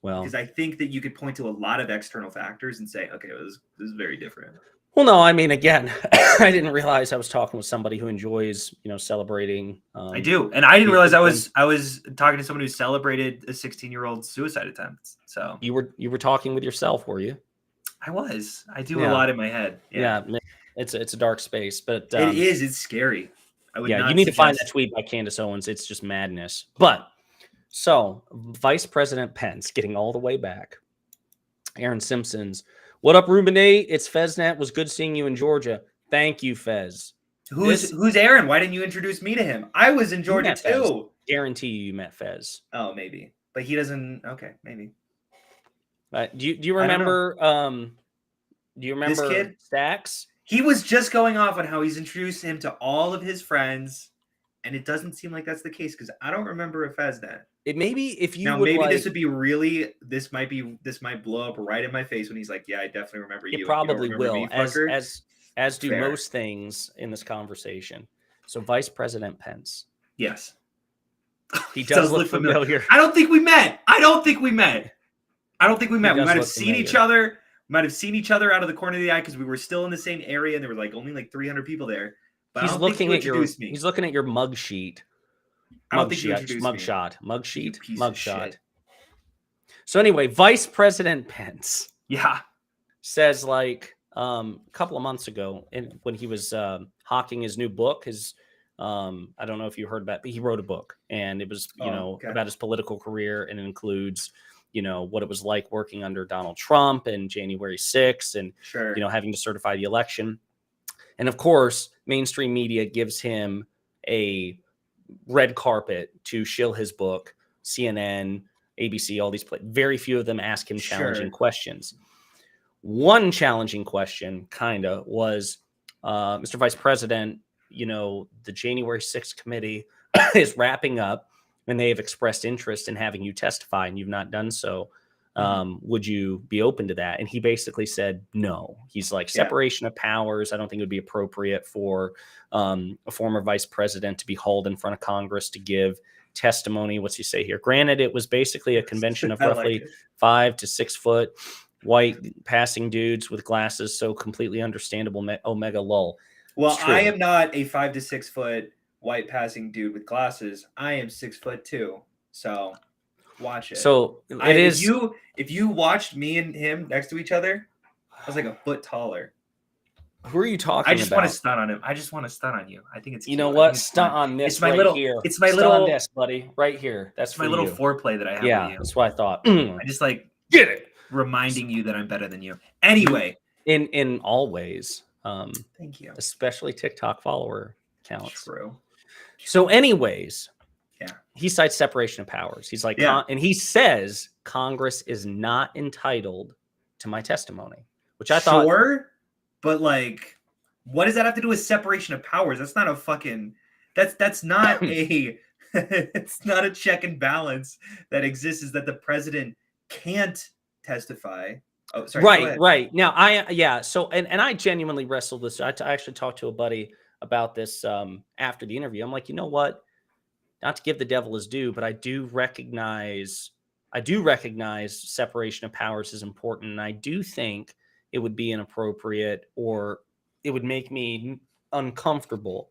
Well, because I think that you could point to a lot of external factors and say, okay, this is very different. Well, no, I mean, again, I didn't realize I was talking with somebody who enjoys, celebrating. I do, and I didn't realize I was talking to someone who celebrated a 16-year-old suicide attempt. So you were talking with yourself, were you? I was. I do a lot in my head. Yeah, it's a dark space, but it is. It's scary. You need to find that tweet by Candace Owens. It's just madness. But so Vice President Pence getting all the way back. Aaron Simpson's. What up, Rum1n8? It's Feznet. Was good seeing you in Georgia. Thank you, Fez. Who's Aaron? Why didn't you introduce me to him? I was in Georgia too. Fez. Guarantee you met Fez. Oh, maybe, but he doesn't. Okay, maybe. Do you remember? Do you remember this kid? Stax? He was just going off on how he's introduced him to all of his friends, and it doesn't seem like that's the case because I don't remember a Feznet. It maybe if you now would maybe this would be really this might blow up right in my face when he's like, yeah, I definitely remember you. It probably will, me, as do most things in this conversation. So Vice President Pence. Yes. He does look familiar. I don't think we met. We might have seen each other. Might have seen each other out of the corner of the eye because we were still in the same area and there were only 300 people there. But he's looking at your mug sheet. I don't think you introduced me. Mugshot. So anyway, Vice President Pence, says a couple of months ago, when he was hawking his new book, I don't know if you heard about, but he wrote a book, and it was about his political career, and it includes what it was like working under Donald Trump and January 6th, and having to certify the election, and of course, mainstream media gives him a red carpet to shill his book. CNN, ABC, all these very few of them ask him challenging questions. One challenging question was, Mr. Vice President, the January 6th committee is wrapping up and they have expressed interest in having you testify and you've not done so. Would you be open to that? And he basically said no. He's like, separation of powers. I don't think it would be appropriate for a former vice president to be hauled in front of Congress to give testimony. What's he say here? Granted, it was basically a convention of roughly 5 to 6 foot white passing dudes with glasses. So completely understandable. Omega lol. Well, I am not a 5 to 6 foot white passing dude with glasses. I am 6'2". So watch it. So it is. If you watched me and him next to each other, I was like a foot taller. Who are you talking about? I just want to stunt on him. I just want to stunt on you. I think it's. You know what? Stunt on this. It's my little. Here. It's my stunt little. On this, buddy. Right here. That's my little foreplay that I have. Yeah, with you. That's what I thought. I just get it. Reminding you that I'm better than you. Anyway. In all ways. Thank you. Especially TikTok follower counts. True. So, anyways. Yeah. He cites separation of powers. He's like, and he says Congress is not entitled to my testimony, which I thought. Sure, but what does that have to do with separation of powers? That's not a fucking. That's not a. It's not a check and balance that exists. Is that the president can't testify? Oh, sorry. Right. Now, So, and I genuinely wrestled this. I actually talked to a buddy about this after the interview. I'm like, you know what? Not to give the devil his due, but I do recognize I do recognize separation of powers is important. And I do think it would be inappropriate, or it would make me uncomfortable,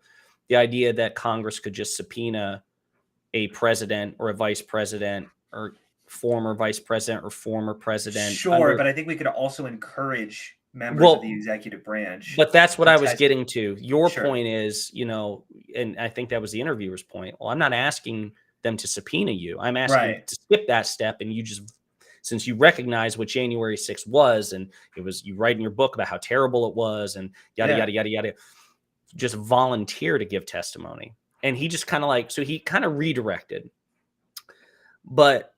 the idea that Congress could just subpoena a president or a vice president or former vice president or former president. Sure, but I think we could also encourage members of the executive branch. But that's what I was getting to. Your Sure. point is, and I think that was the interviewer's point. Well, I'm not asking them to subpoena you. I'm asking to skip that step, and you just, since you recognize what January 6th was, and it was, you write in your book about how terrible it was, and yada, yada, yada, yada, just volunteer to give testimony. And he just kind of so he kind of redirected. But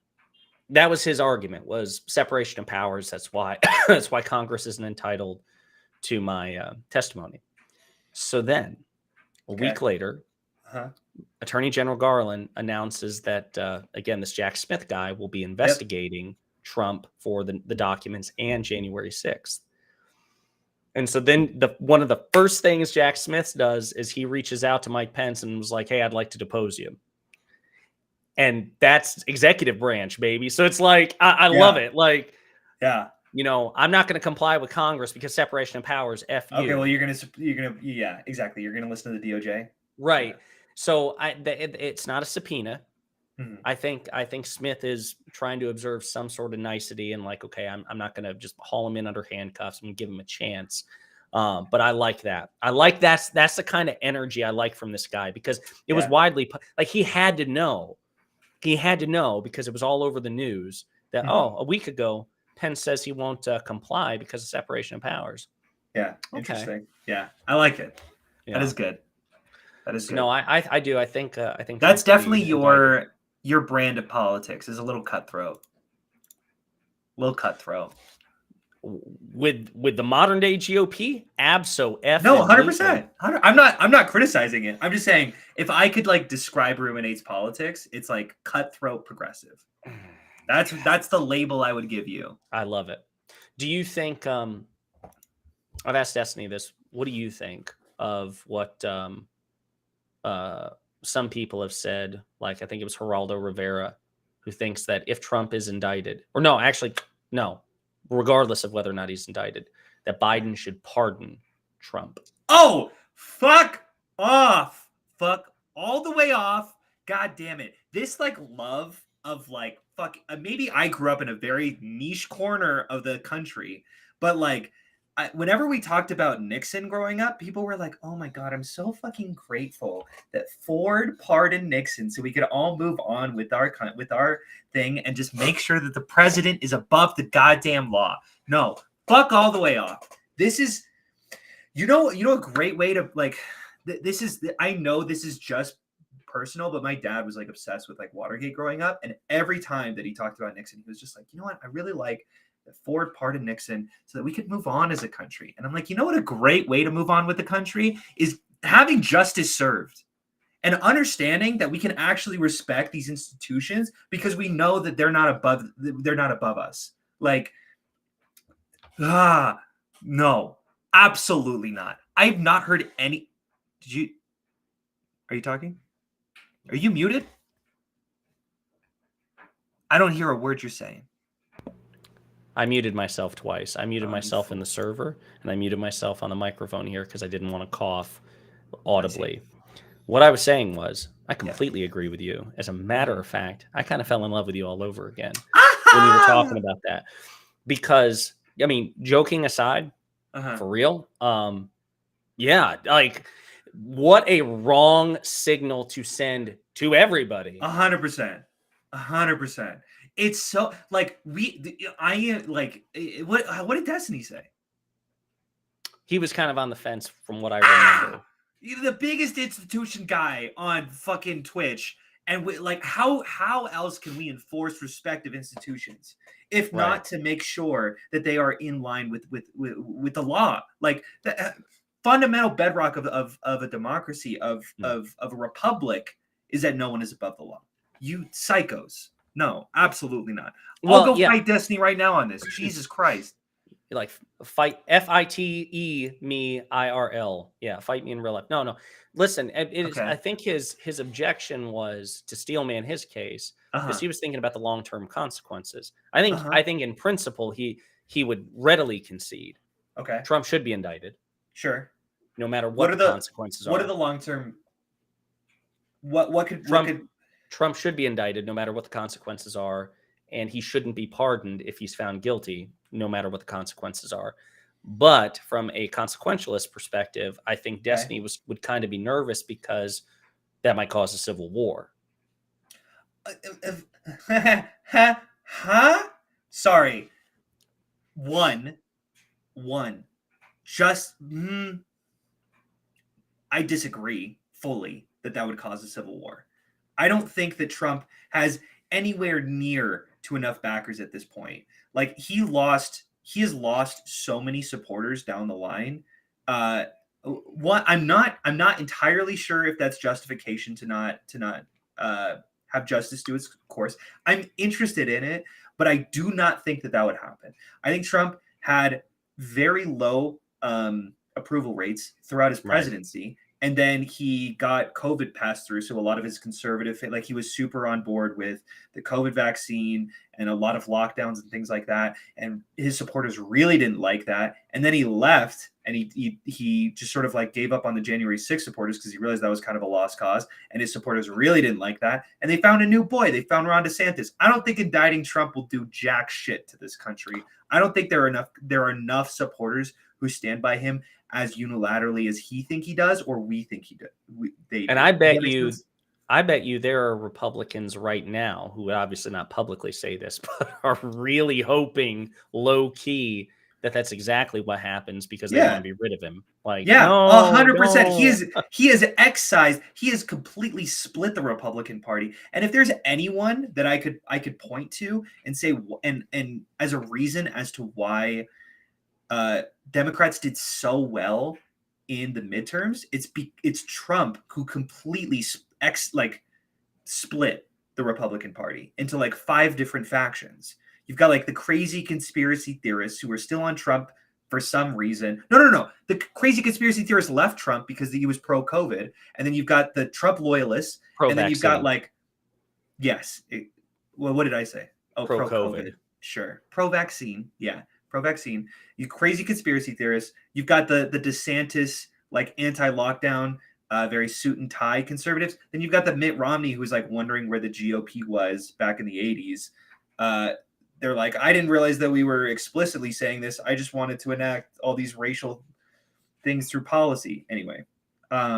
that was his argument, was separation of powers. That's why that's why Congress isn't entitled to my testimony. So then a week later, Attorney General Garland announces that, again, this Jack Smith guy will be investigating Trump for the documents and January 6th. And so then one of the first things Jack Smith does is he reaches out to Mike Pence and was like, hey, I'd like to depose you. And that's executive branch, baby. So it's like, I love it. Like, I'm not going to comply with Congress because separation of powers, F you. Okay, well, you're going to, yeah, exactly. You're going to listen to the DOJ. Right. So it's not a subpoena. Mm-hmm. I think Smith is trying to observe some sort of nicety and like, okay, I'm not going to just haul him in under handcuffs. I'm going to give him a chance. But I like that. I like that's the kind of energy I like from this guy, because it was widely, like, he had to know because it was all over the news that, a week ago, Pence says he won't comply because of separation of powers. Yeah. Interesting. Yeah. I like it. Yeah. That is good. That is good. No, I do. I think that's definitely your brand of politics, is a little cutthroat. With the modern day GOP, abso-F. No, 100%. I'm not criticizing it. I'm just saying, if I could describe Rum1n8's politics, it's like cutthroat progressive. That's the label I would give you. I love it. Do you think? I've asked Destiny this. What do you think of what some people have said? Like, I think it was Geraldo Rivera, who thinks that if Trump is indicted, or no, regardless of whether or not he's indicted, that Biden should pardon Trump. Oh, fuck off. Fuck all the way off. God damn it. This love of maybe I grew up in a very niche corner of the country, but whenever we talked about Nixon growing up, people were like, oh my God, I'm so fucking grateful that Ford pardoned Nixon so we could all move on with our thing and just make sure that the president is above the goddamn law. No, fuck all the way off. This is, a great way to I know this is just personal, but my dad was obsessed with Watergate growing up. And every time that he talked about Nixon, he was just like, you know what? I really like that Ford pardoned Nixon so that we could move on as a country. And I'm like, you know what? A great way to move on with the country is having justice served and understanding that we can actually respect these institutions because we know that they're not above us. No, absolutely not. I've not heard any. Are you talking? Are you muted? I don't hear a word you're saying. I muted myself twice. I muted myself in the server, and I muted myself on the microphone here because I didn't want to cough audibly. What I was saying was, I completely agree with you. As a matter of fact, I kind of fell in love with you all over again when we were talking about that. Because, I mean, joking aside, for real, what a wrong signal to send to everybody. 100%. 100%. It's so what did Destiny say? He was kind of on the fence from what I remember. The biggest institution guy on fucking Twitch. And how else can we enforce respect of institutions if not to make sure that they are in line with the law? The fundamental bedrock of a democracy, of a republic, is that no one is above the law. You psychos. No, absolutely not. I'll go fight Destiny right now on this. Jesus Christ. Fight FITE me IRL. Yeah, fight me in real life. No. Listen, I think his objection was, to Steelman his case, because he was thinking about the long-term consequences. I think in principle he would readily concede. Okay. Trump should be indicted. Sure. No matter what the consequences are. What are the long-term? What could Trump should be indicted no matter what the consequences are, and he shouldn't be pardoned if he's found guilty, no matter what the consequences are. But from a consequentialist perspective, I think Destiny would kind of be nervous because that might cause a civil war. Huh? Sorry. One. Just I disagree fully that would cause a civil war. I don't think that Trump has anywhere near to enough backers at this point. Like he has lost so many supporters down the line. I'm not entirely sure if that's justification to not have justice do its course. I'm interested in it, but I do not think that would happen. I think Trump had very low approval rates throughout his presidency. And then he got COVID passed through. So a lot of his conservative, like he was super on board with the COVID vaccine and a lot of lockdowns and things like that. And his supporters really didn't like that. And then he left and he just sort of like gave up on the January 6th supporters because he realized that was kind of a lost cause. And his supporters really didn't like that. And they found a new boy. They found Ron DeSantis. I don't think indicting Trump will do jack shit to this country. I don't think there are enough supporters who stand by him as unilaterally as he think he does, or we think he does. I bet you there are Republicans right now who would obviously not publicly say this, but are really hoping low key that that's exactly what happens because they want to be rid of him. Like, 100%. He is excised. He has completely split the Republican Party. And if there's anyone that I could point to and say, and as a reason as to why Democrats did so well in the midterms, it's Trump who completely split the Republican Party into like 5 different factions. You've got like the crazy conspiracy theorists who are still on Trump for some reason. No. The crazy conspiracy theorists left Trump because he was pro-COVID. And then you've got the Trump loyalists. Pro-vaccine. And then you've got like, what did I say? Oh, pro-COVID. Sure. Pro-vaccine. Yeah. Pro-vaccine. You crazy conspiracy theorists. You've got the DeSantis, like anti-lockdown, very suit and tie conservatives. Then you've got the Mitt Romney who's like wondering where the GOP was back in the 80s. They're like, I didn't realize that we were explicitly saying this. I just wanted to enact all these racial things through policy. Anyway, I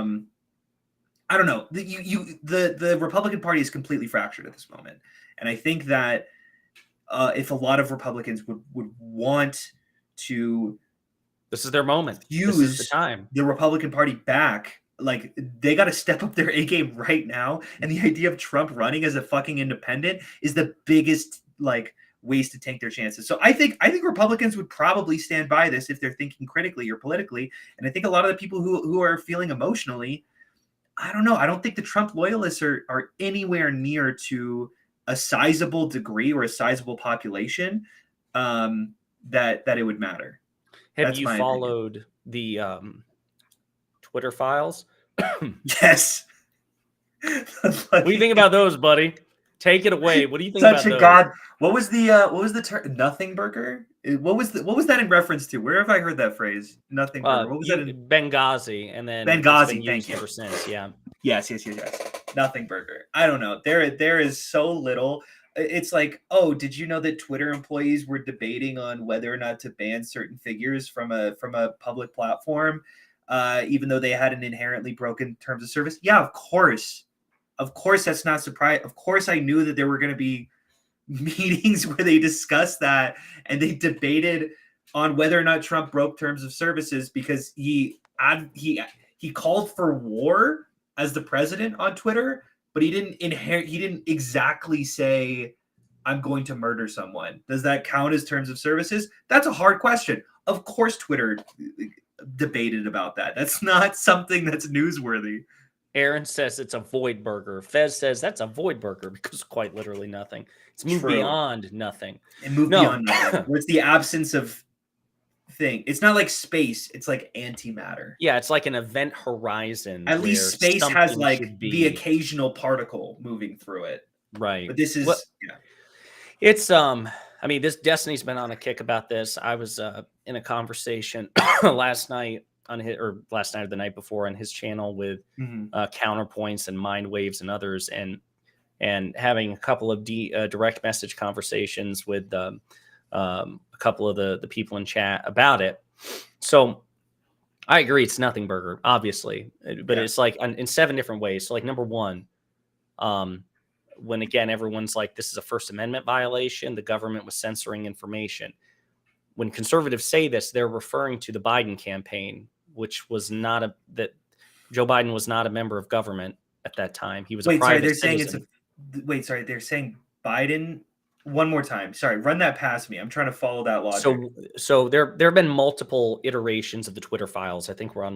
don't know. The Republican Party is completely fractured at this moment. And I think that if a lot of Republicans would want to, this is their moment. Use this is the time. The Republican Party back. Like they got to step up their A game right now. And the idea of Trump running as a fucking independent is the biggest like ways to tank their chances. So I think Republicans would probably stand by this if they're thinking critically or politically. And I think a lot of the people who are feeling emotionally, I don't know. I don't think the Trump loyalists are anywhere near to a sizable degree or a sizable population that it would matter. Have you followed the Twitter files? Yes. What do you think about those, buddy? Take it away. What do you think about those? God. What was the term? Nothing burger? What was that in reference to? Where have I heard that phrase? Nothing burger. What was that in Benghazi? And then Benghazi. Thank you. Ever since, yeah. Yes. Nothing burger. I don't know. There is so little. It's like, oh, did you know that Twitter employees were debating on whether or not to ban certain figures from a public platform, even though they had an inherently broken terms of service? Yeah, of course. Of course, that's not surprising. Of course, I knew that there were going to be meetings where they discussed that and they debated on whether or not Trump broke terms of services because he called for war as the president on Twitter, but he didn't exactly say, I'm going to murder someone. Does that count as terms of services? That's a hard question. Of course, Twitter debated about that. That's not something that's newsworthy. Aaron says it's a void burger. Fez says that's a void burger because quite literally nothing. It's moved beyond nothing. It moved beyond nothing. Where it's the absence of thing. It's not like space. It's like antimatter. Yeah, it's like an event horizon. At least space has like the occasional particle moving through it. Right. But this is well, it's I mean, this Destiny's been on a kick about this. I was in a conversation last night on his, or last night or the night before on his channel with Counterpoints and Mind Waves and others, and having a couple of direct message conversations with a couple of the people in chat about it. So I agree, it's nothing burger, obviously, but it's like in 7 different ways. So like number one, when again everyone's like, this is a First Amendment violation, the government was censoring information. When conservatives say this, they're referring to the Biden campaign, which was not that Joe Biden was not a member of government at that time. He was a private citizen. They're saying Biden. One more time. Sorry, run that past me. I'm trying to follow that logic. So there have been multiple iterations of the Twitter files. I think we're on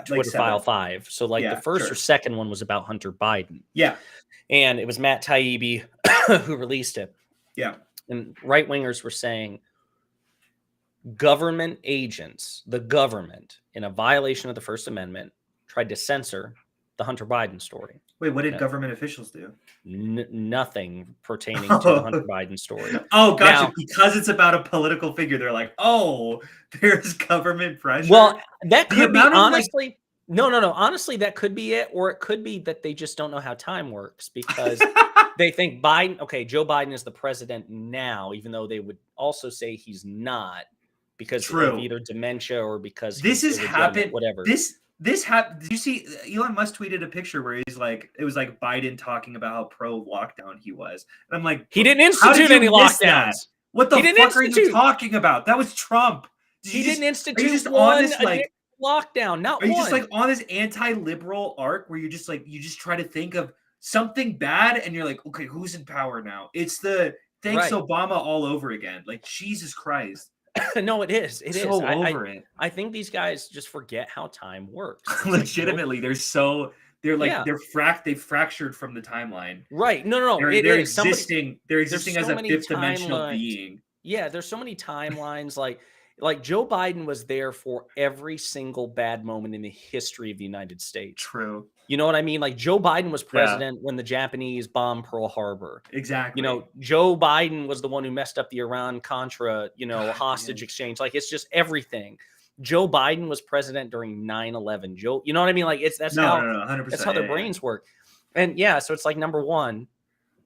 Twitter file 5. So the first or second one was about Hunter Biden. Yeah. And it was Matt Taibbi who released it. Yeah. And right wingers were saying government agents, the government, in a violation of the First Amendment, tried to censor the Hunter Biden story. Wait, what did government officials do? Nothing pertaining to the Hunter Biden story. Oh, gotcha. Now, because it's about a political figure, they're like, oh, there's government pressure. Well, that could be honestly. No. Honestly, that could be it. Or it could be that they just don't know how time works because they think Joe Biden is the president now, even though they would also say he's not because of either dementia or because this has happened. Whatever. This happened. Did you see Elon Musk tweeted a picture where he's like, it was like Biden talking about how pro lockdown he was. And I'm like, he didn't institute any lockdowns. That? What the fuck are you talking about? That was Trump. He didn't institute one lockdown. Not one. Are you just like on this anti-liberal arc where you just try to think of something bad and you're like, okay, who's in power now? It's the thanks Obama all over again. Like, Jesus Christ. No, it is. It so is. Over it. I think these guys just forget how time works. Legitimately, they've fractured from the timeline. Right. No. They're existing as a fifth dimensional being. Yeah, there's so many timelines. Like Joe Biden was there for every single bad moment in the history of the United States. True. You know what I mean? Like Joe Biden was president when the Japanese bombed Pearl Harbor. Exactly. Joe Biden was the one who messed up the Iran-Contra, hostage exchange. Like, it's just everything. Joe Biden was president during 9/11. Joe, you know what I mean? Like, that's how 100%, that's how their brains work. And so it's like number one,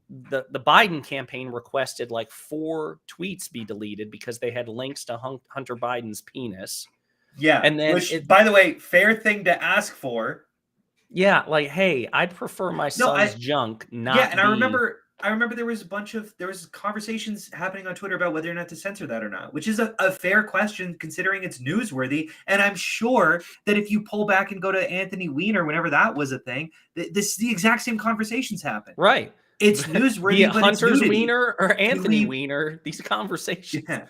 the Biden campaign requested 4 tweets be deleted because they had links to Hunter Biden's penis. Yeah. And then, by the way, fair thing to ask for. Yeah, hey, I'd prefer my son's junk not. Yeah, and I remember there was conversations happening on Twitter about whether or not to censor that or not, which is a fair question considering it's newsworthy. And I'm sure that if you pull back and go to Anthony Weiner, whenever that was a thing, the exact same conversations happen. Right. It's newsworthy, but Hunter's it's Weiner or Anthony Weiner. These conversations. Yeah.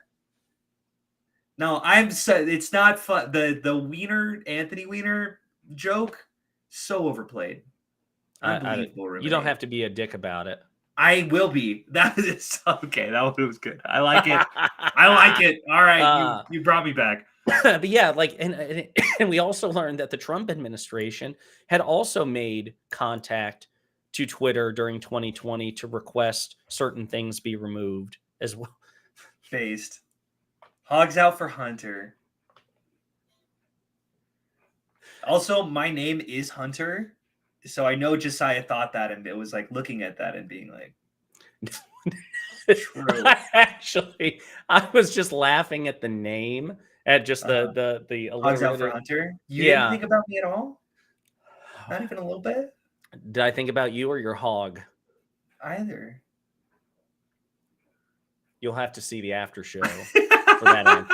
No, it's not fun. The Weiner, Anthony Weiner joke. So overplayed. Unbelievable. You don't have to be a dick about it. I will be. That is okay. That one was good. I like it. I like it. All right, you brought me back. But yeah, and we also learned that the Trump administration had also made contact to Twitter during 2020 to request certain things be removed as well. Based. Hogs out for Hunter. Also, my name is Hunter, so I know Josiah thought that and it was looking at that and being like, true. Actually, I was just laughing at the name, at just the Hogs out for Hunter. You didn't think about me at all? Not even a little bit? Did I think about you or your hog? Either. You'll have to see the after show for that answer.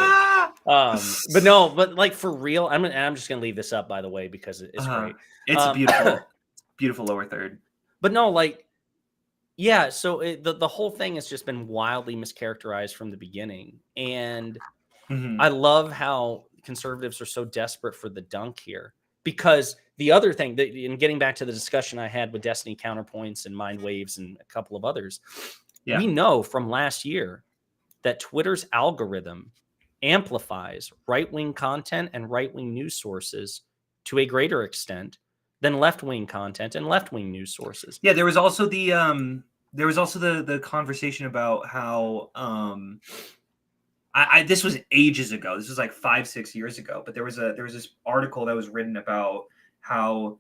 But for real, I'm just gonna leave this up, by the way, because it's great. It's a beautiful lower third. But no, so the whole thing has just been wildly mischaracterized from the beginning, and I love how conservatives are so desperate for the dunk here. Because the other thing, in getting back to the discussion I had with Destiny Counterpoints and Mind Waves and a couple of others, we know from last year that Twitter's algorithm amplifies right-wing content and right-wing news sources to a greater extent than left-wing content and left-wing news sources. Yeah, there was also the there was also the conversation about how this was ages ago. This was like 5-6 years ago. But there was this article that was written about how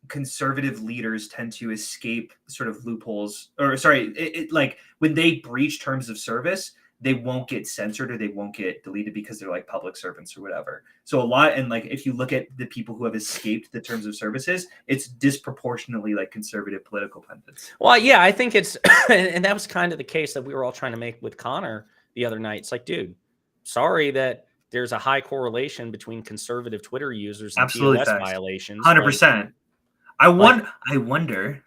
conservative leaders tend to escape sort of loopholes, or sorry, like when they breach terms of service, they won't get censored or they won't get deleted because they're like public servants or whatever. So a lot, and like if you look at the people who have escaped the terms of services, it's disproportionately like conservative political pundits. Well, yeah, I think it's, and that was kind of the case that we were all trying to make with Connor the other night. It's like, dude, sorry that there's a high correlation between conservative Twitter users and TOS violations. 100%. I wonder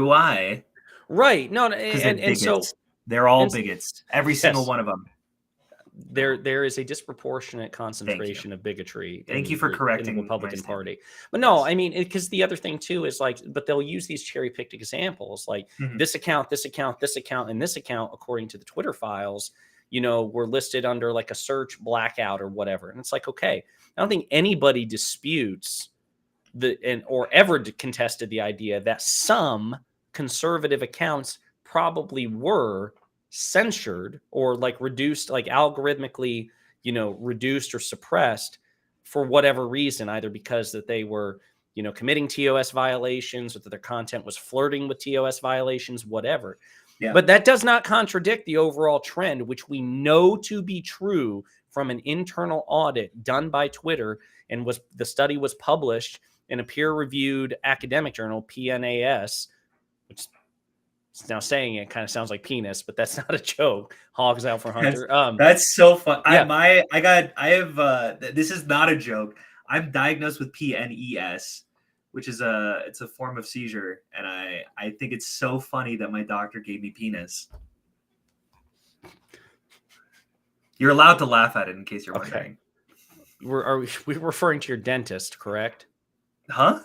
why. Right. No, and so they're all bigots. Every single one of them. There is a disproportionate concentration of bigotry. Thank you for correcting the Republican Party. But no, I mean, because the other thing too is like, but they'll use these cherry-picked examples, like this account, this account, this account, and this account, according to the Twitter files, you know, were listed under like a search blackout or whatever. And it's like, okay, I don't think anybody disputes or ever contested the idea that some conservative accounts probably were censored or like reduced, like algorithmically, you know, reduced or suppressed for whatever reason, either because that they were, you know, committing TOS violations or that their content was flirting with TOS violations, whatever. Yeah. But that does not contradict the overall trend, which we know to be true from an internal audit done by Twitter, and the study was published in a peer-reviewed academic journal, PNAS, which now saying it kind of sounds like penis, but that's not a joke. Hogs out for Hunter. That's so fun. Yeah. This is not a joke. I'm diagnosed with PNES, which is it's a form of seizure, and I think it's so funny that my doctor gave me penis. You're allowed to laugh at it in case you're wondering. Are we referring to your dentist, correct? Huh?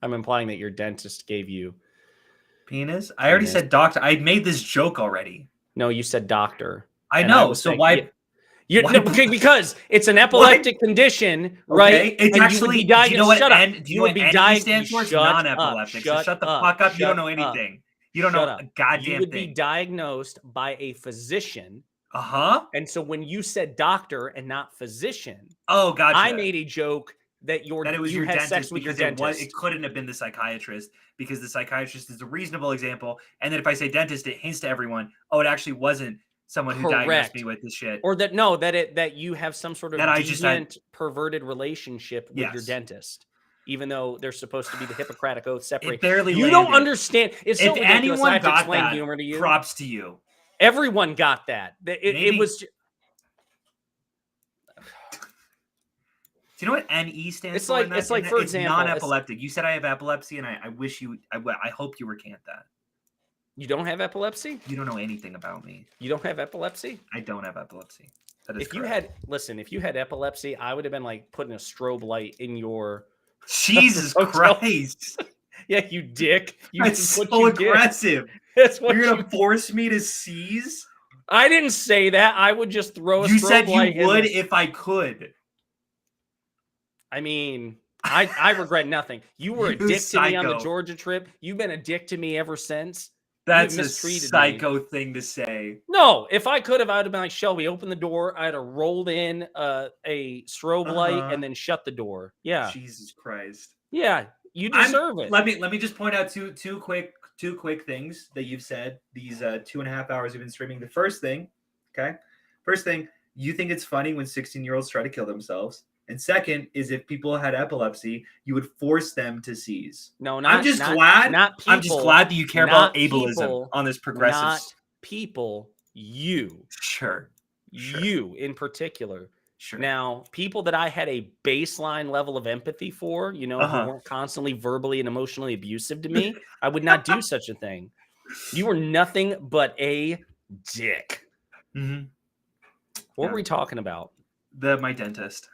I'm implying that your dentist gave you penis. I already said doctor. I made this joke already. No, you said doctor. I know. So why? Because it's an epileptic condition, right? It's and actually. Do you know what? Do you know what NE stands for? It's non-epileptic. So shut the fuck up. You don't know anything. You don't know a goddamn thing. You would be diagnosed by a physician. And so when you said doctor and not physician, gotcha. I made a joke that it was your dentist because it couldn't have been the psychiatrist, because the psychiatrist is a reasonable example. And then if I say dentist, it hints to everyone, it actually wasn't someone who diagnosed me with this shit. Or that you have some sort of deviant, perverted relationship with your dentist, even though they're supposed to be the Hippocratic Oath separate. You don't understand. It's so if anyone got that, humor to you. Props to you. Everyone got that. It was. Do you know what NE stands for? It's like, for example, non-epileptic. You said I have epilepsy, and I wish you. I hope you recant that. You don't have epilepsy? You don't know anything about me. You don't have epilepsy? I don't have epilepsy. That is if you had epilepsy, I would have been like putting a strobe light in your. Jesus Christ! Yeah, you dick. That's so aggressive. That's what you're gonna force me to seize. I didn't say that. I would just throw a strobe light. You said you would if I could. I mean, I regret nothing. You were a dick to me on the Georgia trip. You've been a dick to me ever since. That's a psycho thing to say. No, if I could have, I would have been like, Shelby, open the door. I'd have rolled in a strobe light and then shut the door. Yeah. Jesus Christ. Yeah, you deserve it. Let me just point out two quick things that you've said these 2.5 hours you've been streaming. The first thing, you think it's funny when 16-year-olds try to kill themselves. And second is, if people had epilepsy, you would force them to seize. No, I'm just glad that you care about ableism on this progressive. Not people, you. Sure. You in particular. Sure. Now, people that I had a baseline level of empathy for, who weren't constantly verbally and emotionally abusive to me, I would not do such a thing. You were nothing but a dick. Mm-hmm. What were we talking about? My dentist.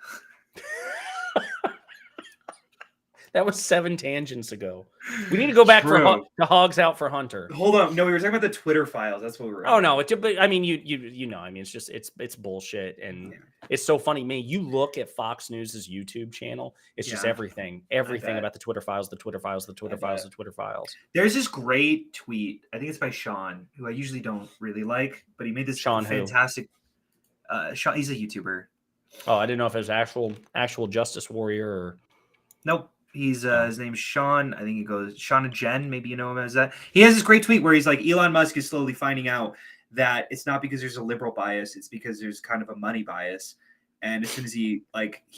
That was 7 tangents ago. We need to go back to Hogs Out for Hunter. Hold on. No, we were talking about the Twitter files. That's what we were. Oh no, but I mean, you know, I mean, it's just it's bullshit, and it's so funny. Man, you look at Fox News's YouTube channel. It's just everything about the Twitter files, the Twitter files, the Twitter files, the Twitter files. There's this great tweet. I think it's by Sean, who I usually don't really like, but he made this fantastic. Sean, he's a YouTuber. Oh, I didn't know if it was actual justice warrior or. Nope. He's his name's Sean. I think he goes Sean and Jen. Maybe you know him as that. He has this great tweet where he's like, Elon Musk is slowly finding out that it's not because there's a liberal bias, it's because there's kind of a money bias. And as soon as he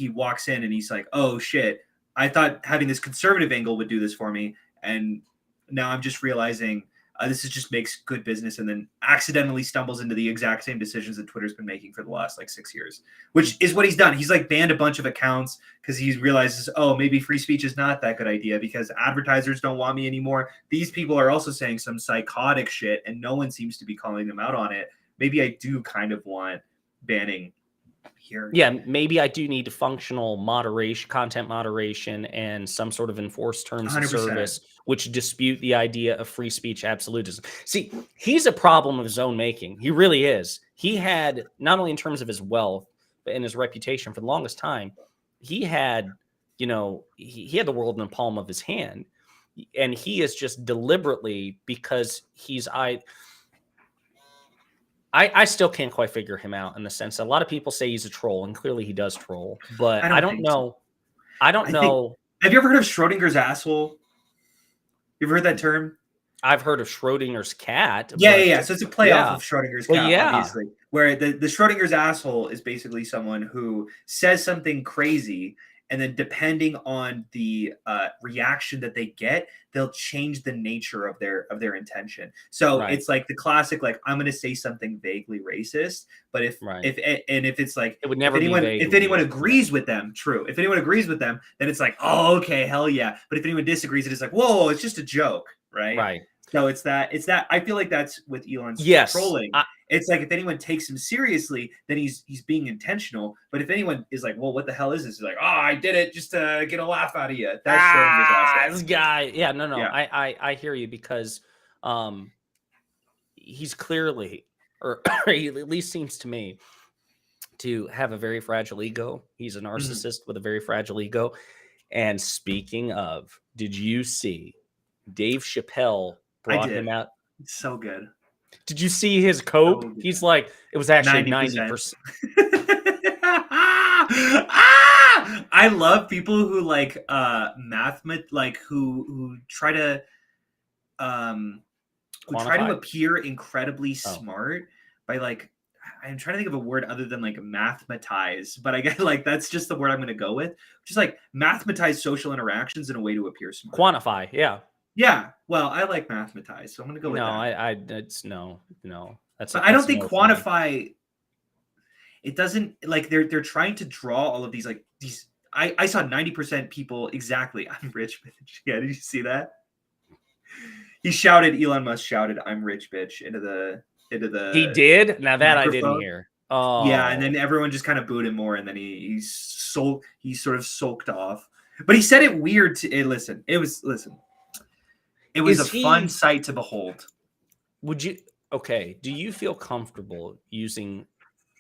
walks in and he's like, oh shit, I thought having this conservative angle would do this for me, and now I'm just realizing this just makes good business, and then accidentally stumbles into the exact same decisions that Twitter's been making for the last 6 years, which is what he's done. He's banned a bunch of accounts because he realizes, oh, maybe free speech is not that good idea because advertisers don't want me anymore. These people are also saying some psychotic shit and no one seems to be calling them out on it. Maybe I do kind of want banning here. Yeah, maybe I do need functional moderation, content moderation, and some sort of enforced terms 100%. Of service, which dispute the idea of free speech absolutism. See, he's a problem of his own making. He really is. He had, not only in terms of his wealth, but in his reputation for the longest time, he had, he had the world in the palm of his hand. And he is just deliberately, because I still can't quite figure him out in the sense that a lot of people say he's a troll, and clearly he does troll. But I don't know. So. I don't know. Have you ever heard of Schrodinger's asshole? You ever heard that term? I've heard of Schrodinger's cat. Yeah. So it's a play off of Schrodinger's cat, obviously. Where the Schrodinger's asshole is basically someone who says something crazy, and then depending on the reaction that they get, they'll change the nature of their intention. So it's like the classic, I'm going to say something vaguely racist, but if it's like, it would never if anyone agrees with them, true. If anyone agrees with them, then it's like, oh, okay, hell yeah. But if anyone disagrees, it's like, whoa, it's just a joke, right? Right. So it's that. I feel like that's with Elon's trolling. It's like if anyone takes him seriously, then he's being intentional. But if anyone is like, well, what the hell is this? He's like, oh, I did it just to get a laugh out of you. That's this guy. Yeah, no. Yeah. I hear you, because he's clearly, or he at least seems to me, to have a very fragile ego. He's a narcissist with a very fragile ego. And speaking of, did you see Dave Chappelle brought him out? It's so good. Did you see his cope? So he's like, it was actually 90%. I love people who who try to appear incredibly smart by I'm trying to think of a word other than mathematize, but I guess that's just the word I'm going to go with. Just mathematize social interactions in a way to appear smart. Quantify, yeah. Yeah, well, I like mathematize, so I'm gonna go with that. No. That's. But I don't think quantify. It doesn't they're trying to draw all of these these. I saw 90% people exactly. I'm rich, bitch. Yeah, did you see that? Elon Musk shouted, "I'm rich, bitch," into the. He did. Now that microphone. I didn't hear. Oh, yeah, and then everyone just kind of booed him more, and then he sort of sulked off. But he said it weird. It was a fun sight to behold. Do you feel comfortable using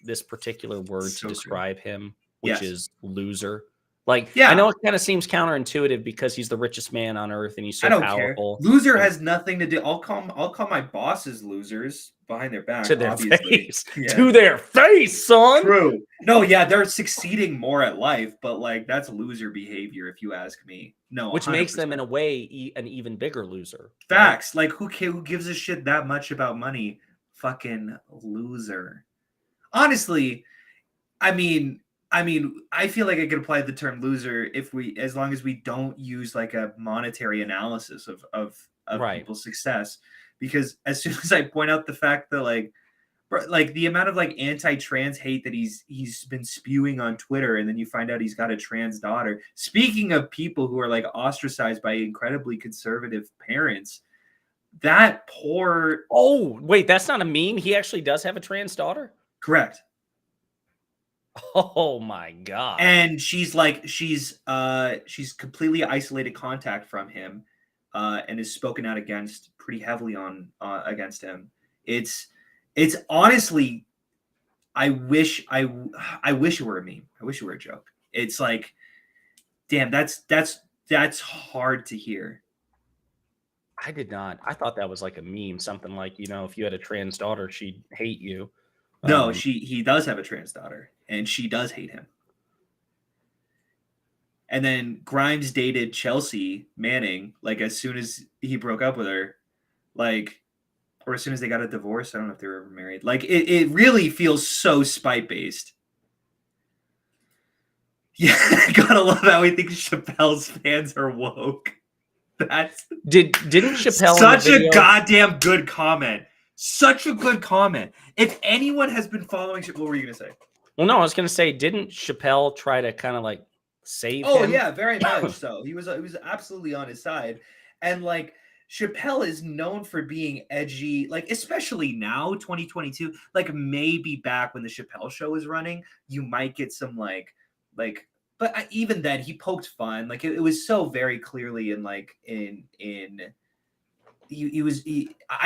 this particular word to describe him, which is loser? I know it kind of seems counterintuitive because he's the richest man on earth and he's so powerful. Care. Loser has nothing to do. I'll call my bosses losers behind their back. To their face. Yeah. To their face, son. True. No, yeah, they're succeeding more at life, but that's loser behavior if you ask me. No, which 100%. Makes them in a way an even bigger loser. Facts. Right? Who gives a shit that much about money? Fucking loser. Honestly, I mean, I feel like I could apply the term loser as long as we don't use a monetary analysis of people's success. Because as soon as I point out the fact that the amount of anti-trans hate that he's been spewing on Twitter, and then you find out he's got a trans daughter. Speaking of people who are ostracized by incredibly conservative parents, that poor. Oh wait, that's not a meme. He actually does have a trans daughter. Correct. Oh my God. And she's completely isolated contact from him, and has spoken out pretty heavily against him. It's honestly, I wish it were a meme. I wish it were a joke. It's like, damn, that's hard to hear. I did not. I thought that was like a meme, something like, if you had a trans daughter, she'd hate you. No, he does have a trans daughter, and she does hate him. And then Grimes dated Chelsea Manning, like, as soon as he broke up with her, like, or as soon as they got a divorce. I don't know if they were ever married. Like, it really feels so spite-based. Yeah, gotta love how he thinks Chappelle's fans are woke. Didn't Chappelle such a goddamn good comment. Such a good comment. If anyone has been following, what were you gonna say? Well, no, I was gonna say, didn't Chappelle try to kind of like save him? Oh yeah, very much so. He was absolutely on his side, and like, Chappelle is known for being edgy, like, especially now, 2022. Like, maybe back when the Chappelle Show was running, you might get some like, but even then, he poked fun. Like, it was so very clearly I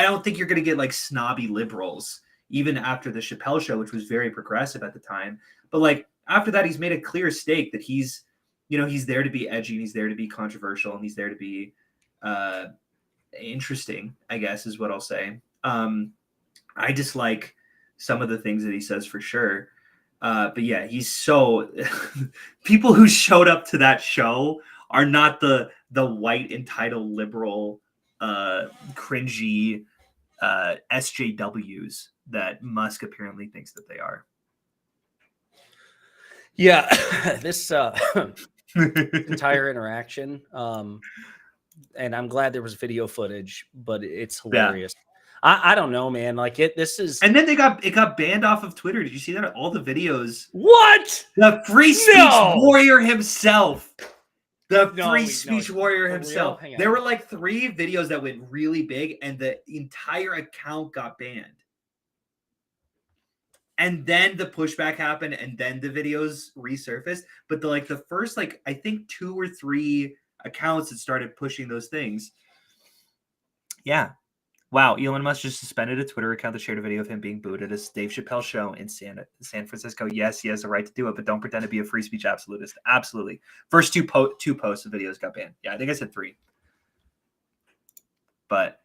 don't think you're gonna get like snobby liberals even after the Chappelle Show, which was very progressive at the time. But like, after that, he's made a clear stake that he's there to be edgy, and he's there to be controversial, and he's there to be interesting, I guess is what I'll say. I dislike some of the things that he says for sure. But yeah, he's so people who showed up to that show are not the white entitled liberal cringy SJWs that Musk apparently thinks that they are. Yeah, this entire interaction, and I'm glad there was video footage, but it's hilarious. Yeah. I don't know, man. Like, this is, and then it got banned off of Twitter. Did you see that? All the videos. What? The free speech warrior himself. The free speech warrior himself. There were like 3 videos that went really big, and the entire account got banned. And then the pushback happened, and then the videos resurfaced. But the first, I think 2 or 3 accounts that started pushing those things. Yeah. Wow, Elon Musk just suspended a Twitter account that shared a video of him being booed at a Dave Chappelle show in San Francisco. Yes, he has the right to do it, but don't pretend to be a free speech absolutist. Absolutely. First two posts of videos got banned. Yeah, I think I said 3. But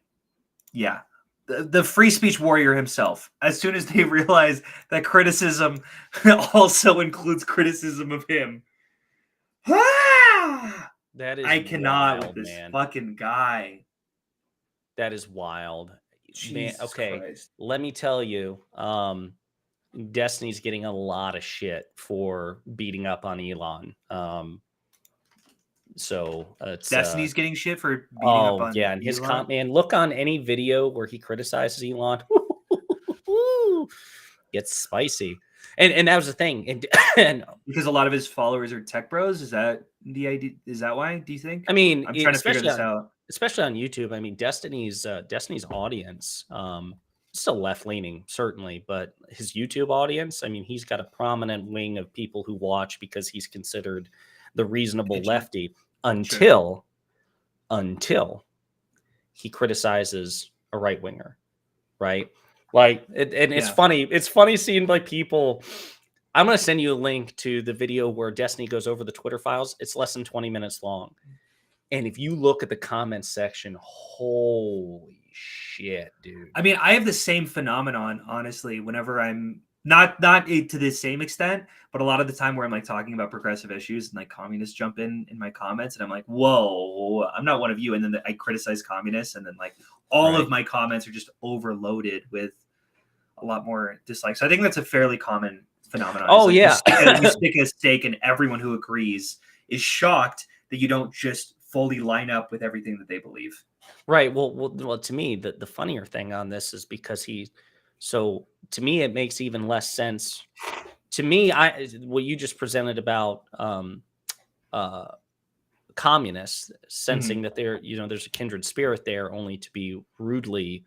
yeah, the free speech warrior himself, as soon as they realize that criticism also includes criticism of him. That is I cannot wild, with this man. fucking guy. That is wild. Man, okay, Christ. Let me tell you, Destiny's getting a lot of shit for beating up on Elon. So it's Destiny's getting shit for beating up on and his man. Look on any video where he criticizes Elon. Gets spicy. And that was the thing. And because a lot of his followers are tech bros, is that the idea? Is that why? Do you think? I mean, I'm trying to figure this out. Especially on YouTube. I mean, Destiny's audience, still left leaning, certainly, but his YouTube audience, I mean, he's got a prominent wing of people who watch because he's considered the reasonable lefty until he criticizes a right winger, right? Like, it's funny. It's funny seeing like people. I'm going to send you a link to the video where Destiny goes over the Twitter files. It's less than 20 minutes long. And if you look at the comments section, holy shit, dude. I mean, I have the same phenomenon, honestly, whenever I'm not to the same extent, but a lot of the time where I'm like talking about progressive issues and like communists jump in my comments, and I'm like, whoa, I'm not one of you. And then I criticize communists, and then like all of my comments are just overloaded with a lot more dislikes. So I think that's a fairly common phenomenon. Oh, like, yeah. You stick a stake, and everyone who agrees is shocked that you don't just fully line up with everything that they believe. Right. Well, to me, the funnier thing on this is because to me, it makes even less sense. To me, what you just presented about communists sensing that there's a kindred spirit there, only to be rudely,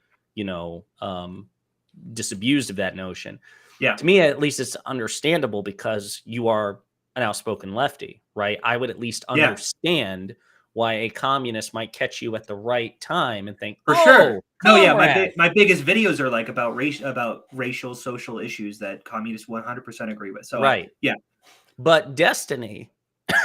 disabused of that notion. Yeah. To me, at least, it's understandable because you are an outspoken lefty, right? I would at least understand why a communist might catch you at the right time and think, for sure. No, yeah, comrade. my biggest videos are like about racial social issues that communists 100% agree with. So right. yeah. But Destiny,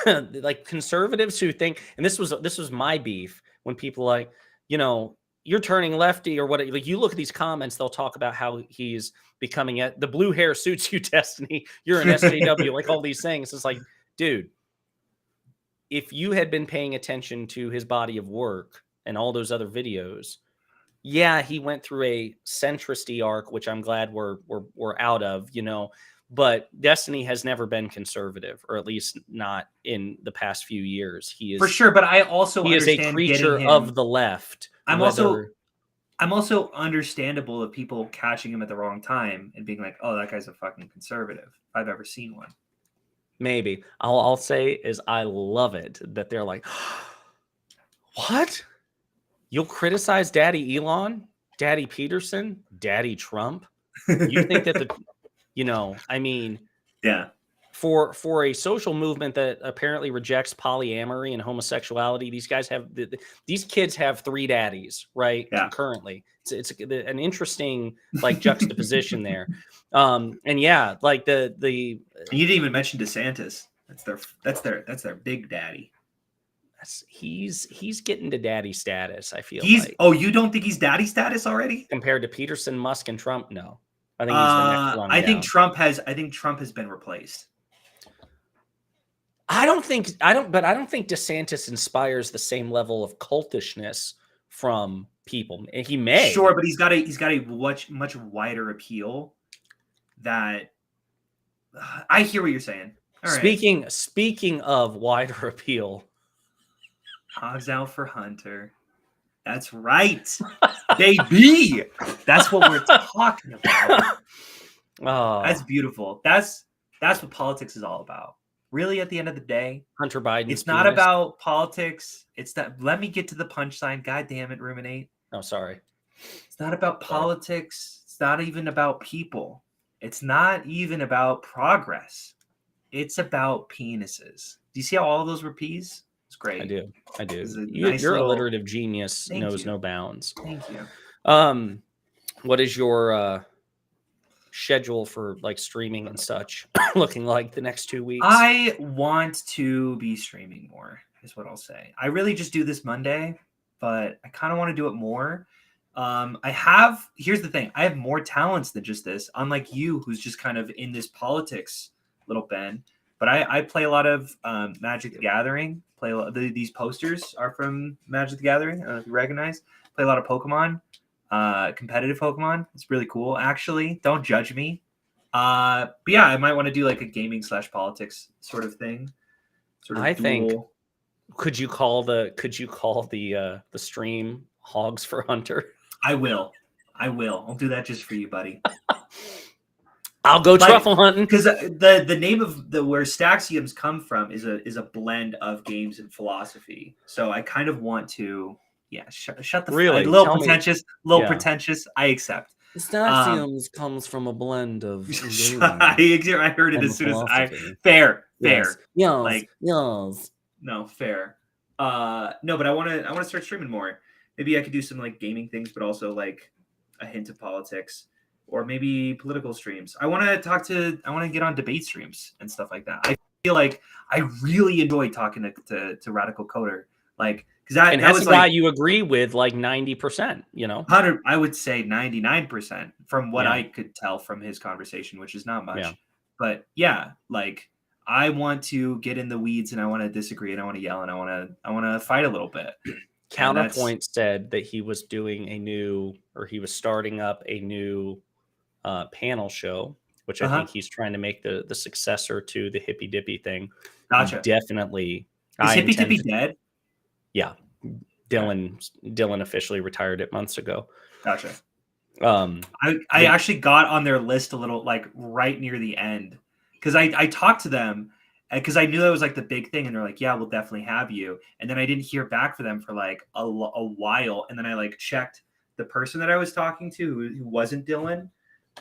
like conservatives who think, and this was my beef when people like, you know, you're turning lefty or what, like you look at these comments, they'll talk about how he's becoming the blue hair suits you, Destiny. You're an SJW, like all these things. It's like, dude, if you had been paying attention to his body of work and all those other videos, yeah, he went through a centrist arc, which I'm glad we're out of, you know. But Destiny has never been conservative, or at least not in the past few years. He is for sure, but I also he is a understand creature getting him, of the left. I'm also understandable of people catching him at the wrong time and being like, "Oh, that guy's a fucking conservative." If I've ever seen one. Maybe I'll say is I love it that they're like, what? You'll criticize Daddy Elon, Daddy Peterson, Daddy Trump? You think that you know, I mean, yeah, for a social movement that apparently rejects polyamory and homosexuality, these guys have these kids have 3 daddies, right? Yeah. Concurrently. It's an interesting like juxtaposition there. And yeah, like the you didn't even mention DeSantis. That's their big daddy. He's getting to daddy status, I feel like. Oh, you don't think he's daddy status already? Compared to Peterson, Musk, and Trump, no. I think he's the next one. I think Trump has been replaced. I don't think DeSantis inspires the same level of cultishness from people. He may. Sure, but he's got a much wider appeal that I hear what you're saying. All right. Speaking of wider appeal, Hogs out for Hunter. That's right, baby. That's what we're talking about. Oh, that's beautiful. That's what politics is all about. Really, at the end of the day, Hunter Biden. It's not about politics. It's that. Let me get to the punchline. God damn it, Rum1n8. Oh, sorry. It's not about politics. It's not even about people. It's not even about progress. It's about penises. Do you see how all of those were P's? It's great. I do. Nice you're little... alliterative genius. Knows no bounds. Thank you. What is your schedule for like streaming and such looking like the next 2 weeks? I want to be streaming more, is what I'll say. I really just do this Monday, but I kind of want to do it more. Here's the thing. I have more talents than just this, unlike you, who's just kind of in this politics little Ben. But I play a lot of Magic the Gathering. These posters are from Magic the Gathering. I don't know if you recognize. Play a lot of Pokemon, competitive Pokemon. It's really cool, actually. Don't judge me. But yeah, I might want to do like a gaming / politics sort of thing. Think. Could you call the stream Hogs for Hunter? I will. I'll do that just for you, buddy. I'll go truffle hunting because the name of where Staxioms come from is a blend of games and philosophy. So I kind of want to, shut the really a little pretentious, pretentious. I acceect. Staxioms comes from a blend of. I heard it as soon as fair. Yes. No, fair. No, but I want to start streaming more. Maybe I could do some like gaming things, but also like a hint of politics. Or maybe political streams. I want to get on debate streams and stuff like that. I feel like I really enjoy talking to Radical Coder. Like, because that's why you agree with like 90%, 100, I would say 99% from what I could tell from his conversation, which is not much. Yeah. But yeah, like I want to get in the weeds and I want to disagree and I want to yell and I want to fight a little bit. Counterpoint said that he was starting up a new panel show, which I think he's trying to make the successor to the Hippy Dippy thing. Gotcha. Definitely. Is Hippy Dippy dead? Yeah. Dylan officially retired it months ago. Gotcha. I actually got on their list a little like right near the end because I talked to them because I knew that was like the big thing and they're like, yeah, we'll definitely have you. And then I didn't hear back from them for like a while. And then I like checked the person that I was talking to who wasn't Dylan.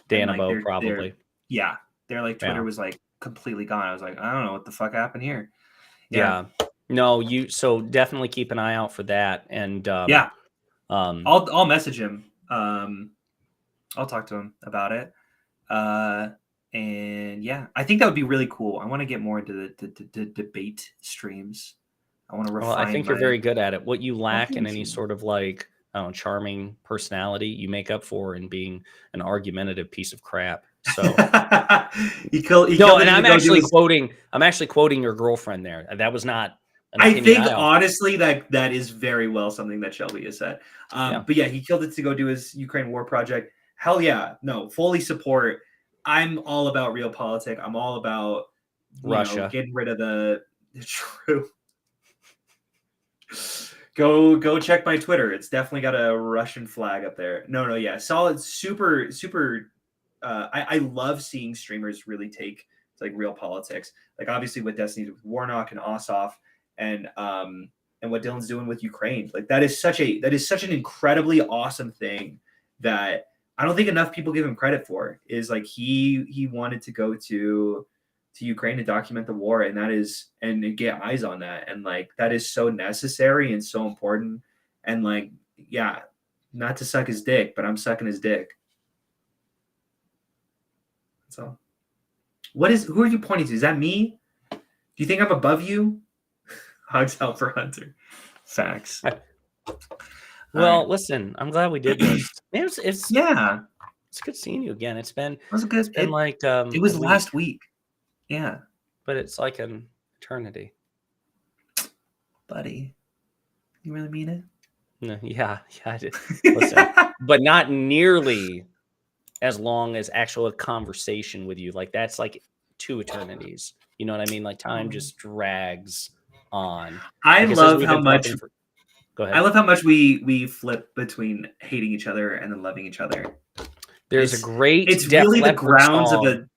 Danabo, probably. Yeah, they're like Twitter Yeah. was like completely gone. I was like, I don't know what the fuck happened here. Yeah. No, so definitely keep an eye out for that. And yeah, I'll message him. I'll talk to him about it. And yeah, I think that would be really cool. I want to get more into the debate streams. I want to refine. Well, I think you're very good at it. What you lack in thank any you. sort of like, I don't know, charming personality, you make up for in being an argumentative piece of crap. So he killed no, it and to I'm go do actually his- quoting your girlfriend there. That was not an I opinion think offered. honestly that is very well something that Shelby has said. Yeah. But yeah, he killed it to go do his Ukraine war project. Hell yeah, no, fully support. I'm all about real politics. I'm all about Russia. getting rid of the true. Go check my Twitter. It's definitely got a Russian flag up there. No, yeah, solid, super. I love seeing streamers really take like real politics. Like obviously with Destiny, with Warnock and Ossoff, and what Dylan's doing with Ukraine. Like that is such an incredibly awesome thing that I don't think enough people give him credit for. Is like he wanted to go to Ukraine to document the war, and get eyes on that, and like that is so necessary and so important. And like, yeah, not to suck his dick, but I'm sucking his dick. So, who are you pointing to? Is that me? Do you think I'm above you? Hugs out for Hunter. Facts. Well, right. Listen, I'm glad we did this. It's good seeing you again. It's been like it was last week. Yeah, but it's like an eternity, buddy. You really mean it? No, yeah, I did. Listen, but not nearly as long as actual conversation with you. Like that's like 2 eternities. You know what I mean? Like time just drags on. I love how much. Go ahead. I love how much we flip between hating each other and then loving each other. There's a great. It's really the grounds of a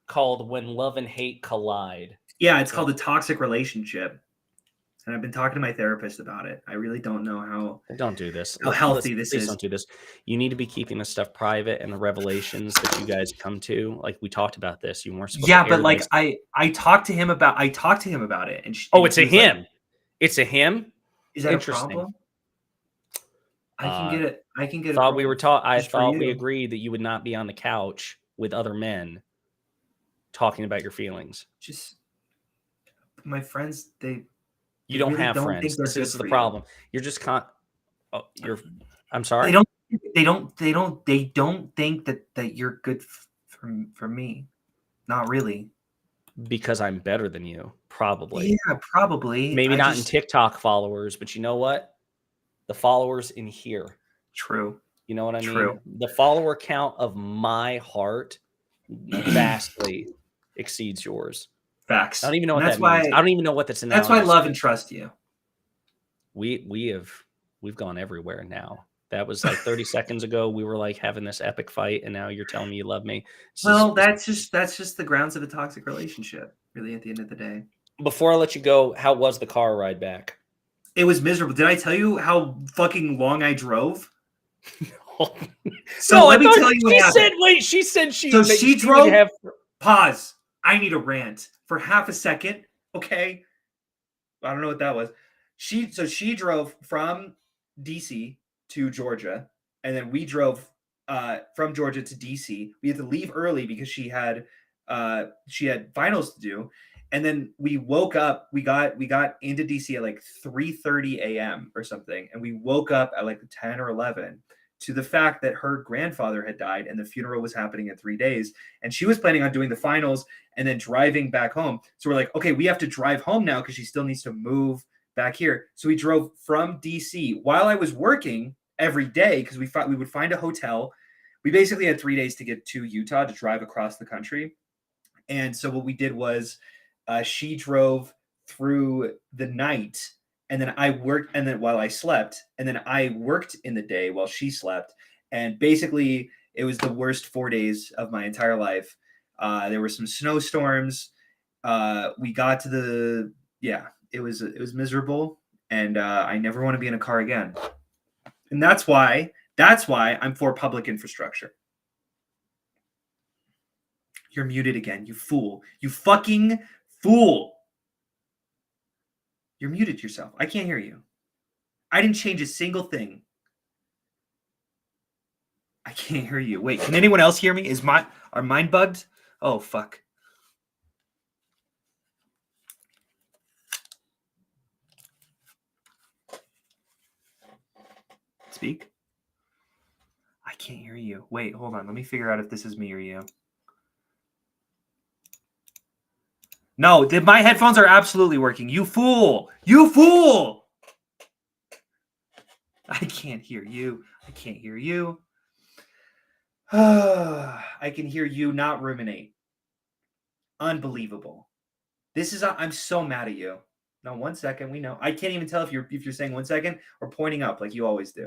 called "When Love and Hate Collide." Yeah, it's called a toxic relationship, and I've been talking to my therapist about it. I really don't know how. Don't do this. How healthy this is. Don't do this. You need to be keeping this stuff private, and the revelations that you guys come to. Like we talked about this. You weren't supposed. Yeah, to but like I talked to him about it, and it's a him. Like, it's a him. Is that a problem? I can get it. Thought we were taught. I thought we agreed that you would not be on the couch with other men talking about your feelings. Just my friends, you don't really have friends. This is the problem. You're just I'm sorry. They don't think that you're good for me. Not really. Because I'm better than you, probably. Yeah, probably. Maybe not in TikTok followers, but you know what? The followers in here. True. You know what I mean? The follower count of my heart vastly exceeds yours. Facts. I don't even know what that means. I don't even know what that's in. That's why I love and trust you. We've gone everywhere now. That was like 30 seconds ago. We were like having this epic fight, and now you're telling me you love me. That's just the grounds of a toxic relationship, really, at the end of the day. Before I let you go, how was the car ride back? It was miserable. Did I tell you how fucking long I drove? So let me tell you what happened. She said she drove. Pause. I need a rant for half a second. Okay. I don't know what that was. She drove from DC to Georgia, and then we drove from Georgia to DC. We had to leave early because she had finals to do, and then we woke up. We got into DC at like 3:30 a.m. or something, and we woke up at like 10 or 11 to the fact that her grandfather had died, and the funeral was happening in 3 days, and she was planning on doing the finals and then driving back home. So we're like, okay, we have to drive home now because she still needs to move back here. So we drove from DC while I was working every day because we would find a hotel. We basically had 3 days to get to Utah to drive across the country. And so what we did was she drove through the night, and then I worked, and then while I slept, and then I worked in the day while she slept. And basically it was the worst 4 days of my entire life. There were some snowstorms. We got to it was miserable, and I never want to be in a car again. And that's why I'm for public infrastructure. You're muted again, you fool. You fucking fool. You're muted yourself. I can't hear you. I didn't change a single thing. I can't hear you. Wait, can anyone else hear me? Are mine bugged? Oh, fuck. Speak. I can't hear you. Wait, hold on. Let me figure out if this is me or you. No, my headphones are absolutely working. You fool! You fool! I can't hear you. I can't hear you. I can hear you, not Rum1n8. Unbelievable. I'm so mad at you. No, 1 second. We know. I can't even tell if you're saying 1 second or pointing up like you always do.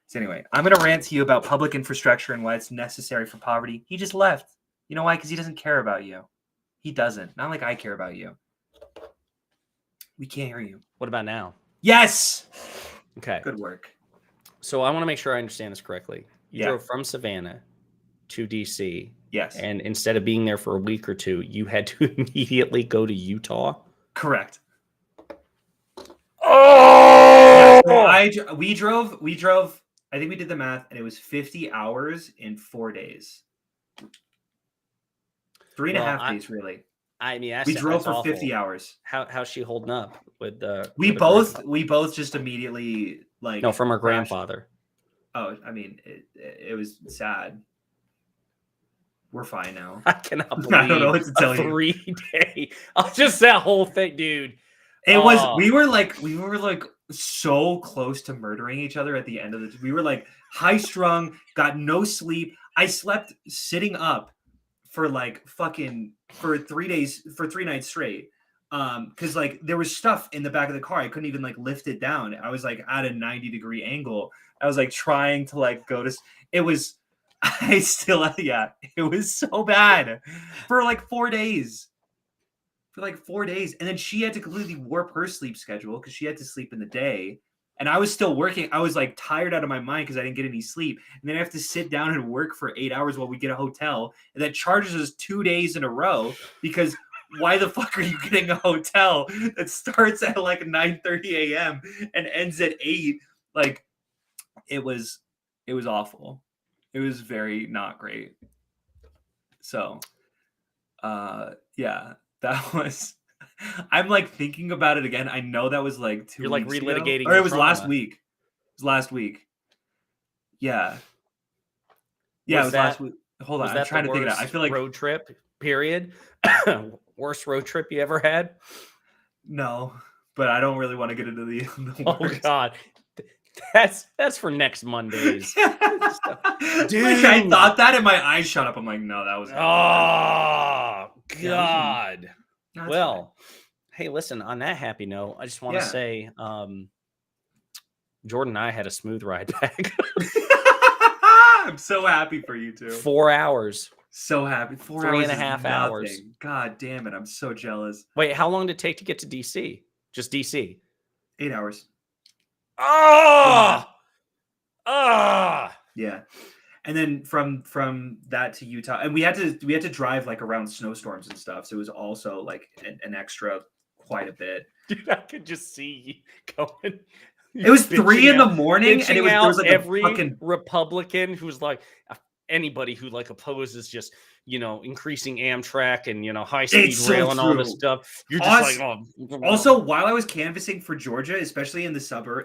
So anyway, I'm going to rant to you about public infrastructure and why it's necessary for poverty. He just left. You know why? Because he doesn't care about you. He doesn't. Not like I care about you. We can't hear you. What about now? Yes. Okay. Good work. So I want to make sure I understand this correctly. You Yeah. drove from Savannah to DC. Yes. And instead of being there for a week or two, you had to immediately go to Utah? Correct. Oh! Yeah, so we drove, I think we did the math, and it was 50 hours in 4 days. 3.5 days, really. I mean, we drove for awful. 50 hours. How's she holding up with the? We both just immediately like. No, from her grandfather. Oh, I mean, it was sad. We're fine now. I cannot believe I don't know what to tell you. 3 day. Just that whole thing, dude. It was. We were like so close to murdering each other at the end of the. We were like high strung, got no sleep. I slept sitting up for like for 3 days, for 3 nights straight. Because like there was stuff in the back of the car. I couldn't even like lift it down. I was like at a 90-degree angle. I was like trying to like go to. It was. It was so bad for like 4 days. And then she had to completely warp her sleep schedule because she had to sleep in the day. And I was still working. I was like tired out of my mind because I didn't get any sleep. And then I have to sit down and work for 8 hours while we get a hotel. And that charges us 2 days in a row because why the fuck are you getting a hotel that starts at like 9:30 a.m. and ends at 8? Like it was awful. It was very not great. So, yeah, that was. I'm like thinking about it again. I know that was like 2 You're weeks like relitigating. ago. Or it was last week. It was last week. Yeah. Yeah, it was last week. Hold on, I'm trying to think of it. I feel like road trip period. Worst road trip you ever had? No, but I don't really want to get into the Oh God. That's for next Monday's. Dude, I thought that and my eyes shut up. I'm like, no, that was. Oh God. No, well, hey, listen. On that happy note, I just want to say, Jordan and I had a smooth ride back. I'm so happy for you two. 4 hours. So happy. 4 3 hours and a half hours. God damn it! I'm so jealous. Wait, how long did it take to get to DC? Just DC. 8 hours. Yeah. And then from that to Utah, and we had to drive like around snowstorms and stuff. So it was also like an extra quite a bit. Dude, I could just see you going. It was 3 in the morning, and there was like every a fucking Republican who's like anybody who like opposes just increasing Amtrak and high speed rail and all this stuff. You're just Also, while I was canvassing for Georgia, especially in the suburb,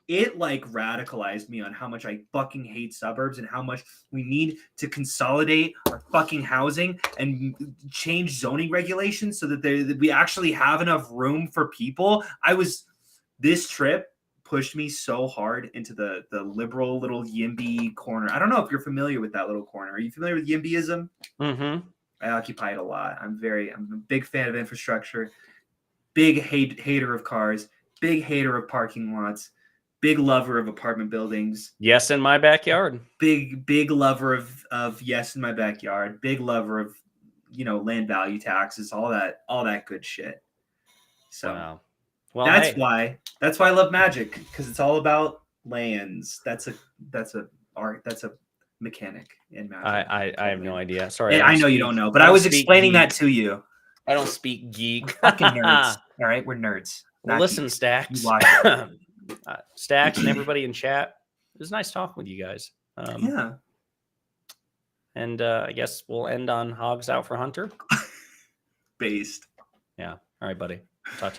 it like radicalized me on how much I fucking hate suburbs and how much we need to consolidate our fucking housing and change zoning regulations so that we actually have enough room for people. This trip pushed me so hard into the liberal little YIMBY corner. I don't know if you're familiar with that little corner. Are you familiar with YIMBYism? Mm-hmm. I occupy it a lot. I'm a big fan of infrastructure, big hater of cars, big hater of parking lots, big lover of apartment buildings. Yes, in my backyard. Big lover of yes in my backyard. Big lover of land value taxes, all that good shit. So. Wow. Well, that's why I love Magic, because it's all about lands. That's a mechanic in Magic. I have no idea. Sorry, Yeah, I know you don't know, but I was explaining that to you. I don't speak geek. We're fucking nerds. All right, we're nerds. Well, not listen, geeks. Stacks. You watch it. Stacks and everybody in chat. It was nice talking with you guys. Yeah. And I guess we'll end on Hogs Out for Hunter. Based. Yeah. All right, buddy. Talk to you.